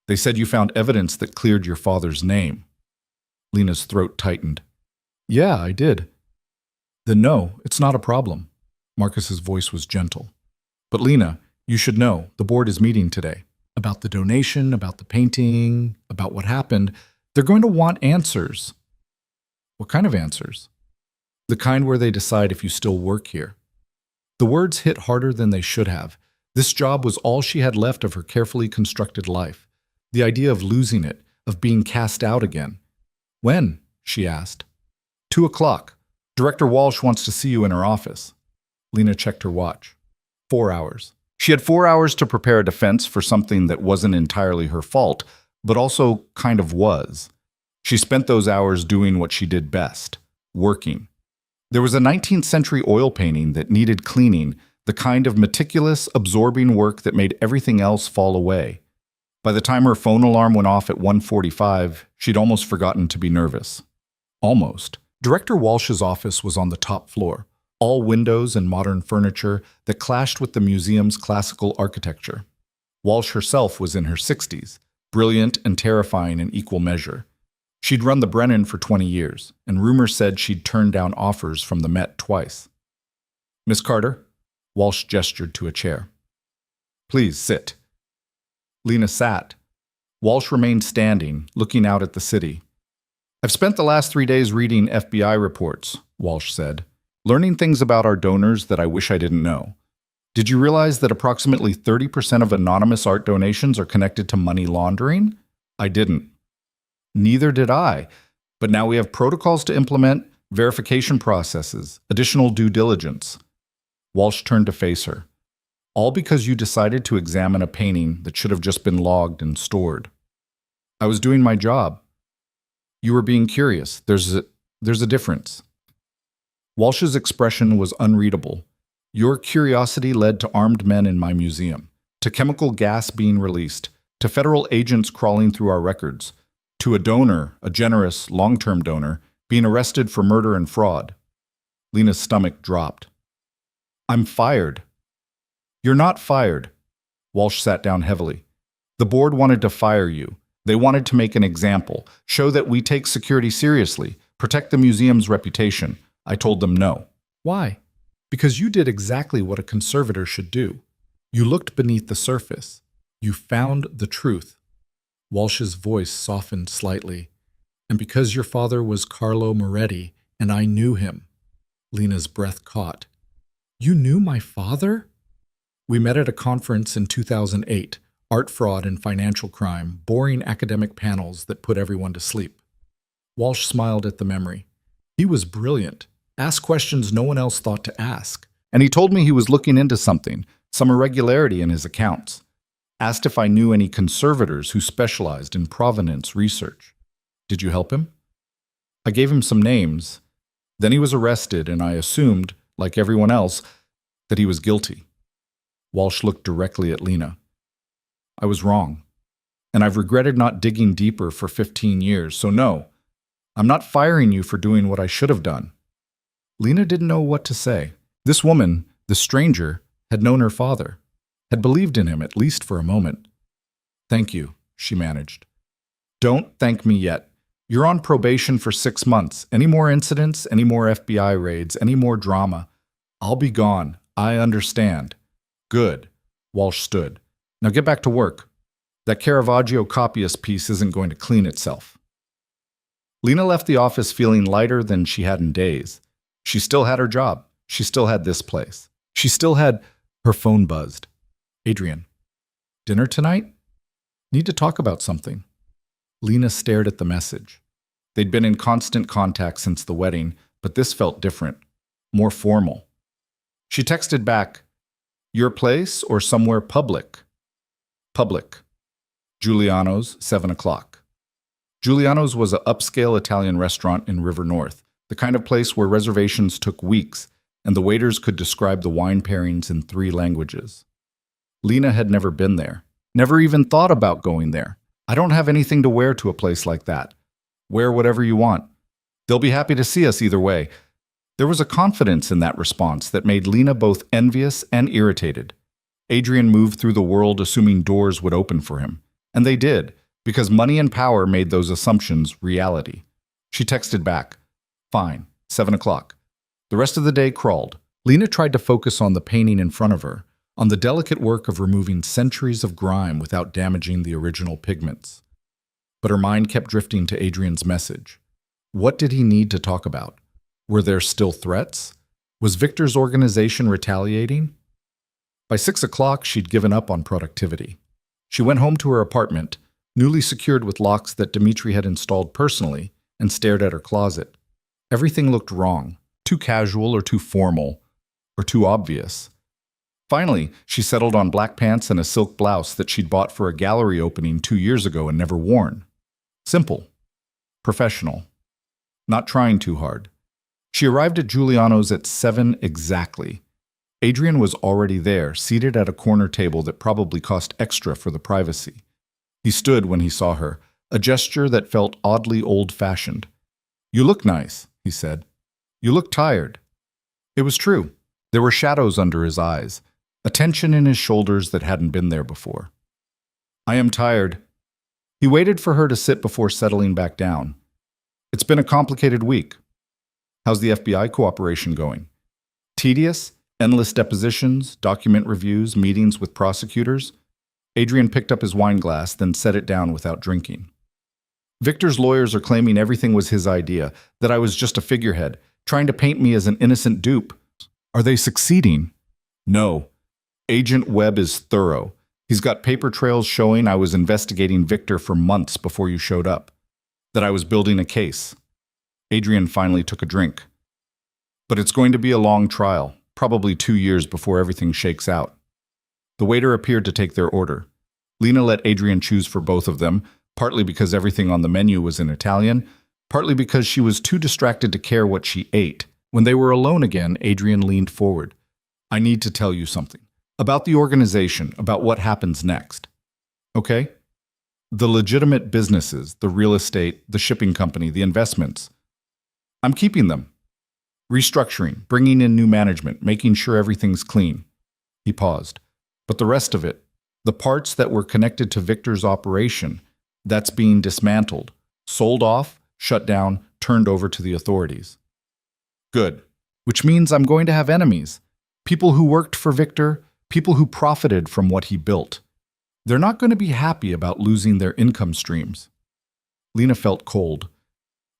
"They said you found evidence that cleared your father's name." Lena's throat tightened. "Yeah, I did." "Then no, it's not a problem." Marcus's voice was gentle. "But Lena, you should know, the board is meeting today. About the donation, about the painting, about what happened. They're going to want answers." "What kind of answers?" "The kind where they decide if you still work here." The words hit harder than they should have. This job was all she had left of her carefully constructed life. The idea of losing it, of being cast out again. "When?" she asked. 2 o'clock. Director Walsh wants to see you in her office." Lena checked her watch. 4 hours. She had 4 hours to prepare a defense for something that wasn't entirely her fault, but also kind of was. She spent those hours doing what she did best, working. There was a 19th century oil painting that needed cleaning, the kind of meticulous, absorbing work that made everything else fall away. By the time her phone alarm went off at 1:45, she'd almost forgotten to be nervous. Almost. Director Walsh's office was on the top floor, all windows and modern furniture that clashed with the museum's classical architecture. Walsh herself was in her 60s, brilliant and terrifying in equal measure. She'd run the Brennan for 20 years, and rumors said she'd turned down offers from the Met twice. "Miss Carter?" Walsh gestured to a chair. "Please, sit." Lena sat. Walsh remained standing, looking out at the city. "I've spent the last 3 days reading FBI reports," Walsh said, "learning things about our donors that I wish I didn't know. Did you realize that approximately 30% of anonymous art donations are connected to money laundering?" "I didn't." "Neither did I. But now we have protocols to implement, verification processes, additional due diligence." Walsh turned to face her. "All because you decided to examine a painting that should have just been logged and stored." "I was doing my job." "You were being curious. There's a difference." Walsh's expression was unreadable. "Your curiosity led to armed men in my museum, to chemical gas being released, to federal agents crawling through our records, to a donor, a generous, long-term donor, being arrested for murder and fraud." Lena's stomach dropped. "I'm fired." "You're not fired." Walsh sat down heavily. "The board wanted to fire you. They wanted to make an example, show that we take security seriously, protect the museum's reputation. I told them no." "Why?" "Because you did exactly what a conservator should do. You looked beneath the surface. You found the truth." Walsh's voice softened slightly. "And because your father was Carlo Moretti, and I knew him." Lena's breath caught. "You knew my father?" "We met at a conference in 2008. Art fraud and financial crime, boring academic panels that put everyone to sleep. Walsh smiled at the memory. He was brilliant, asked questions no one else thought to ask. And he told me he was looking into something, some irregularity in his accounts. Asked if I knew any conservators who specialized in provenance research. Did you help him? I gave him some names. Then he was arrested, and I assumed, like everyone else, that he was guilty. Walsh looked directly at Lena. I was wrong, and I've regretted not digging deeper for 15 years, so no, I'm not firing you for doing what I should have done. Lena didn't know what to say. This woman, the stranger, had known her father, had believed in him at least for a moment. Thank you, she managed. Don't thank me yet. You're on probation for 6 months. Any more incidents, any more FBI raids, any more drama. I'll be gone. I understand. Good. Walsh stood. Now get back to work. That Caravaggio copyist piece isn't going to clean itself. Lena left the office feeling lighter than she had in days. She still had her job. She still had this place. She still had... Her phone buzzed. Adrian. Dinner tonight? Need to talk about something. Lena stared at the message. They'd been in constant contact since the wedding, but this felt different, more formal. She texted back, Your place or somewhere public? Public. Giuliano's, 7 o'clock. Giuliano's was an upscale Italian restaurant in River North, the kind of place where reservations took weeks, and the waiters could describe the wine pairings in 3 languages. Lena had never been there, never even thought about going there. I don't have anything to wear to a place like that. Wear whatever you want. They'll be happy to see us either way. There was a confidence in that response that made Lena both envious and irritated. Adrian moved through the world assuming doors would open for him. And they did, because money and power made those assumptions reality. She texted back, Fine, 7 o'clock. The rest of the day crawled. Lena tried to focus on the painting in front of her, on the delicate work of removing centuries of grime without damaging the original pigments. But her mind kept drifting to Adrian's message. What did he need to talk about? Were there still threats? Was Victor's organization retaliating? By 6 o'clock, she'd given up on productivity. She went home to her apartment, newly secured with locks that Dmitri had installed personally, and stared at her closet. Everything looked wrong, too casual or too formal, or too obvious. Finally, she settled on black pants and a silk blouse that she'd bought for a gallery opening 2 years ago and never worn. Simple. Professional. Not trying too hard. She arrived at Giuliano's at 7 exactly. Adrian was already there, seated at a corner table that probably cost extra for the privacy. He stood when he saw her, a gesture that felt oddly old-fashioned. You look nice, he said. You look tired. It was true. There were shadows under his eyes, a tension in his shoulders that hadn't been there before. I am tired. He waited for her to sit before settling back down. It's been a complicated week. How's the FBI cooperation going? Tedious? Endless depositions, document reviews, meetings with prosecutors? Adrian picked up his wine glass, then set it down without drinking. Victor's lawyers are claiming everything was his idea, that I was just a figurehead, trying to paint me as an innocent dupe. Are they succeeding? No. Agent Webb is thorough. He's got paper trails showing I was investigating Victor for months before you showed up, that I was building a case. Adrian finally took a drink. But it's going to be a long trial, probably 2 years before everything shakes out. The waiter appeared to take their order. Lena let Adrian choose for both of them, partly because everything on the menu was in Italian, partly because she was too distracted to care what she ate. When they were alone again, Adrian leaned forward. I need to tell you something. About the organization, about what happens next. Okay? The legitimate businesses, the real estate, the shipping company, the investments. I'm keeping them. Restructuring, bringing in new management, making sure everything's clean. He paused. But the rest of it, the parts that were connected to Victor's operation, that's being dismantled, sold off, shut down, turned over to the authorities. Good. Which means I'm going to have enemies. People who worked for Victor, people who profited from what he built. They're not going to be happy about losing their income streams. Lena felt cold.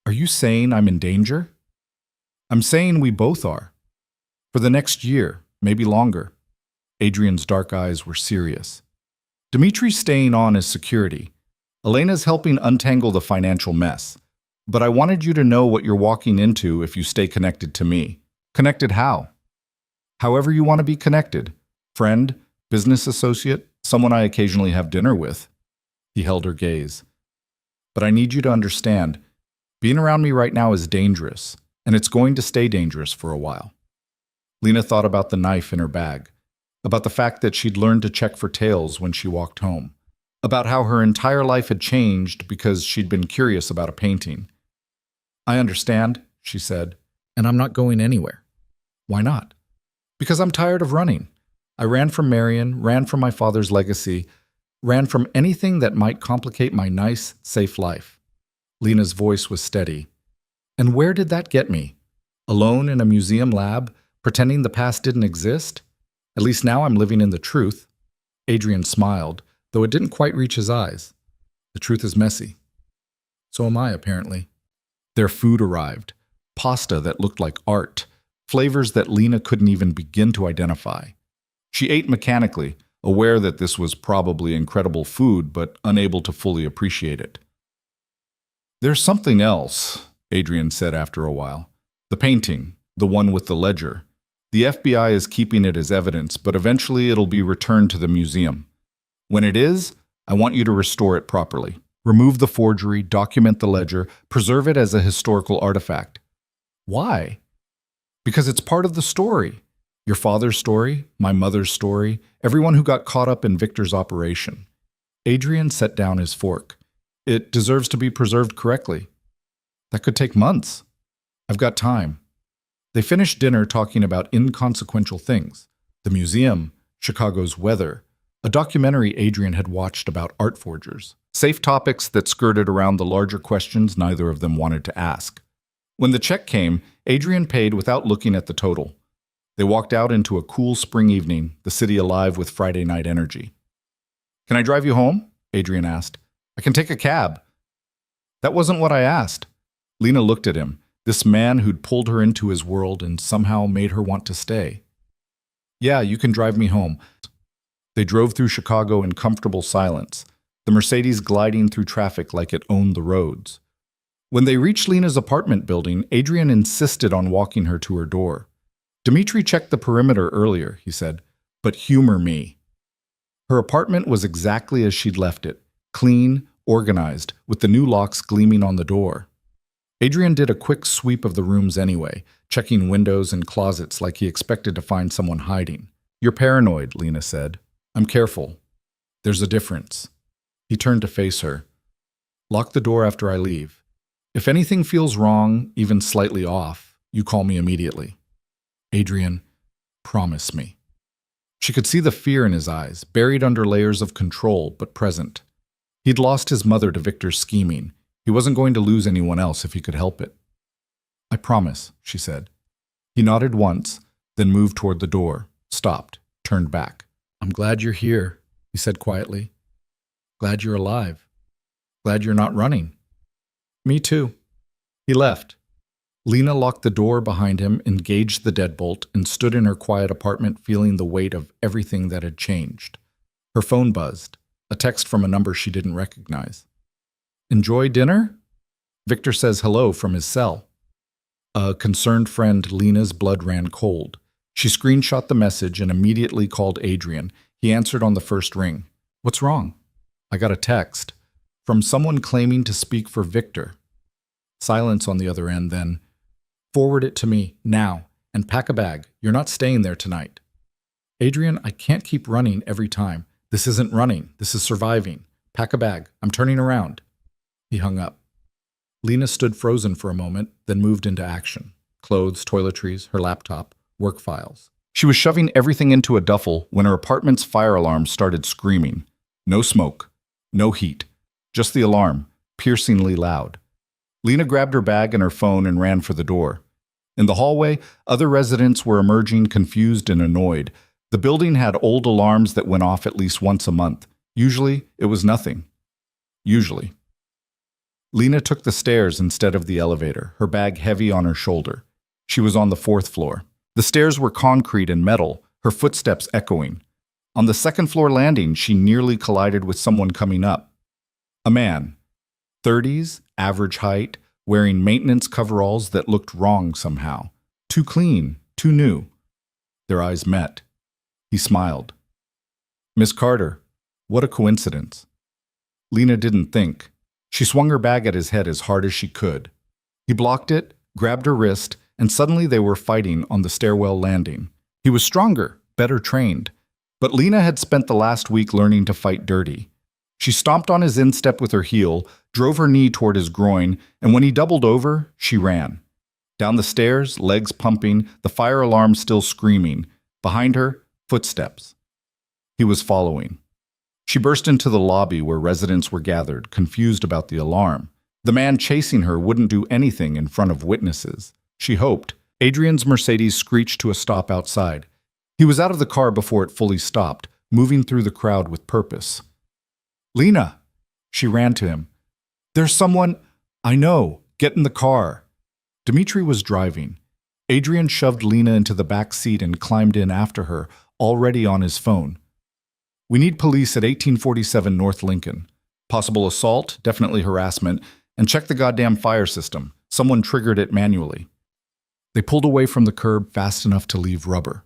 Are you saying I'm in danger? I'm saying we both are. For the next year, maybe longer. Adrian's dark eyes were serious. Dimitri's staying on as security. Elena's helping untangle the financial mess. But I wanted you to know what you're walking into if you stay connected to me. Connected how? However you want to be connected. Friend, business associate, someone I occasionally have dinner with. He held her gaze. But I need you to understand, being around me right now is dangerous, and it's going to stay dangerous for a while. Lena thought about the knife in her bag, about the fact that she'd learned to check for tails when she walked home, about how her entire life had changed because she'd been curious about a painting. I understand, she said, and I'm not going anywhere. Why not? Because I'm tired of running. I ran from Marion, ran from my father's legacy, ran from anything that might complicate my nice, safe life. Lena's voice was steady. And where did that get me? Alone in a museum lab, pretending the past didn't exist? At least now I'm living in the truth. Adrian smiled, though it didn't quite reach his eyes. The truth is messy. So am I, apparently. Their food arrived. Pasta that looked like art. Flavors that Lena couldn't even begin to identify. She ate mechanically, aware that this was probably incredible food, but unable to fully appreciate it. There's something else, Adrian said after a while. The painting, the one with the ledger. The FBI is keeping it as evidence, but eventually it'll be returned to the museum. When it is, I want you to restore it properly. Remove the forgery, document the ledger, preserve it as a historical artifact. Why? Because it's part of the story. Your father's story, my mother's story, everyone who got caught up in Victor's operation. Adrian set down his fork. It deserves to be preserved correctly. That could take months. I've got time. They finished dinner talking about inconsequential things. The museum, Chicago's weather, a documentary Adrian had watched about art forgers. Safe topics that skirted around the larger questions neither of them wanted to ask. When the check came, Adrian paid without looking at the total. They walked out into a cool spring evening, the city alive with Friday night energy. Can I drive you home? Adrian asked. I can take a cab. That wasn't what I asked. Lena looked at him, this man who'd pulled her into his world and somehow made her want to stay. Yeah, you can drive me home. They drove through Chicago in comfortable silence, the Mercedes gliding through traffic like it owned the roads. When they reached Lena's apartment building, Adrian insisted on walking her to her door. Dimitri checked the perimeter earlier, he said, but humor me. Her apartment was exactly as she'd left it, clean, organized, with the new locks gleaming on the door. Adrian did a quick sweep of the rooms anyway, checking windows and closets like he expected to find someone hiding. You're paranoid, Lena said. I'm careful. There's a difference. He turned to face her. Lock the door after I leave. If anything feels wrong, even slightly off, you call me immediately. Adrian, promise me. She could see the fear in his eyes, buried under layers of control, but present. He'd lost his mother to Victor's scheming. He wasn't going to lose anyone else if he could help it. I promise, she said. He nodded once, then moved toward the door, stopped, turned back. I'm glad you're here, he said quietly. Glad you're alive. Glad you're not running. Me too. He left. Lena locked the door behind him, engaged the deadbolt, and stood in her quiet apartment feeling the weight of everything that had changed. Her phone buzzed, a text from a number she didn't recognize. Enjoy dinner? Victor says hello from his cell. A concerned friend, Lena's blood ran cold. She screenshot the message and immediately called Adrian. He answered on the first ring. What's wrong? I got a text from someone claiming to speak for Victor. Silence on the other end, then. Forward it to me, now, and pack a bag. You're not staying there tonight. Adrian, I can't keep running every time. This isn't running. This is surviving. Pack a bag. I'm turning around. He hung up. Lena stood frozen for a moment, then moved into action. Clothes, toiletries, her laptop, work files. She was shoving everything into a duffel when her apartment's fire alarm started screaming. No smoke. No heat. Just the alarm, piercingly loud. Lena grabbed her bag and her phone and ran for the door. In the hallway, other residents were emerging confused and annoyed. The building had old alarms that went off at least once a month. Usually, it was nothing. Usually. Lena took the stairs instead of the elevator, her bag heavy on her shoulder. She was on the 4th floor. The stairs were concrete and metal, her footsteps echoing. On the second-floor landing, she nearly collided with someone coming up. A man, 30s, average height, wearing maintenance coveralls that looked wrong somehow. Too clean, too new. Their eyes met. He smiled. "Miss Carter, what a coincidence." Lena didn't think. She swung her bag at his head as hard as she could. He blocked it, grabbed her wrist, and suddenly they were fighting on the stairwell landing. He was stronger, better trained. But Lena had spent the last week learning to fight dirty. She stomped on his instep with her heel, drove her knee toward his groin, and when he doubled over, she ran. Down the stairs, legs pumping, the fire alarm still screaming. Behind her, footsteps. He was following. She burst into the lobby where residents were gathered, confused about the alarm. The man chasing her wouldn't do anything in front of witnesses. She hoped. Adrian's Mercedes screeched to a stop outside. He was out of the car before it fully stopped, moving through the crowd with purpose. "Lena!" She ran to him. "There's someone—" "I know. Get in the car." Dimitri was driving. Adrian shoved Lena into the back seat and climbed in after her, already on his phone. "We need police at 1847 North Lincoln. Possible assault, definitely harassment, and check the goddamn fire system. Someone triggered it manually." They pulled away from the curb fast enough to leave rubber.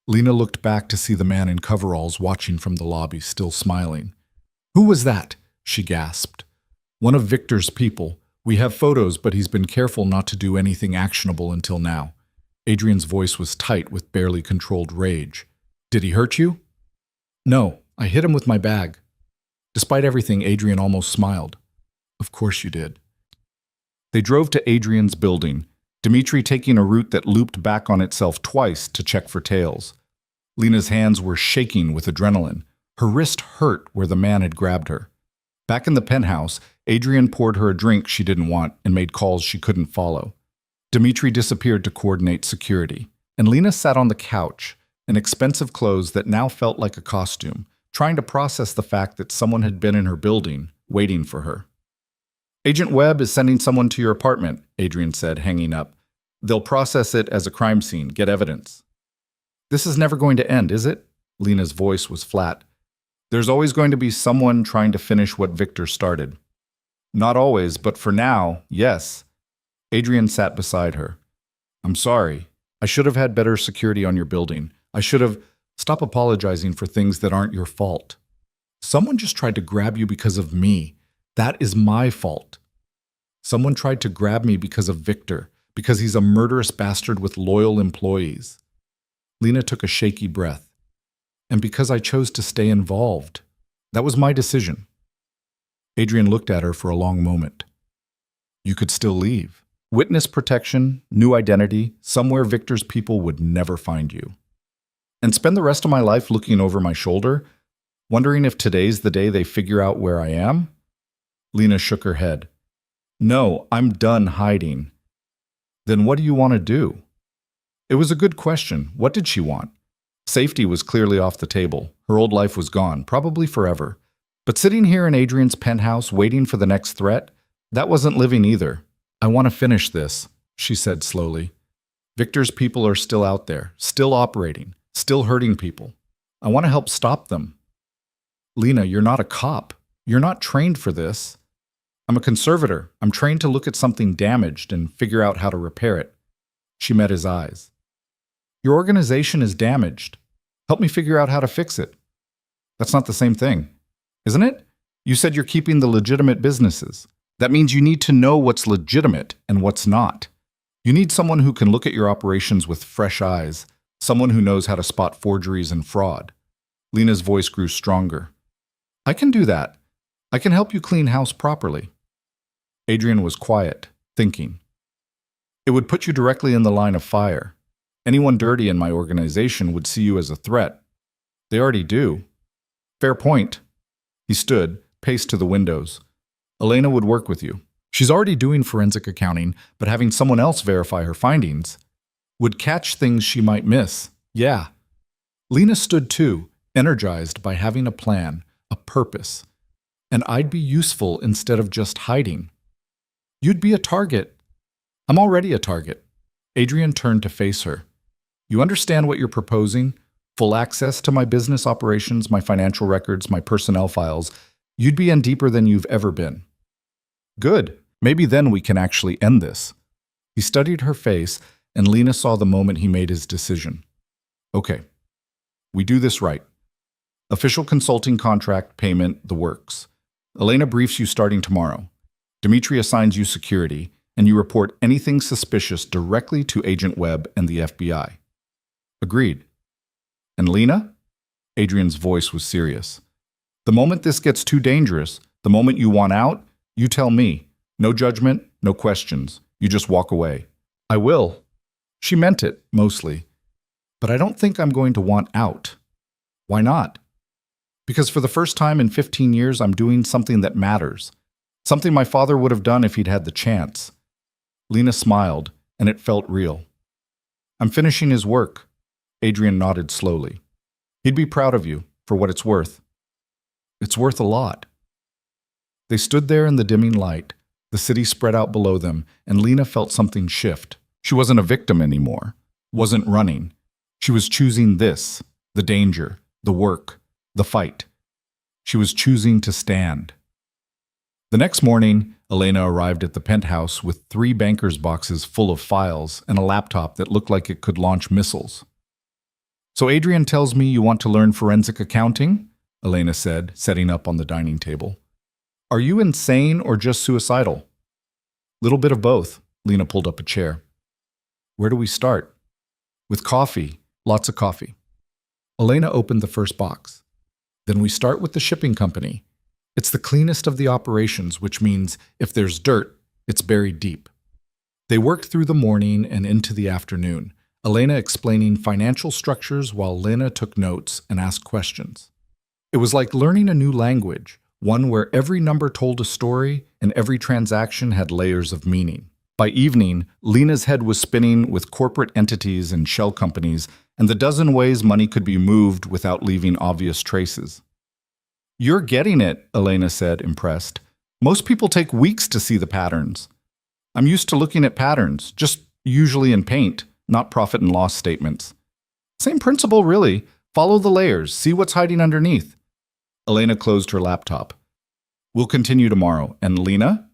Lena looked back to see the man in coveralls watching from the lobby, still smiling. "Who was that?" she gasped. "One of Victor's people. We have photos, but he's been careful not to do anything actionable until now." Adrian's voice was tight with barely controlled rage. "Did he hurt you?" "No, I hit him with my bag." Despite everything, Adrian almost smiled. "Of course you did." They drove to Adrian's building, Dimitri taking a route that looped back on itself twice to check for tails. Lena's hands were shaking with adrenaline. Her wrist hurt where the man had grabbed her. Back in the penthouse, Adrian poured her a drink she didn't want and made calls she couldn't follow. Dimitri disappeared to coordinate security, and Lena sat on the couch, in expensive clothes that now felt like a costume, trying to process the fact that someone had been in her building, waiting for her. "Agent Webb is sending someone to your apartment," Adrian said, hanging up. "They'll process it as a crime scene, get evidence." "This is never going to end, is it?" Lena's voice was flat. "There's always going to be someone trying to finish what Victor started." "Not always, but for now, yes." Adrian sat beside her. "I'm sorry. I should have had better security on your building. I should have— Stop apologizing for things that aren't your fault. Someone just tried to grab you because of me. That is my fault. Someone tried to grab me because of Victor, because he's a murderous bastard with loyal employees." Lena took a shaky breath. "And because I chose to stay involved. That was my decision." Adrian looked at her for a long moment. "You could still leave. Witness protection, new identity, somewhere Victor's people would never find you. And spend the rest of my life looking over my shoulder, wondering if today's the day they figure out where I am?" Lena shook her head. "No, I'm done hiding." "Then what do you want to do?" It was a good question. What did she want? Safety was clearly off the table. Her old life was gone, probably forever. But sitting here in Adrian's penthouse waiting for the next threat, that wasn't living either. "I want to finish this," she said slowly. "Victor's people are still out there, still operating, still hurting people. I want to help stop them." "Lena, you're not a cop. You're not trained for this." "I'm a conservator. I'm trained to look at something damaged and figure out how to repair it." She met his eyes. "Your organization is damaged. Help me figure out how to fix it." "That's not the same thing, isn't it? You said you're keeping the legitimate businesses. That means you need to know what's legitimate and what's not. You need someone who can look at your operations with fresh eyes, someone who knows how to spot forgeries and fraud." Lena's voice grew stronger. "I can do that. I can help you clean house properly." Adrian was quiet, thinking. "It would put you directly in the line of fire. Anyone dirty in my organization would see you as a threat. They already do." "Fair point." He stood, paced to the windows. "Elena would work with you. She's already doing forensic accounting, but having someone else verify her findings would catch things she might miss." "Yeah." Lena stood too, energized by having a plan, a purpose. "And I'd be useful instead of just hiding." "You'd be a target." "I'm already a target." Adrian turned to face her. "You understand what you're proposing? full access to my business operations, my financial records, my personnel files, you'd be in deeper than you've ever been. Good. Maybe then we can actually end this. He studied her face, and Lena saw the moment he made his decision. Okay. We do this right. Official consulting contract, payment, the works. Elena briefs you starting tomorrow. Dimitri assigns you security, and you report anything suspicious directly to Agent Webb and the FBI. Agreed. And Lena? Adrian's voice was serious. The moment this gets too dangerous, the moment you want out, you tell me. No judgment, no questions. You just walk away. I will. She meant it, mostly. But I don't think I'm going to want out. Why not? Because for the first time in 15 years, I'm doing something that matters. Something my father would have done if he'd had the chance. Lena smiled, and it felt real. I'm finishing his work. Adrian nodded slowly. He'd be proud of you, for what it's worth. It's worth a lot. They stood there in the dimming light. The city spread out below them, and Lena felt something shift. She wasn't a victim anymore, wasn't running. She was choosing this, the danger, the work, the fight. She was choosing to stand. The next morning, Elena arrived at the penthouse with 3 banker's boxes full of files and a laptop that looked like it could launch missiles. So Adrian tells me you want to learn forensic accounting? Elena said, setting up on the dining table. Are you insane or just suicidal? Little bit of both. Lena pulled up a chair. Where do we start? With coffee. Lots of coffee. Elena opened the first box. Then we start with the shipping company. It's the cleanest of the operations, which means if there's dirt, it's buried deep. They worked through the morning and into the afternoon, Elena explaining financial structures while Lena took notes and asked questions. It was like learning a new language, one where every number told a story and every transaction had layers of meaning. By evening, Lena's head was spinning with corporate entities and shell companies and the dozen ways money could be moved without leaving obvious traces. You're getting it, Elena said, impressed. Most people take weeks to see the patterns. I'm used to looking at patterns, just usually in paint, not profit and loss statements. Same principle, really. Follow the layers, see what's hiding underneath. Elena closed her laptop. We'll continue tomorrow. And Lena?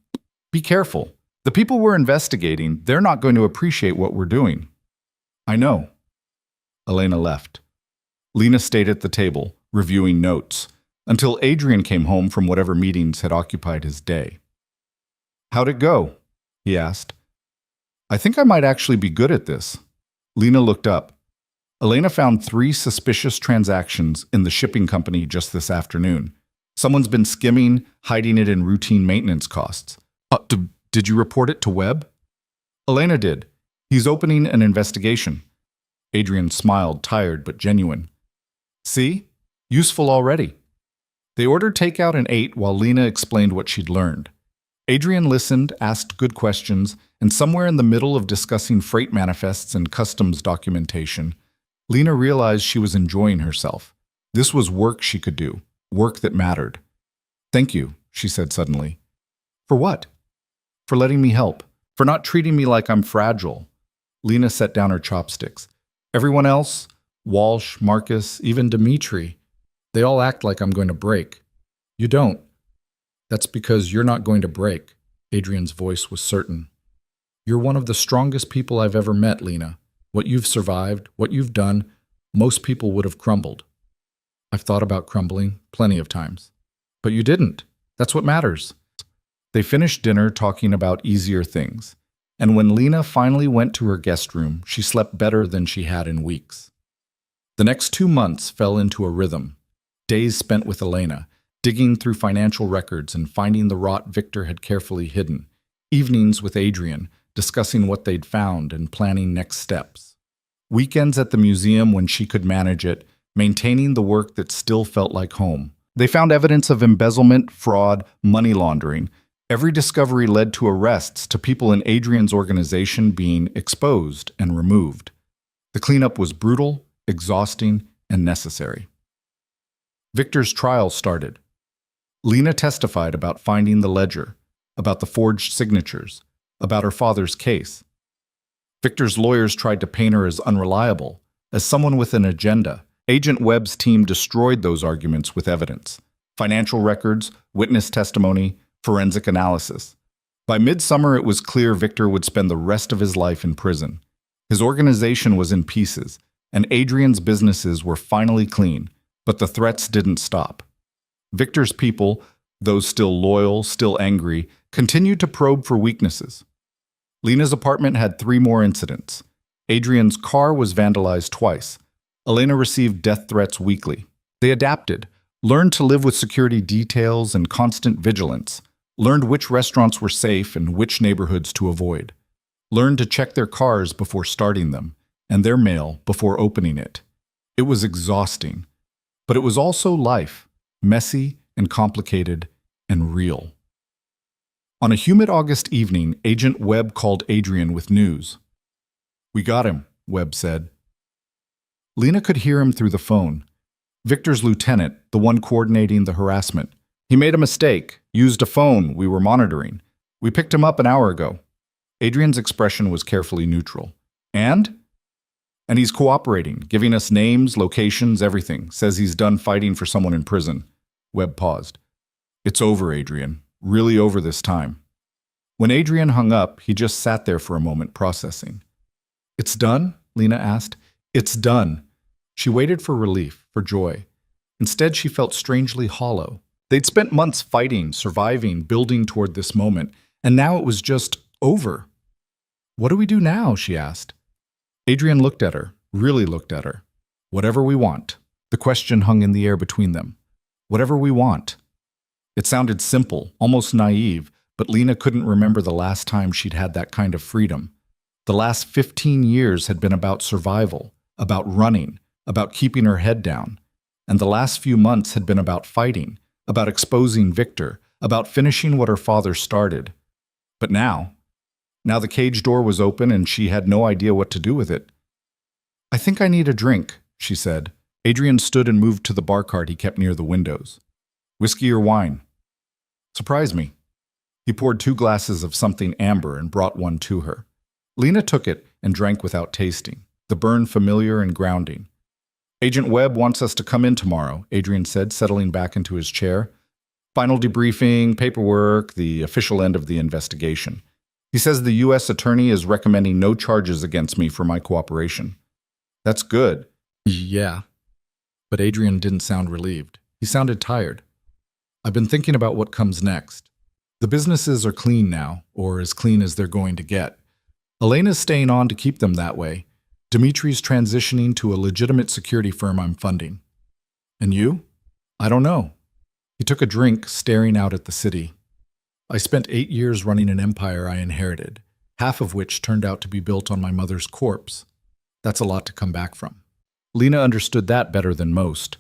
Be careful. The people we're investigating, they're not going to appreciate what we're doing. I know. Elena left. Lena stayed at the table, reviewing notes, until Adrian came home from whatever meetings had occupied his day. How'd it go? He asked. I think I might actually be good at this. Lena looked up. Elena found 3 suspicious transactions in the shipping company just this afternoon. Someone's been skimming, hiding it in routine maintenance costs. Did you report it to Webb? Elena did. He's opening an investigation. Adrian smiled, tired but genuine. See? Useful already. They ordered takeout and ate while Lena explained what she'd learned. Adrian listened, asked good questions, and somewhere in the middle of discussing freight manifests and customs documentation, Lena realized she was enjoying herself. This was work she could do, work that mattered. Thank you, she said suddenly. For what? For letting me help, for not treating me like I'm fragile. Lena set down her chopsticks. Everyone else, Walsh, Marcus, even Dimitri, they all act like I'm going to break. You don't. That's because you're not going to break. Adrian's voice was certain. You're one of the strongest people I've ever met, Lena. What you've survived, what you've done, most people would have crumbled. I've thought about crumbling plenty of times. But you didn't. That's what matters. They finished dinner talking about easier things. And when Lena finally went to her guest room, she slept better than she had in weeks. The next 2 months fell into a rhythm. Days spent with Elena, digging through financial records and finding the rot Victor had carefully hidden. Evenings with Adrian, discussing what they'd found and planning next steps. Weekends at the museum when she could manage it, maintaining the work that still felt like home. They found evidence of embezzlement, fraud, money laundering. Every discovery led to arrests, to people in Adrian's organization being exposed and removed. The cleanup was brutal, exhausting, and necessary. Victor's trial started. Lena testified about finding the ledger, about the forged signatures, about her father's case. Victor's lawyers tried to paint her as unreliable, as someone with an agenda, Agent Webb's team destroyed those arguments with evidence: financial records, witness testimony, forensic analysis. By midsummer, it was clear Victor would spend the rest of his life in prison. His organization was in pieces, and Adrian's businesses were finally clean, but the threats didn't stop. Victor's people, those still loyal, still angry, continued to probe for weaknesses. Lena's apartment had 3 more incidents. Adrian's car was vandalized twice. Elena received death threats weekly. They adapted, learned to live with security details and constant vigilance, learned which restaurants were safe and which neighborhoods to avoid, learned to check their cars before starting them and their mail before opening it. It was exhausting, but it was also life, messy and complicated and real. On a humid August evening, Agent Webb called Adrian with news. "We got him," Webb said. Lena could hear him through the phone. Victor's lieutenant, the one coordinating the harassment. "He made a mistake, used a phone we were monitoring. We picked him up an hour ago." Adrian's expression was carefully neutral. And he's cooperating, giving us names, locations, everything. Says he's done fighting for someone in prison. Webb paused. "It's over, Adrian. Really over this time." When Adrian hung up, he just sat there for a moment, processing. "It's done?" Lena asked. "It's done." She waited for relief, for joy. Instead, she felt strangely hollow. They'd spent months fighting, surviving, building toward this moment, and now it was just over. "What do we do now?" she asked. Adrian looked at her, really looked at her. "Whatever we want." The question hung in the air between them. Whatever we want. It sounded simple, almost naive, but Lena couldn't remember the last time she'd had that kind of freedom. The last 15 years had been about survival, about running, about keeping her head down. And the last few months had been about fighting, about exposing Victor, about finishing what her father started. But now the cage door was open and she had no idea what to do with it. "I think I need a drink," she said. Adrian stood and moved to the bar cart he kept near the windows. "Whiskey or wine?" "Surprise me." He poured 2 glasses of something amber and brought one to her. Lena took it and drank without tasting, the burn familiar and grounding. "Agent Webb wants us to come in tomorrow," Adrian said, settling back into his chair. "Final debriefing, paperwork, the official end of the investigation. He says the U.S. attorney is recommending no charges against me for my cooperation." "That's good." "Yeah." But Adrian didn't sound relieved. He sounded tired. "I've been thinking about what comes next. The businesses are clean now, or as clean as they're going to get. Elena's staying on to keep them that way. Dimitri's transitioning to a legitimate security firm I'm funding. And you? I don't know." He took a drink, staring out at the city. "I spent 8 years running an empire I inherited, half of which turned out to be built on my mother's corpse. That's a lot to come back from." Lena understood that better than most.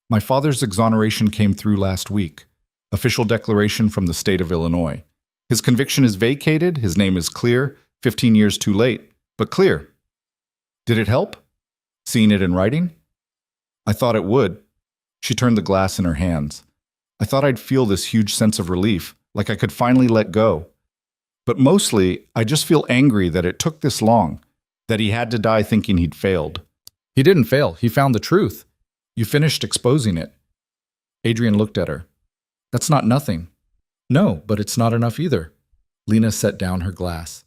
"My father's exoneration came through last week. Official declaration from the state of Illinois. His conviction is vacated, his name is clear, 15 years too late, but clear." "Did it help? Seeing it in writing?" "I thought it would." She turned the glass in her hands. "I thought I'd feel this huge sense of relief, like I could finally let go. But mostly, I just feel angry that it took this long, that he had to die thinking he'd failed." "He didn't fail. He found the truth. You finished exposing it." Adrian looked at her. "That's not nothing." "No, but it's not enough either." Lena set down her glass.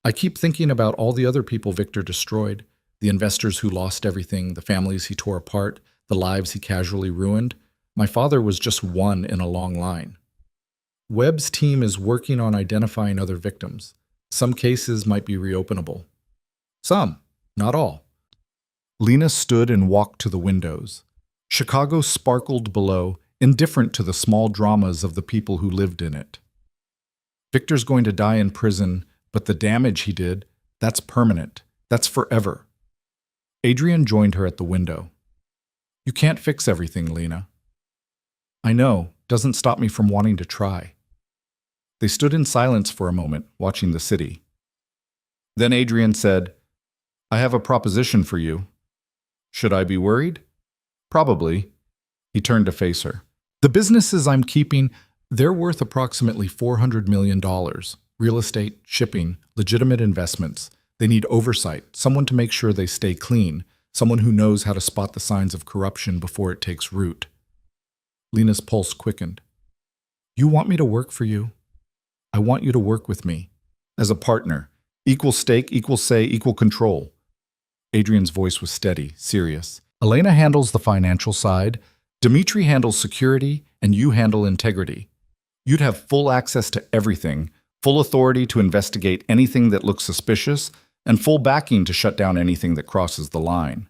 "I keep thinking about all the other people Victor destroyed, the investors who lost everything, the families he tore apart, the lives he casually ruined. My father was just one in a long line. Webb's team is working on identifying other victims. Some cases might be reopenable. Some, not all." Lena stood and walked to the windows. Chicago sparkled below, indifferent to the small dramas of the people who lived in it. Victor's going to die in prison, but the damage he did, that's permanent. That's forever. Adrian joined her at the window. "You can't fix everything, Lena." "I know. Doesn't stop me from wanting to try." They stood in silence for a moment, watching the city. Then Adrian said, "I have a proposition for you." "Should I be worried?" "Probably." He turned to face her. "The businesses I'm keeping, they're worth approximately $400 million. Real estate, shipping, legitimate investments. They need oversight, someone to make sure they stay clean, someone who knows how to spot the signs of corruption before it takes root. Lena's pulse quickened. You want me to work for you? I want you to work with me. As a partner. Equal stake, equal say, equal control. Adrian's voice was steady, serious. Elena handles the financial side, Dmitri handles security, and you handle integrity. You'd have full access to everything, full authority to investigate anything that looks suspicious, and full backing to shut down anything that crosses the line.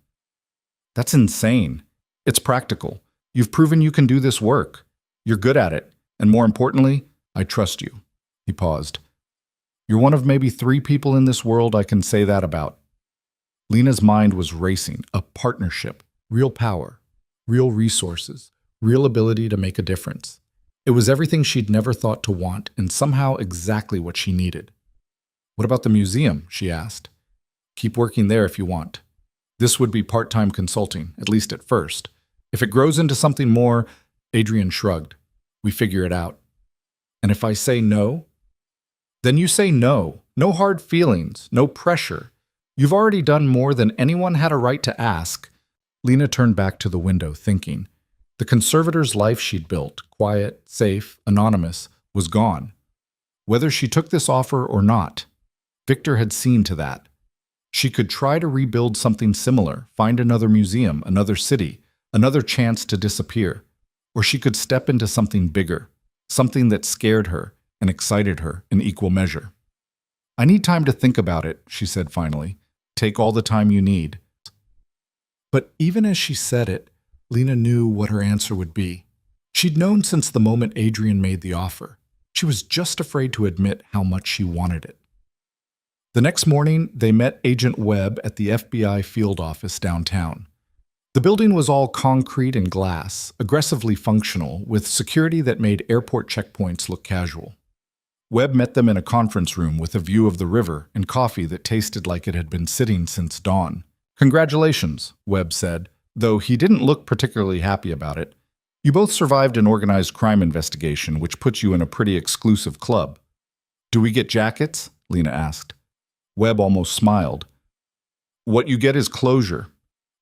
That's insane. It's practical. You've proven you can do this work. You're good at it. And more importantly, I trust you. He paused. You're one of maybe 3 people in this world I can say that about. Lena's mind was racing. A partnership. Real power. Real resources. Real ability to make a difference. It was everything she'd never thought to want, and somehow exactly what she needed. What about the museum? She asked. Keep working there if you want. This would be part-time consulting, at least at first. If it grows into something more, Adrian shrugged. We figure it out. And if I say no? Then you say no. No hard feelings, no pressure. You've already done more than anyone had a right to ask. Lena turned back to the window, thinking. The conservator's life she'd built, quiet, safe, anonymous, was gone. Whether she took this offer or not, Victor had seen to that. She could try to rebuild something similar, find another museum, another city, another chance to disappear. Or she could step into something bigger, something that scared her and excited her in equal measure. I need time to think about it, she said finally. Take all the time you need. But even as she said it, Lena knew what her answer would be. She'd known since the moment Adrian made the offer. She was just afraid to admit how much she wanted it. The next morning, they met Agent Webb at the FBI field office downtown. The building was all concrete and glass, aggressively functional, with security that made airport checkpoints look casual. Webb met them in a conference room with a view of the river and coffee that tasted like it had been sitting since dawn. Congratulations, Webb said, though he didn't look particularly happy about it. You both survived an organized crime investigation, which puts you in a pretty exclusive club. Do we get jackets? Lena asked. Webb almost smiled. What you get is closure.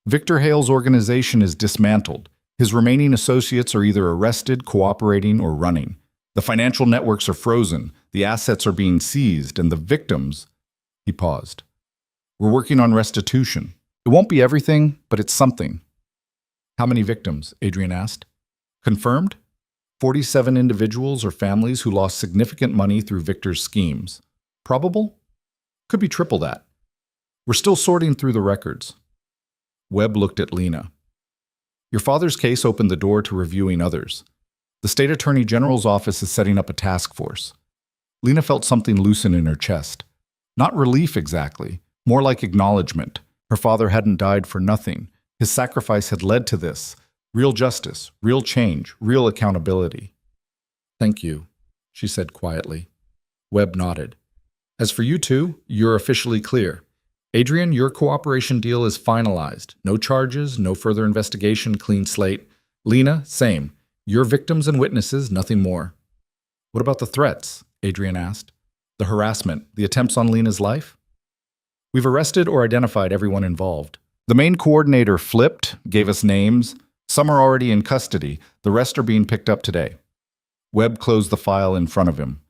Victor Hale's organization is dismantled. His remaining associates are either arrested, cooperating, or running. The financial networks are frozen, the assets are being seized, and the victims... He paused. We're working on restitution. It won't be everything, but it's something. How many victims? Adrian asked. Confirmed? 47 individuals or families who lost significant money through Victor's schemes. Probable? Could be triple that. We're still sorting through the records. Webb looked at Lena. Your father's case opened the door to reviewing others. The State Attorney General's office is setting up a task force. Lena felt something loosen in her chest. Not relief exactly, more like acknowledgement. Her father hadn't died for nothing. His sacrifice had led to this. Real justice, real change, real accountability. Thank you, she said quietly. Webb nodded. As for you two, you're officially clear. Adrian, your cooperation deal is finalized. No charges, no further investigation, clean slate. Lena, same. Your victims and witnesses, nothing more. What about the threats? Adrian asked. The harassment, the attempts on Lena's life? We've arrested or identified everyone involved. The main coordinator flipped, gave us names. Some are already in custody. The rest are being picked up today. Webb closed the file in front of him.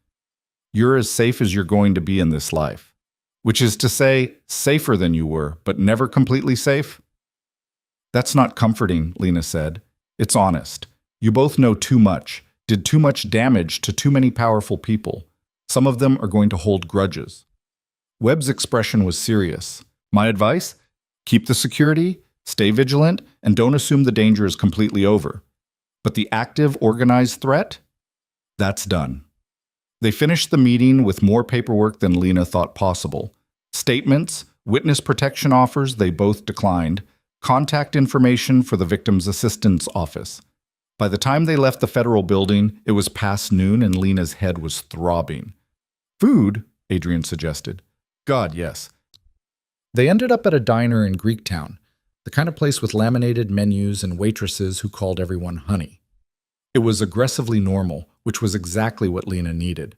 You're as safe as you're going to be in this life. Which is to say, safer than you were, but never completely safe? That's not comforting, Lena said. It's honest. You both know too much, did too much damage to too many powerful people. Some of them are going to hold grudges. Webb's expression was serious. My advice? Keep the security, stay vigilant, and don't assume the danger is completely over. But the active, organized threat? That's done. They finished the meeting with more paperwork than Lena thought possible. Statements, witness protection offers they both declined, contact information for the victim's assistance office. By the time they left the federal building, it was past noon and Lena's head was throbbing. Food? Adrian suggested. God, yes. They ended up at a diner in Greektown, the kind of place with laminated menus and waitresses who called everyone honey. It was aggressively normal, which was exactly what Lena needed.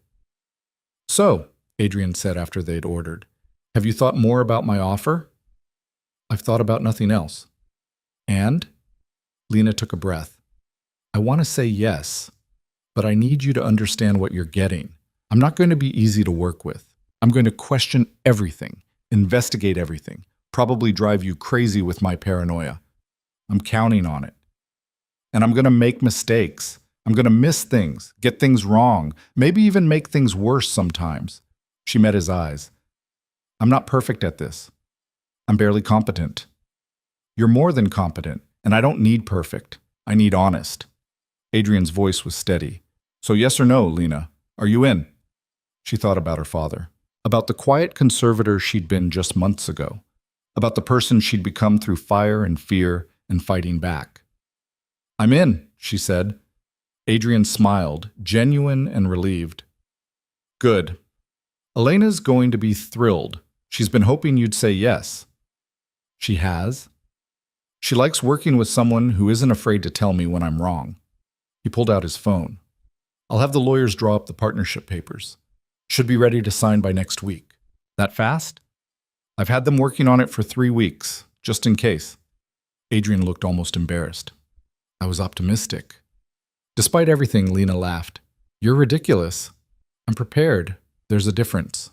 So, Adrian said after they'd ordered, have you thought more about my offer? I've thought about nothing else. And? Lena took a breath. I want to say yes, but I need you to understand what you're getting. I'm not going to be easy to work with. I'm going to question everything, investigate everything, probably drive you crazy with my paranoia. I'm counting on it. And I'm going to make mistakes. I'm going to miss things, get things wrong, maybe even make things worse sometimes. She met his eyes. I'm not perfect at this. I'm barely competent. You're more than competent, and I don't need perfect. I need honest. Adrian's voice was steady. So yes or no, Lena? Are you in? She thought about her father, about the quiet conservator she'd been just months ago, about the person she'd become through fire and fear and fighting back. I'm in, she said. Adrian smiled, genuine and relieved. Good. Elena's going to be thrilled. She's been hoping you'd say yes. She has? She likes working with someone who isn't afraid to tell me when I'm wrong. He pulled out his phone. I'll have the lawyers draw up the partnership papers. Should be ready to sign by next week. That fast? I've had them working on it for 3 weeks, just in case. Adrian looked almost embarrassed. I was optimistic. Despite everything, Lena laughed. You're ridiculous. I'm prepared. There's a difference.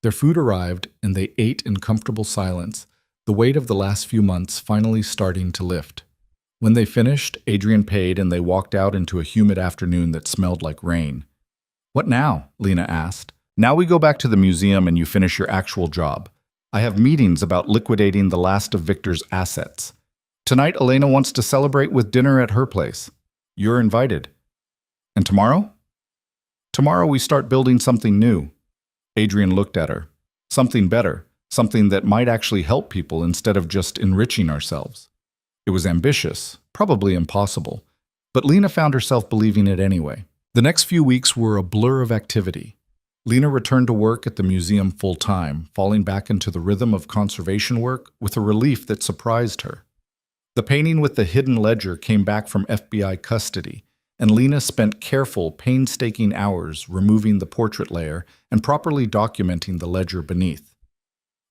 Their food arrived, and they ate in comfortable silence, the weight of the last few months finally starting to lift. When they finished, Adrian paid and they walked out into a humid afternoon that smelled like rain. What now? Lena asked. Now we go back to the museum and you finish your actual job. I have meetings about liquidating the last of Victor's assets. Tonight, Elena wants to celebrate with dinner at her place. You're invited. And tomorrow? Tomorrow we start building something new. Adrian looked at her. Something better. Something that might actually help people instead of just enriching ourselves. It was ambitious, probably impossible, but Lena found herself believing it anyway. The next few weeks were a blur of activity. Lena returned to work at the museum full-time, falling back into the rhythm of conservation work with a relief that surprised her. The painting with the hidden ledger came back from FBI custody, and Lena spent careful, painstaking hours removing the portrait layer and properly documenting the ledger beneath.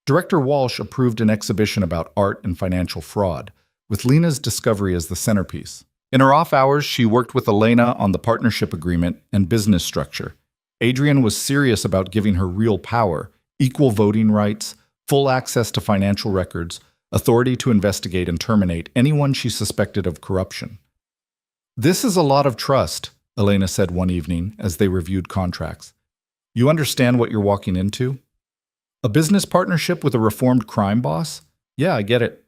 Director Walsh approved an exhibition about art and financial fraud, with Lena's discovery as the centerpiece. In her off hours, she worked with Elena on the partnership agreement and business structure. Adrian was serious about giving her real power, equal voting rights, full access to financial records, authority to investigate and terminate anyone she suspected of corruption. This is a lot of trust, Elena said one evening as they reviewed contracts. You understand what you're walking into? A business partnership with a reformed crime boss? Yeah, I get it.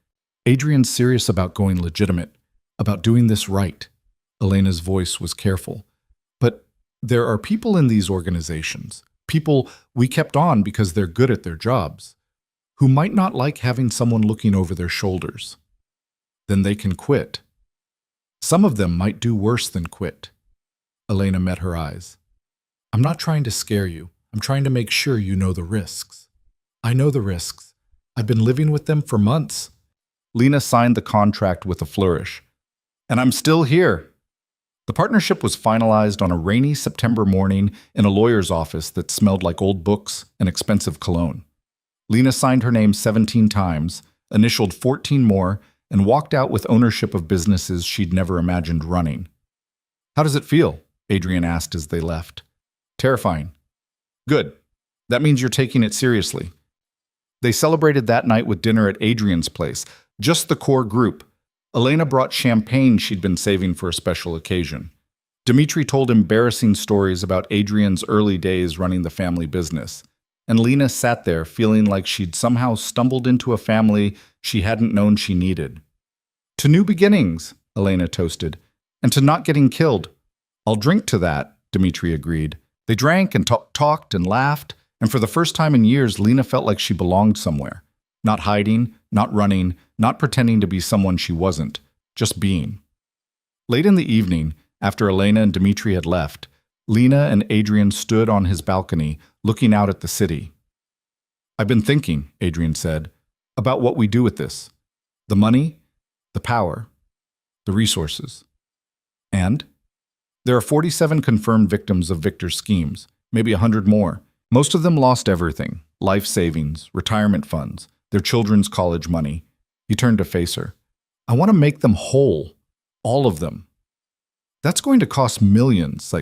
Adrian's serious about going legitimate, about doing this right. Elena's voice was careful. But there are people in these organizations, people we kept on because they're good at their jobs, who might not like having someone looking over their shoulders. Then they can quit. Some of them might do worse than quit. Elena met her eyes. I'm not trying to scare you. I'm trying to make sure you know the risks. I know the risks. I've been living with them for months. Lena signed the contract with a flourish. And I'm still here. The partnership was finalized on a rainy September morning in a lawyer's office that smelled like old books and expensive cologne. Lena signed her name 17 times, initialed 14 more, and walked out with ownership of businesses she'd never imagined running. How does it feel? Adrian asked as they left. Terrifying. Good. That means you're taking it seriously. They celebrated that night with dinner at Adrian's place, just the core group. Elena brought champagne she'd been saving for a special occasion. Dmitri told embarrassing stories about Adrian's early days running the family business. And Lena sat there feeling like she'd somehow stumbled into a family she hadn't known she needed. To new beginnings, Elena toasted, and to not getting killed. I'll drink to that, Dmitri agreed. They drank and talked and laughed, and for the first time in years, Lena felt like she belonged somewhere. Not hiding, not running, not pretending to be someone she wasn't, just being. Late in the evening, after Elena and Dmitri had left, Lena and Adrian stood on his balcony, looking out at the city. I've been thinking, Adrian said, about what we do with this. The money, the power, the resources. And there are 47 confirmed victims of Victor's schemes, maybe 100 more. Most of them lost everything, life savings, retirement funds. their children's college money. He turned to face her. I want to make them whole. All of them. That's going to cost millions.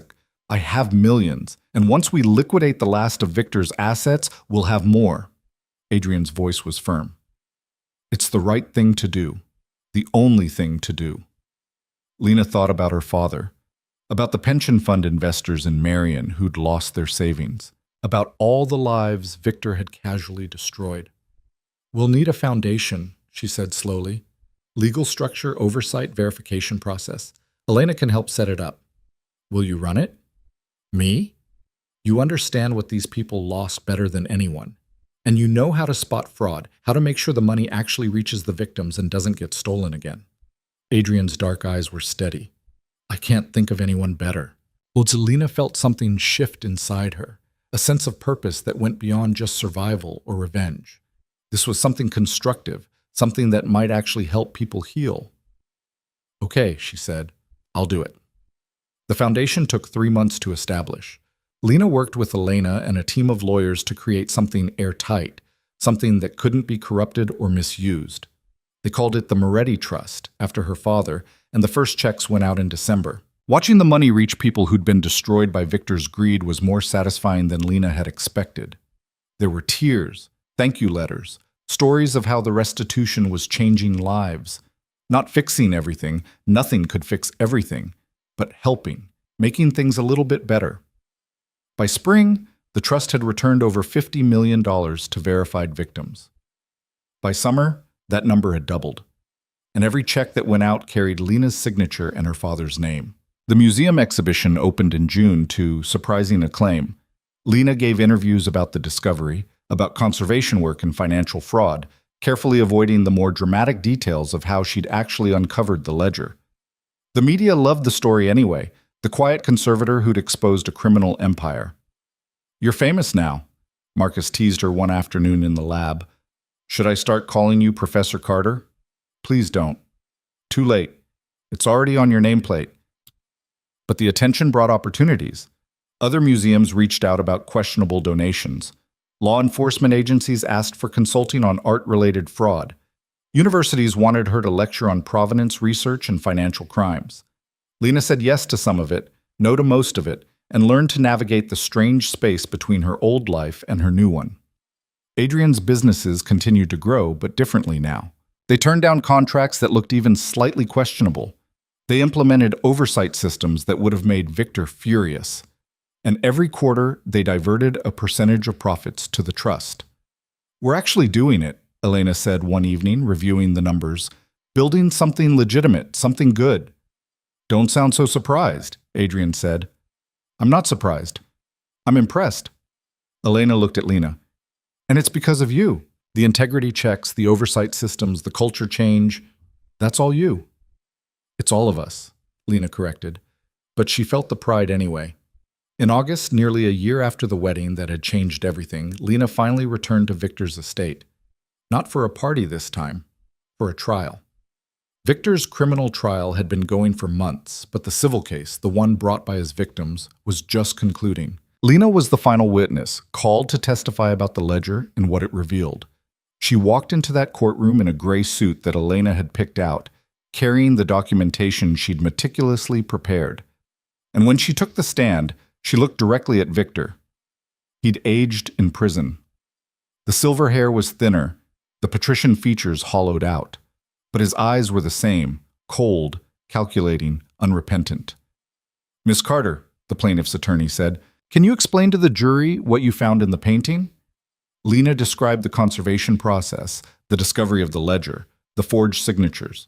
I have millions. And once we liquidate the last of Victor's assets, we'll have more. Adrian's voice was firm. It's the right thing to do. The only thing to do. Lena thought about her father, about the pension fund investors in Marion who'd lost their savings, about all the lives Victor had casually destroyed. We'll need a foundation, she said slowly. Legal structure, oversight, verification process. Elena can help set it up. Will you run it? Me? You understand what these people lost better than anyone. And you know how to spot fraud, how to make sure the money actually reaches the victims and doesn't get stolen again. Adrian's dark eyes were steady. I can't think of anyone better. Well, Zelina felt something shift inside her, a sense of purpose that went beyond just survival or revenge. This was something constructive, something that might actually help people heal. Okay, she said, I'll do it. The foundation took 3 months to establish. Lena worked with Elena and a team of lawyers to create something airtight, something that couldn't be corrupted or misused. They called it the Moretti Trust, after her father, and the first checks went out in December. Watching the money reach people who'd been destroyed by Victor's greed was more satisfying than Lena had expected. There were tears, thank you letters, stories of how the restitution was changing lives. Not fixing everything, nothing could fix everything, but helping, making things a little bit better. By spring, the trust had returned over $50 million to verified victims. By summer, that number had doubled, and every check that went out carried Lena's signature and her father's name. The museum exhibition opened in June to surprising acclaim. Lena gave interviews about the discovery, about conservation work and financial fraud, carefully avoiding the more dramatic details of how she'd actually uncovered the ledger. The media loved the story anyway, the quiet conservator who'd exposed a criminal empire. You're famous now, Marcus teased her one afternoon in the lab. Should I start calling you Professor Carter? Please don't. Too late. It's already on your nameplate. But the attention brought opportunities. Other museums reached out about questionable donations. Law enforcement agencies asked for consulting on art-related fraud. Universities wanted her to lecture on provenance research and financial crimes. Lena said yes to some of it, no to most of it, and learned to navigate the strange space between her old life and her new one. Adrian's businesses continued to grow, but differently now. They turned down contracts that looked even slightly questionable. They implemented oversight systems that would have made Victor furious. And every quarter, they diverted a percentage of profits to the trust. We're actually doing it, Elena said one evening, reviewing the numbers. Building something legitimate, something good. Don't sound so surprised, Adrian said. I'm not surprised. I'm impressed. Elena looked at Lena. And it's because of you. The integrity checks, the oversight systems, the culture change. That's all you. It's all of us, Lena corrected. But she felt the pride anyway. In August, nearly a year after the wedding that had changed everything, Lena finally returned to Victor's estate. Not for a party this time, for a trial. Victor's criminal trial had been going for months, but the civil case, the one brought by his victims, was just concluding. Lena was the final witness, called to testify about the ledger and what it revealed. She walked into that courtroom in a gray suit that Elena had picked out, carrying the documentation she'd meticulously prepared. And when she took the stand, she looked directly at Victor. He'd aged in prison. The silver hair was thinner, the patrician features hollowed out. But his eyes were the same, cold, calculating, unrepentant. Miss Carter, the plaintiff's attorney said, can you explain to the jury what you found in the painting? Lena described the conservation process, the discovery of the ledger, the forged signatures.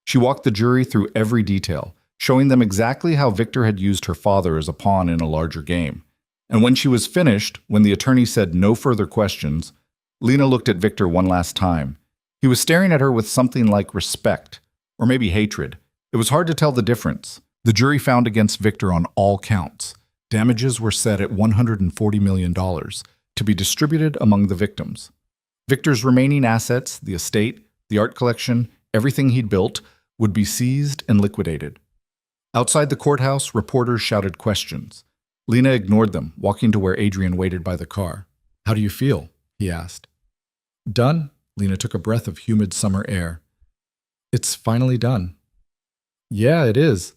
She walked the jury through every detail, showing them exactly how Victor had used her father as a pawn in a larger game. And when she was finished, when the attorney said no further questions, Lena looked at Victor one last time. He was staring at her with something like respect, or maybe hatred. It was hard to tell the difference. The jury found against Victor on all counts. Damages were set at $140 million, to be distributed among the victims. Victor's remaining assets, the estate, the art collection, everything he'd built, would be seized and liquidated. Outside the courthouse, reporters shouted questions. Lena ignored them, walking to where Adrian waited by the car. How do you feel? He asked. Done? Lena took a breath of humid summer air. It's finally done. Yeah, it is.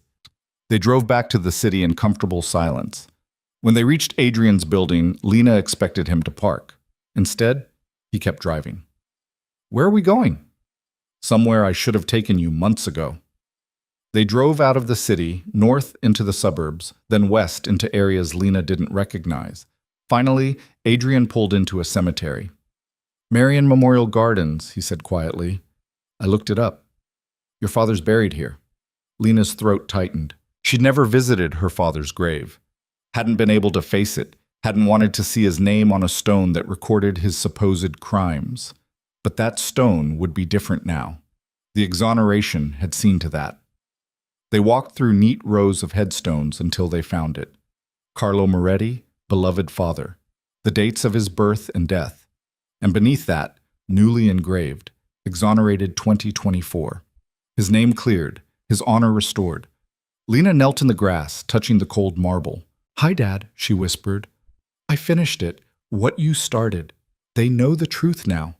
They drove back to the city in comfortable silence. When they reached Adrian's building, Lena expected him to park. Instead, he kept driving. Where are we going? Somewhere I should have taken you months ago. They drove out of the city, north into the suburbs, then west into areas Lena didn't recognize. Finally, Adrian pulled into a cemetery. Marion Memorial Gardens, he said quietly. I looked it up. Your father's buried here. Lena's throat tightened. She'd never visited her father's grave. Hadn't been able to face it. Hadn't wanted to see his name on a stone that recorded his supposed crimes. But that stone would be different now. The exoneration had seen to that. They walked through neat rows of headstones until they found it. Carlo Moretti, beloved father. The dates of his birth and death. And beneath that, newly engraved, exonerated 2024. His name cleared, his honor restored. Lena knelt in the grass, touching the cold marble. Hi, Dad, she whispered. I finished it. What you started. They know the truth now.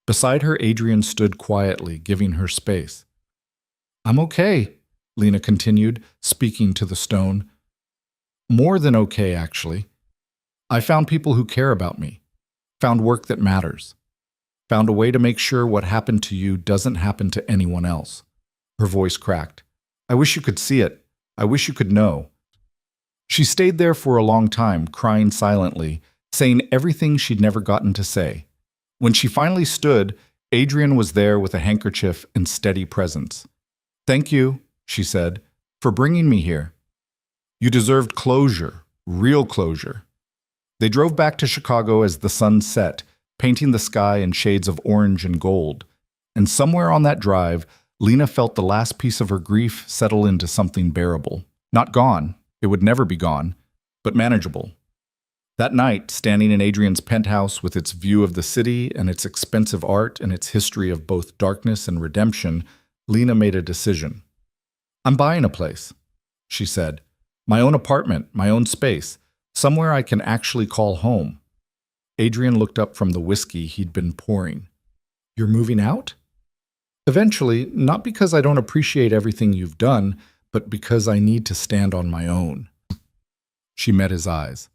Beside her, Adrian stood quietly, giving her space. I'm okay, Lena continued, speaking to the stone. More than okay, actually. I found people who care about me. Found work that matters. Found a way to make sure what happened to you doesn't happen to anyone else. Her voice cracked. I wish you could see it. I wish you could know. She stayed there for a long time, crying silently, saying everything she'd never gotten to say. When she finally stood, Adrian was there with a handkerchief and steady presence. Thank you, she said, for bringing me here. You deserved closure, real closure. They drove back to Chicago as the sun set, painting the sky in shades of orange and gold. And somewhere on that drive, Lena felt the last piece of her grief settle into something bearable. Not gone, it would never be gone, but manageable. That night, standing in Adrian's penthouse with its view of the city and its expensive art and its history of both darkness and redemption, Lena made a decision. I'm buying a place, she said. My own apartment, my own space, somewhere I can actually call home. Adrian looked up from the whiskey he'd been pouring. You're moving out? Eventually, not because I don't appreciate everything you've done, but because I need to stand on my own. She met his eyes.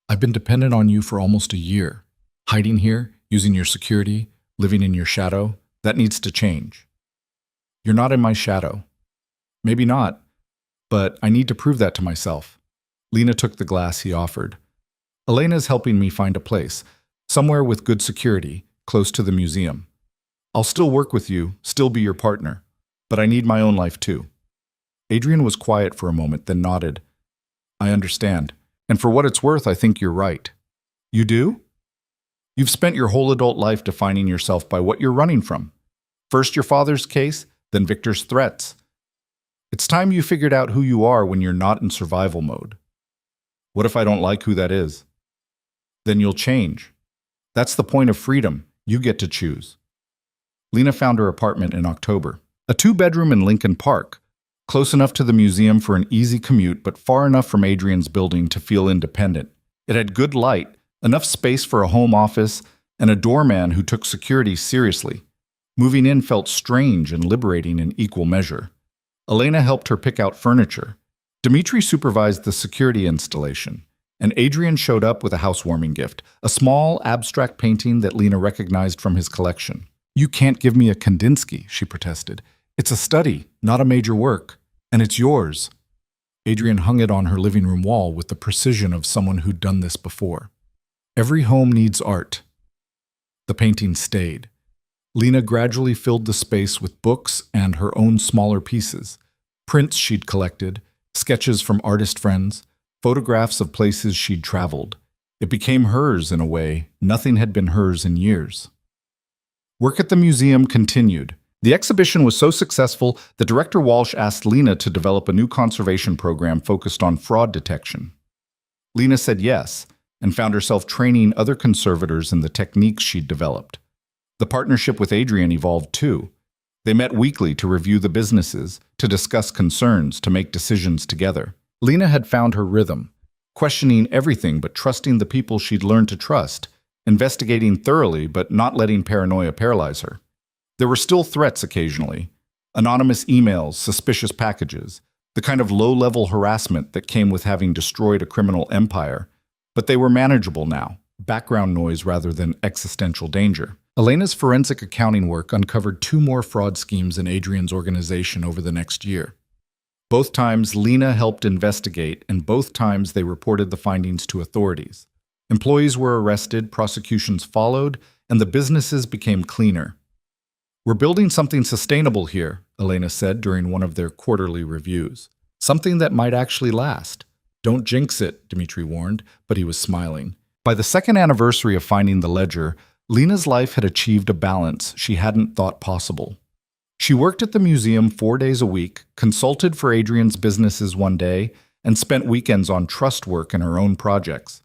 I've been dependent on you for almost a year. Hiding here, using your security, living in your shadow, that needs to change. You're not in my shadow. Maybe not, but I need to prove that to myself. Lena took the glass he offered. Elena's helping me find a place, somewhere with good security, close to the museum. I'll still work with you, still be your partner, but I need my own life too. Adrian was quiet for a moment, then nodded. I understand, and for what it's worth, I think you're right. You do? You've spent your whole adult life defining yourself by what you're running from. First your father's case, then Victor's threats. It's time you figured out who you are when you're not in survival mode. What if I don't like who that is? Then you'll change. That's the point of freedom. You get to choose. Lena found her apartment in October. A 2-bedroom in Lincoln Park, close enough to the museum for an easy commute, but far enough from Adrian's building to feel independent. It had good light, enough space for a home office, and a doorman who took security seriously. Moving in felt strange and liberating in equal measure. Elena helped her pick out furniture. Dmitri supervised the security installation, and Adrian showed up with a housewarming gift, a small, abstract painting that Lena recognized from his collection. You can't give me a Kandinsky, she protested. It's a study, not a major work, and it's yours. Adrian hung it on her living room wall with the precision of someone who'd done this before. Every home needs art. The painting stayed. Lena gradually filled the space with books and her own smaller pieces, prints she'd collected, sketches from artist friends, photographs of places she'd traveled. It became hers in a way nothing had been hers in years. Work at the museum continued. The exhibition was so successful that Director Walsh asked Lena to develop a new conservation program focused on fraud detection. Lena said yes, and found herself training other conservators in the techniques she'd developed. The partnership with Adrian evolved too. They met weekly to review the businesses, to discuss concerns, to make decisions together. Lena had found her rhythm, questioning everything but trusting the people she'd learned to trust, investigating thoroughly but not letting paranoia paralyze her. There were still threats occasionally, anonymous emails, suspicious packages, the kind of low-level harassment that came with having destroyed a criminal empire, but they were manageable now, background noise rather than existential danger. Elena's forensic accounting work uncovered 2 more fraud schemes in Adrian's organization over the next year. Both times, Lena helped investigate, and both times they reported the findings to authorities. Employees were arrested, prosecutions followed, and the businesses became cleaner. "We're building something sustainable here," Elena said during one of their quarterly reviews. "Something that might actually last." "Don't jinx it," Dmitry warned, but he was smiling. By the second anniversary of finding the ledger, Lena's life had achieved a balance she hadn't thought possible. She worked at the museum 4 days a week, consulted for Adrian's businesses one day, and spent weekends on trust work and her own projects.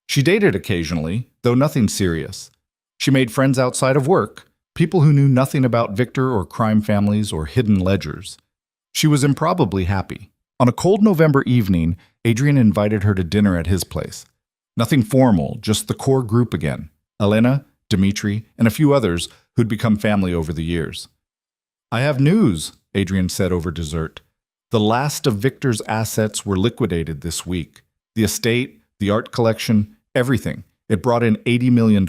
She dated occasionally, though nothing serious. She made friends outside of work, people who knew nothing about Victor or crime families or hidden ledgers. She was improbably happy. On a cold November evening, Adrian invited her to dinner at his place. Nothing formal, just the core group again: Elena, Dmitry, and a few others who'd become family over the years. "I have news," Adrian said over dessert. "The last of Victor's assets were liquidated this week. The estate, the art collection, everything. It brought in $80 million.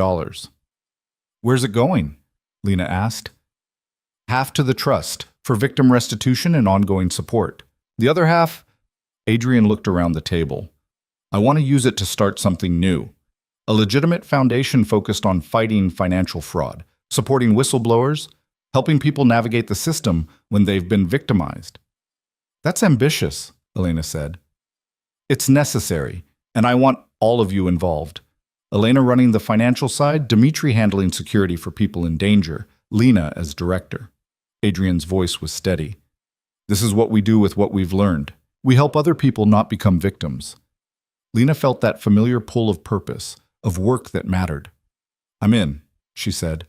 "Where's it going?" Lena asked. "Half to the trust, for victim restitution and ongoing support. The other half," Adrian looked around the table. "I want to use it to start something new. A legitimate foundation focused on fighting financial fraud, supporting whistleblowers, helping people navigate the system when they've been victimized." "That's ambitious," Elena said. "It's necessary, and I want all of you involved. Elena running the financial side, Dmitry handling security for people in danger, Lena as director." Adrian's voice was steady. "This is what we do with what we've learned. We help other people not become victims." Lena felt that familiar pull of purpose, of work that mattered. "I'm in," she said.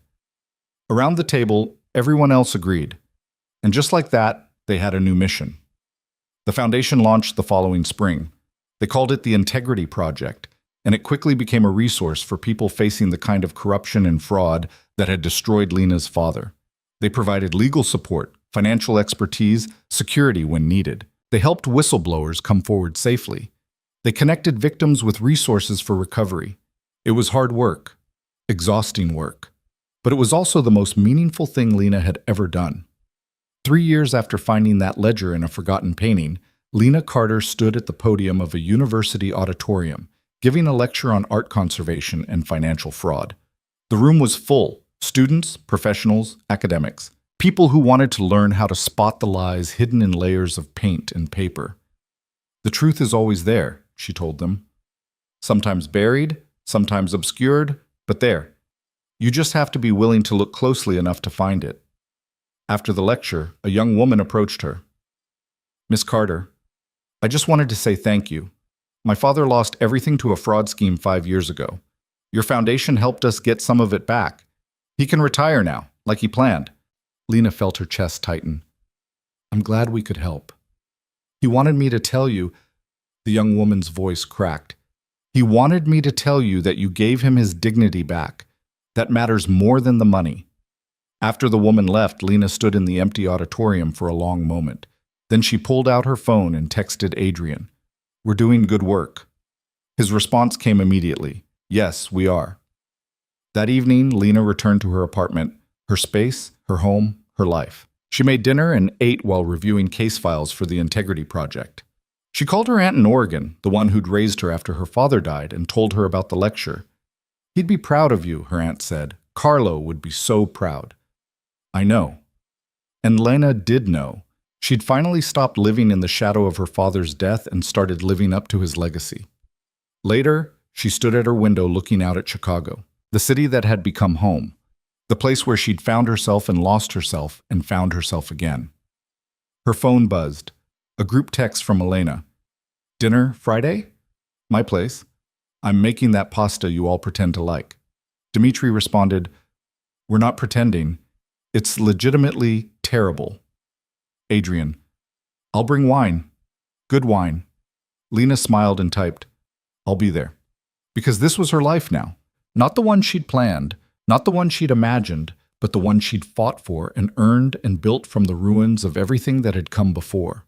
Around the table, everyone else agreed. And just like that, they had a new mission. The foundation launched the following spring. They called it the Integrity Project, and it quickly became a resource for people facing the kind of corruption and fraud that had destroyed Lena's father. They provided legal support, financial expertise, security when needed. They helped whistleblowers come forward safely. They connected victims with resources for recovery. It was hard work, exhausting work, but it was also the most meaningful thing Lena had ever done. 3 years after finding that ledger in a forgotten painting, Lena Carter stood at the podium of a university auditorium, giving a lecture on art conservation and financial fraud. The room was full: students, professionals, academics, people who wanted to learn how to spot the lies hidden in layers of paint and paper. "The truth is always there," she told them. "Sometimes buried, sometimes obscured, but there. You just have to be willing to look closely enough to find it." After the lecture, a young woman approached her. "Miss Carter, I just wanted to say thank you. My father lost everything to a fraud scheme 5 years ago. Your foundation helped us get some of it back. He can retire now, like he planned." Lena felt her chest tighten. "I'm glad we could help." "He wanted me to tell you," the young woman's voice cracked. "He wanted me to tell you that you gave him his dignity back. That matters more than the money." After the woman left, Lena stood in the empty auditorium for a long moment. Then she pulled out her phone and texted Adrian. "We're doing good work." His response came immediately. "Yes, we are." That evening, Lena returned to her apartment, her space, her home, her life. She made dinner and ate while reviewing case files for the Integrity Project. She called her aunt in Oregon, the one who'd raised her after her father died, and told her about the lecture. "He'd be proud of you," her aunt said. "Carlo would be so proud." "I know." And Lena did know. She'd finally stopped living in the shadow of her father's death and started living up to his legacy. Later, she stood at her window looking out at Chicago, the city that had become home, the place where she'd found herself and lost herself and found herself again. Her phone buzzed. A group text from Elena. "Dinner Friday? My place. I'm making that pasta you all pretend to like." Dmitry responded, "We're not pretending. It's legitimately terrible." Adrian, "I'll bring wine. Good wine." Lena smiled and typed, "I'll be there." Because this was her life now. Not the one she'd planned, not the one she'd imagined, but the one she'd fought for and earned and built from the ruins of everything that had come before.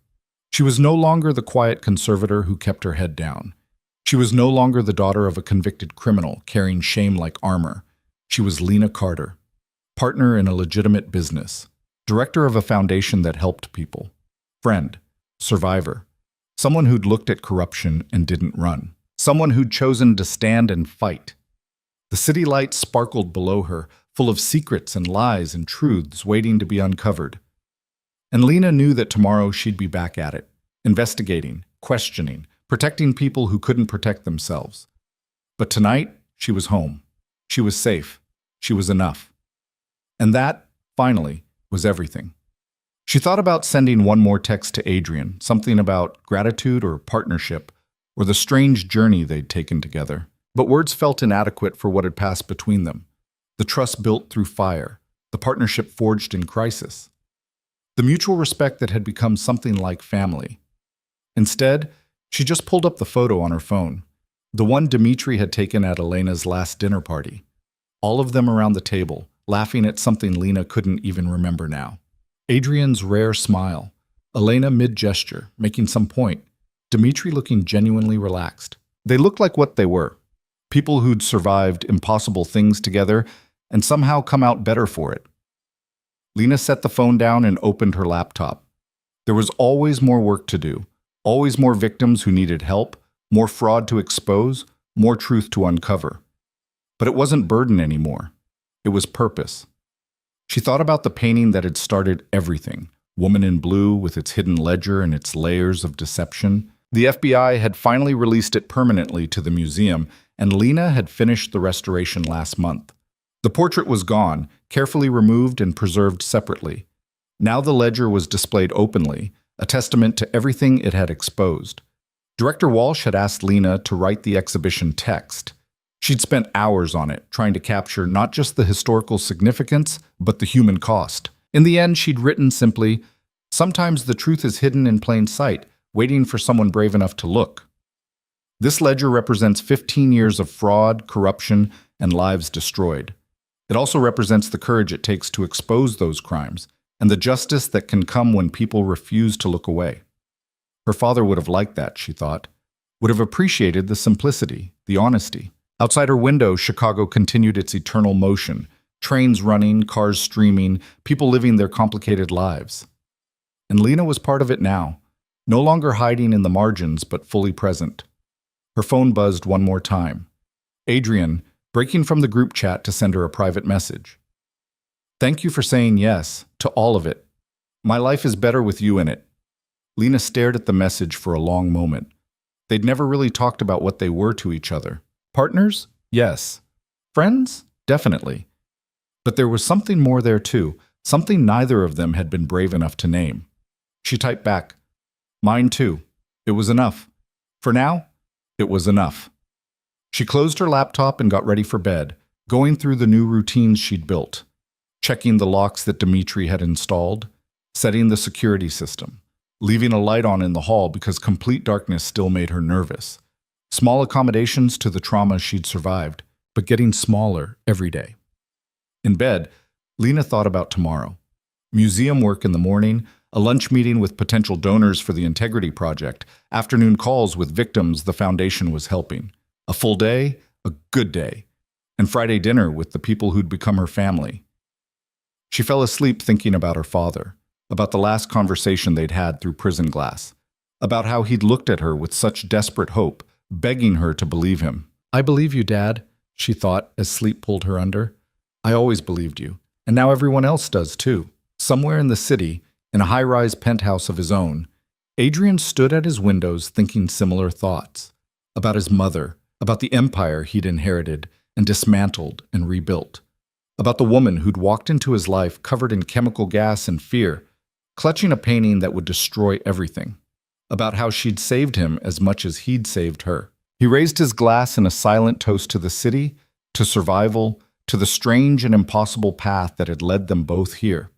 She was no longer the quiet conservator who kept her head down. She was no longer the daughter of a convicted criminal carrying shame like armor. She was Lena Carter, partner in a legitimate business, director of a foundation that helped people, friend, survivor, someone who'd looked at corruption and didn't run, someone who'd chosen to stand and fight. The city lights sparkled below her, full of secrets and lies and truths waiting to be uncovered. And Lena knew that tomorrow she'd be back at it, investigating, questioning, protecting people who couldn't protect themselves. But tonight, she was home. She was safe. She was enough. And that, finally, was everything. She thought about sending one more text to Adrian, something about gratitude or partnership, or the strange journey they'd taken together. But words felt inadequate for what had passed between them. The trust built through fire, the partnership forged in crisis, the mutual respect that had become something like family. Instead, she just pulled up the photo on her phone, the one Dmitri had taken at Elena's last dinner party. All of them around the table, laughing at something Lena couldn't even remember now. Adrian's rare smile, Elena mid-gesture, making some point, Dmitri looking genuinely relaxed. They looked like what they were, people who'd survived impossible things together and somehow come out better for it. Lena set the phone down and opened her laptop. There was always more work to do, always more victims who needed help, more fraud to expose, more truth to uncover. But it wasn't burden anymore. It was purpose. She thought about the painting that had started everything, Woman in Blue with its hidden ledger and its layers of deception. The FBI had finally released it permanently to the museum, and Lena had finished the restoration last month. The portrait was gone, carefully removed and preserved separately. Now the ledger was displayed openly, a testament to everything it had exposed. Director Walsh had asked Lena to write the exhibition text. She'd spent hours on it, trying to capture not just the historical significance, but the human cost. In the end, she'd written simply, "Sometimes the truth is hidden in plain sight, waiting for someone brave enough to look." This ledger represents 15 years of fraud, corruption, and lives destroyed. It also represents the courage it takes to expose those crimes, and the justice that can come when people refuse to look away. Her father would have liked that, she thought, would have appreciated the simplicity, the honesty. Outside her window, Chicago continued its eternal motion, trains running, cars streaming, people living their complicated lives. And Lena was part of it now, no longer hiding in the margins, but fully present. Her phone buzzed one more time. Adrian, breaking from the group chat to send her a private message. "Thank you for saying yes to all of it. My life is better with you in it." Lena stared at the message for a long moment. They'd never really talked about what they were to each other. Partners? Yes. Friends? Definitely. But there was something more there too, something neither of them had been brave enough to name. She typed back, "Mine too. It was enough. For now, it was enough." She closed her laptop and got ready for bed, going through the new routines she'd built, checking the locks that Dmitri had installed, setting the security system, leaving a light on in the hall because complete darkness still made her nervous. Small accommodations to the trauma she'd survived, but getting smaller every day. In bed, Lena thought about tomorrow. Museum work in the morning, a lunch meeting with potential donors for the Integrity Project, afternoon calls with victims the foundation was helping. A full day, a good day, and Friday dinner with the people who'd become her family. She fell asleep thinking about her father, about the last conversation they'd had through prison glass, about how he'd looked at her with such desperate hope, begging her to believe him. "I believe you, Dad," she thought as sleep pulled her under. "I always believed you, and now everyone else does too." Somewhere in the city, in a high-rise penthouse of his own, Adrian stood at his windows thinking similar thoughts, about his mother, about the empire he'd inherited and dismantled and rebuilt, about the woman who'd walked into his life covered in chemical gas and fear, clutching a painting that would destroy everything, about how she'd saved him as much as he'd saved her. He raised his glass in a silent toast to the city, to survival, to the strange and impossible path that had led them both here.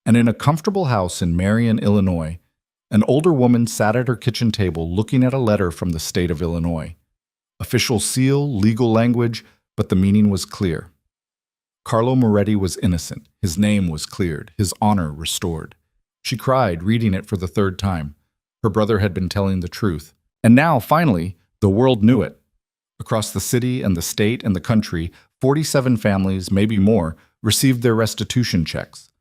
And in a comfortable house in Marion, Illinois, an older woman sat at her kitchen table looking at a letter from the state of Illinois. Official seal, legal language, but the meaning was clear. Carlo Moretti was innocent. His name was cleared, his honor restored. She cried, reading it for the third time. Her brother had been telling the truth. And now, finally, the world knew it. Across the city and the state and the country, 47 families, maybe more, received their restitution checks.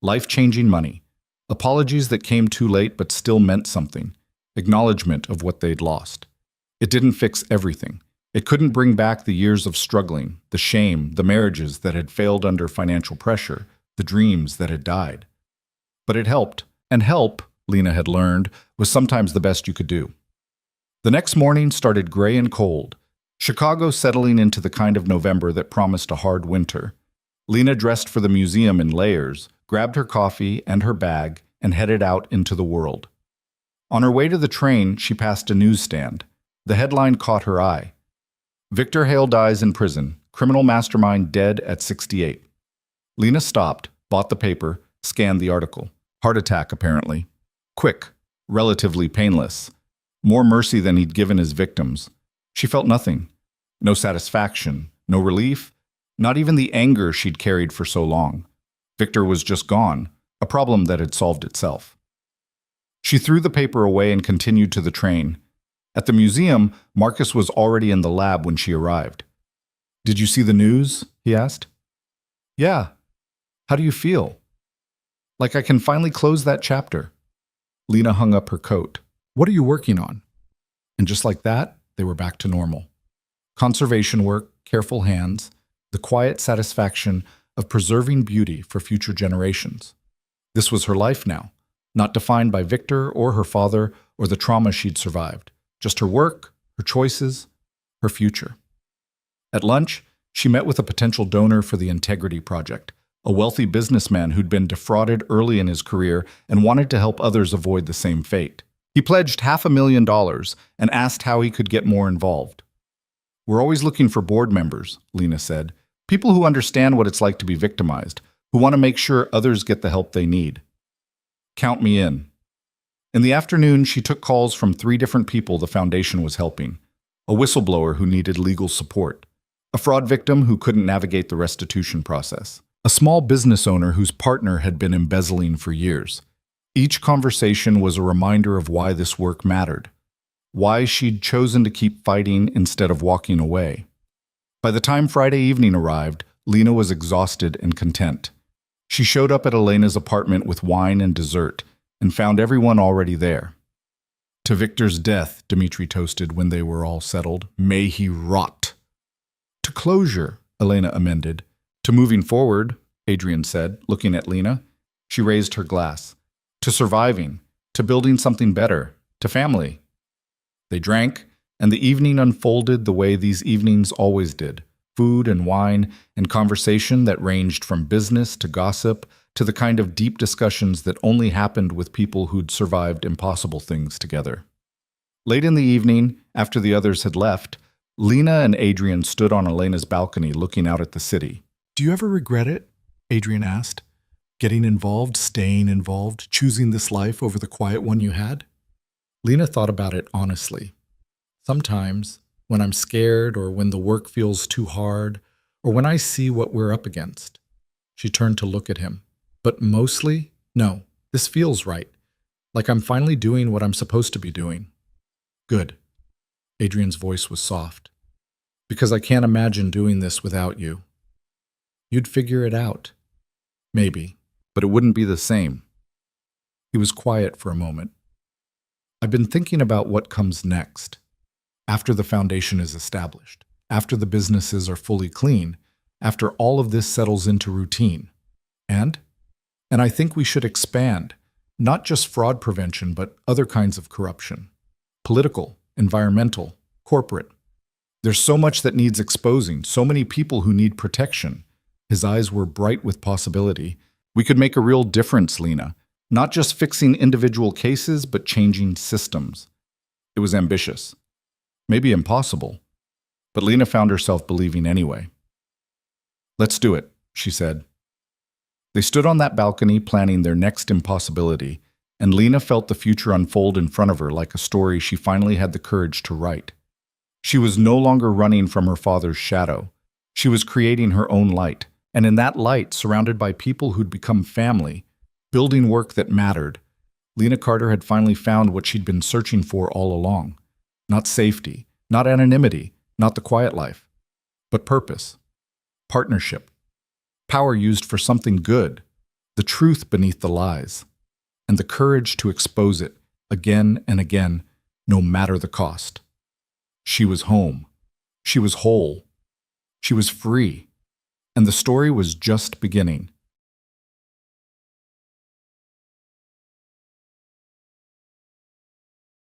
Life-changing money. Apologies that came too late but still meant something. Acknowledgement of what they'd lost. It didn't fix everything. It couldn't bring back the years of struggling, the shame, the marriages that had failed under financial pressure, the dreams that had died. But it helped, and help, Lena had learned, was sometimes the best you could do. The next morning started gray and cold, Chicago settling into the kind of November that promised a hard winter. Lena dressed for the museum in layers, grabbed her coffee and her bag, and headed out into the world. On her way to the train, she passed a newsstand. The headline caught her eye. Victor Hale dies in prison, criminal mastermind dead at 68. Lena stopped, bought the paper, scanned the article. Heart attack, apparently. Quick, relatively painless. More mercy than he'd given his victims. She felt nothing. No satisfaction, no relief, not even the anger she'd carried for so long. Victor was just gone, a problem that had solved itself. She threw the paper away and continued to the train. At the museum, Marcus was already in the lab when she arrived. "Did you see the news?" he asked. "Yeah. How do you feel?" "Like I can finally close that chapter." Lena hung up her coat. "What are you working on?" And just like that, they were back to normal. Conservation work, careful hands, the quiet satisfaction of preserving beauty for future generations. This was her life now, not defined by Victor or her father or the trauma she'd survived. Just her work, her choices, her future. At lunch, she met with a potential donor for the Integrity Project, a wealthy businessman who'd been defrauded early in his career and wanted to help others avoid the same fate. He pledged $500,000 and asked how he could get more involved. "We're always looking for board members," Lena said. "People who understand what it's like to be victimized, who want to make sure others get the help they need." "Count me in." In the afternoon, she took calls from 3 different people the foundation was helping. A whistleblower who needed legal support. A fraud victim who couldn't navigate the restitution process. A small business owner whose partner had been embezzling for years. Each conversation was a reminder of why this work mattered. Why she'd chosen to keep fighting instead of walking away. By the time Friday evening arrived, Lena was exhausted and content. She showed up at Elena's apartment with wine and dessert, and found everyone already there. "To Victor's death," Dmitri toasted when they were all settled. "May he rot." "To closure," Elena amended. "To moving forward," Adrian said, looking at Lena. She raised her glass. "To surviving, to building something better, to family." They drank, and the evening unfolded the way these evenings always did. Food and wine and conversation that ranged from business to gossip to the kind of deep discussions that only happened with people who'd survived impossible things together. Late in the evening, after the others had left, Lena and Adrian stood on Elena's balcony looking out at the city. "Do you ever regret it?" Adrian asked. "Getting involved, staying involved, choosing this life over the quiet one you had?" Lena thought about it honestly. "Sometimes, when I'm scared or when the work feels too hard or when I see what we're up against." She turned to look at him. "But mostly, no, this feels right. Like I'm finally doing what I'm supposed to be doing." "Good." Adrian's voice was soft. "Because I can't imagine doing this without you. You'd figure it out. Maybe, but it wouldn't be the same." He was quiet for a moment. "I've been thinking about what comes next. After the foundation is established, after the businesses are fully clean, after all of this settles into routine. And I think we should expand, not just fraud prevention, but other kinds of corruption. Political, environmental, corporate. There's so much that needs exposing, so many people who need protection." His eyes were bright with possibility. "We could make a real difference, Lena. Not just fixing individual cases, but changing systems." It was ambitious. Maybe impossible. But Lena found herself believing anyway. "Let's do it," she said. They stood on that balcony planning their next impossibility, and Lena felt the future unfold in front of her like a story she finally had the courage to write. She was no longer running from her father's shadow. She was creating her own light, and in that light, surrounded by people who'd become family, building work that mattered, Lena Carter had finally found what she'd been searching for all along. Not safety, not anonymity, not the quiet life, but purpose, partnership, power used for something good, the truth beneath the lies, and the courage to expose it again and again, no matter the cost. She was home. She was whole. She was free. And the story was just beginning.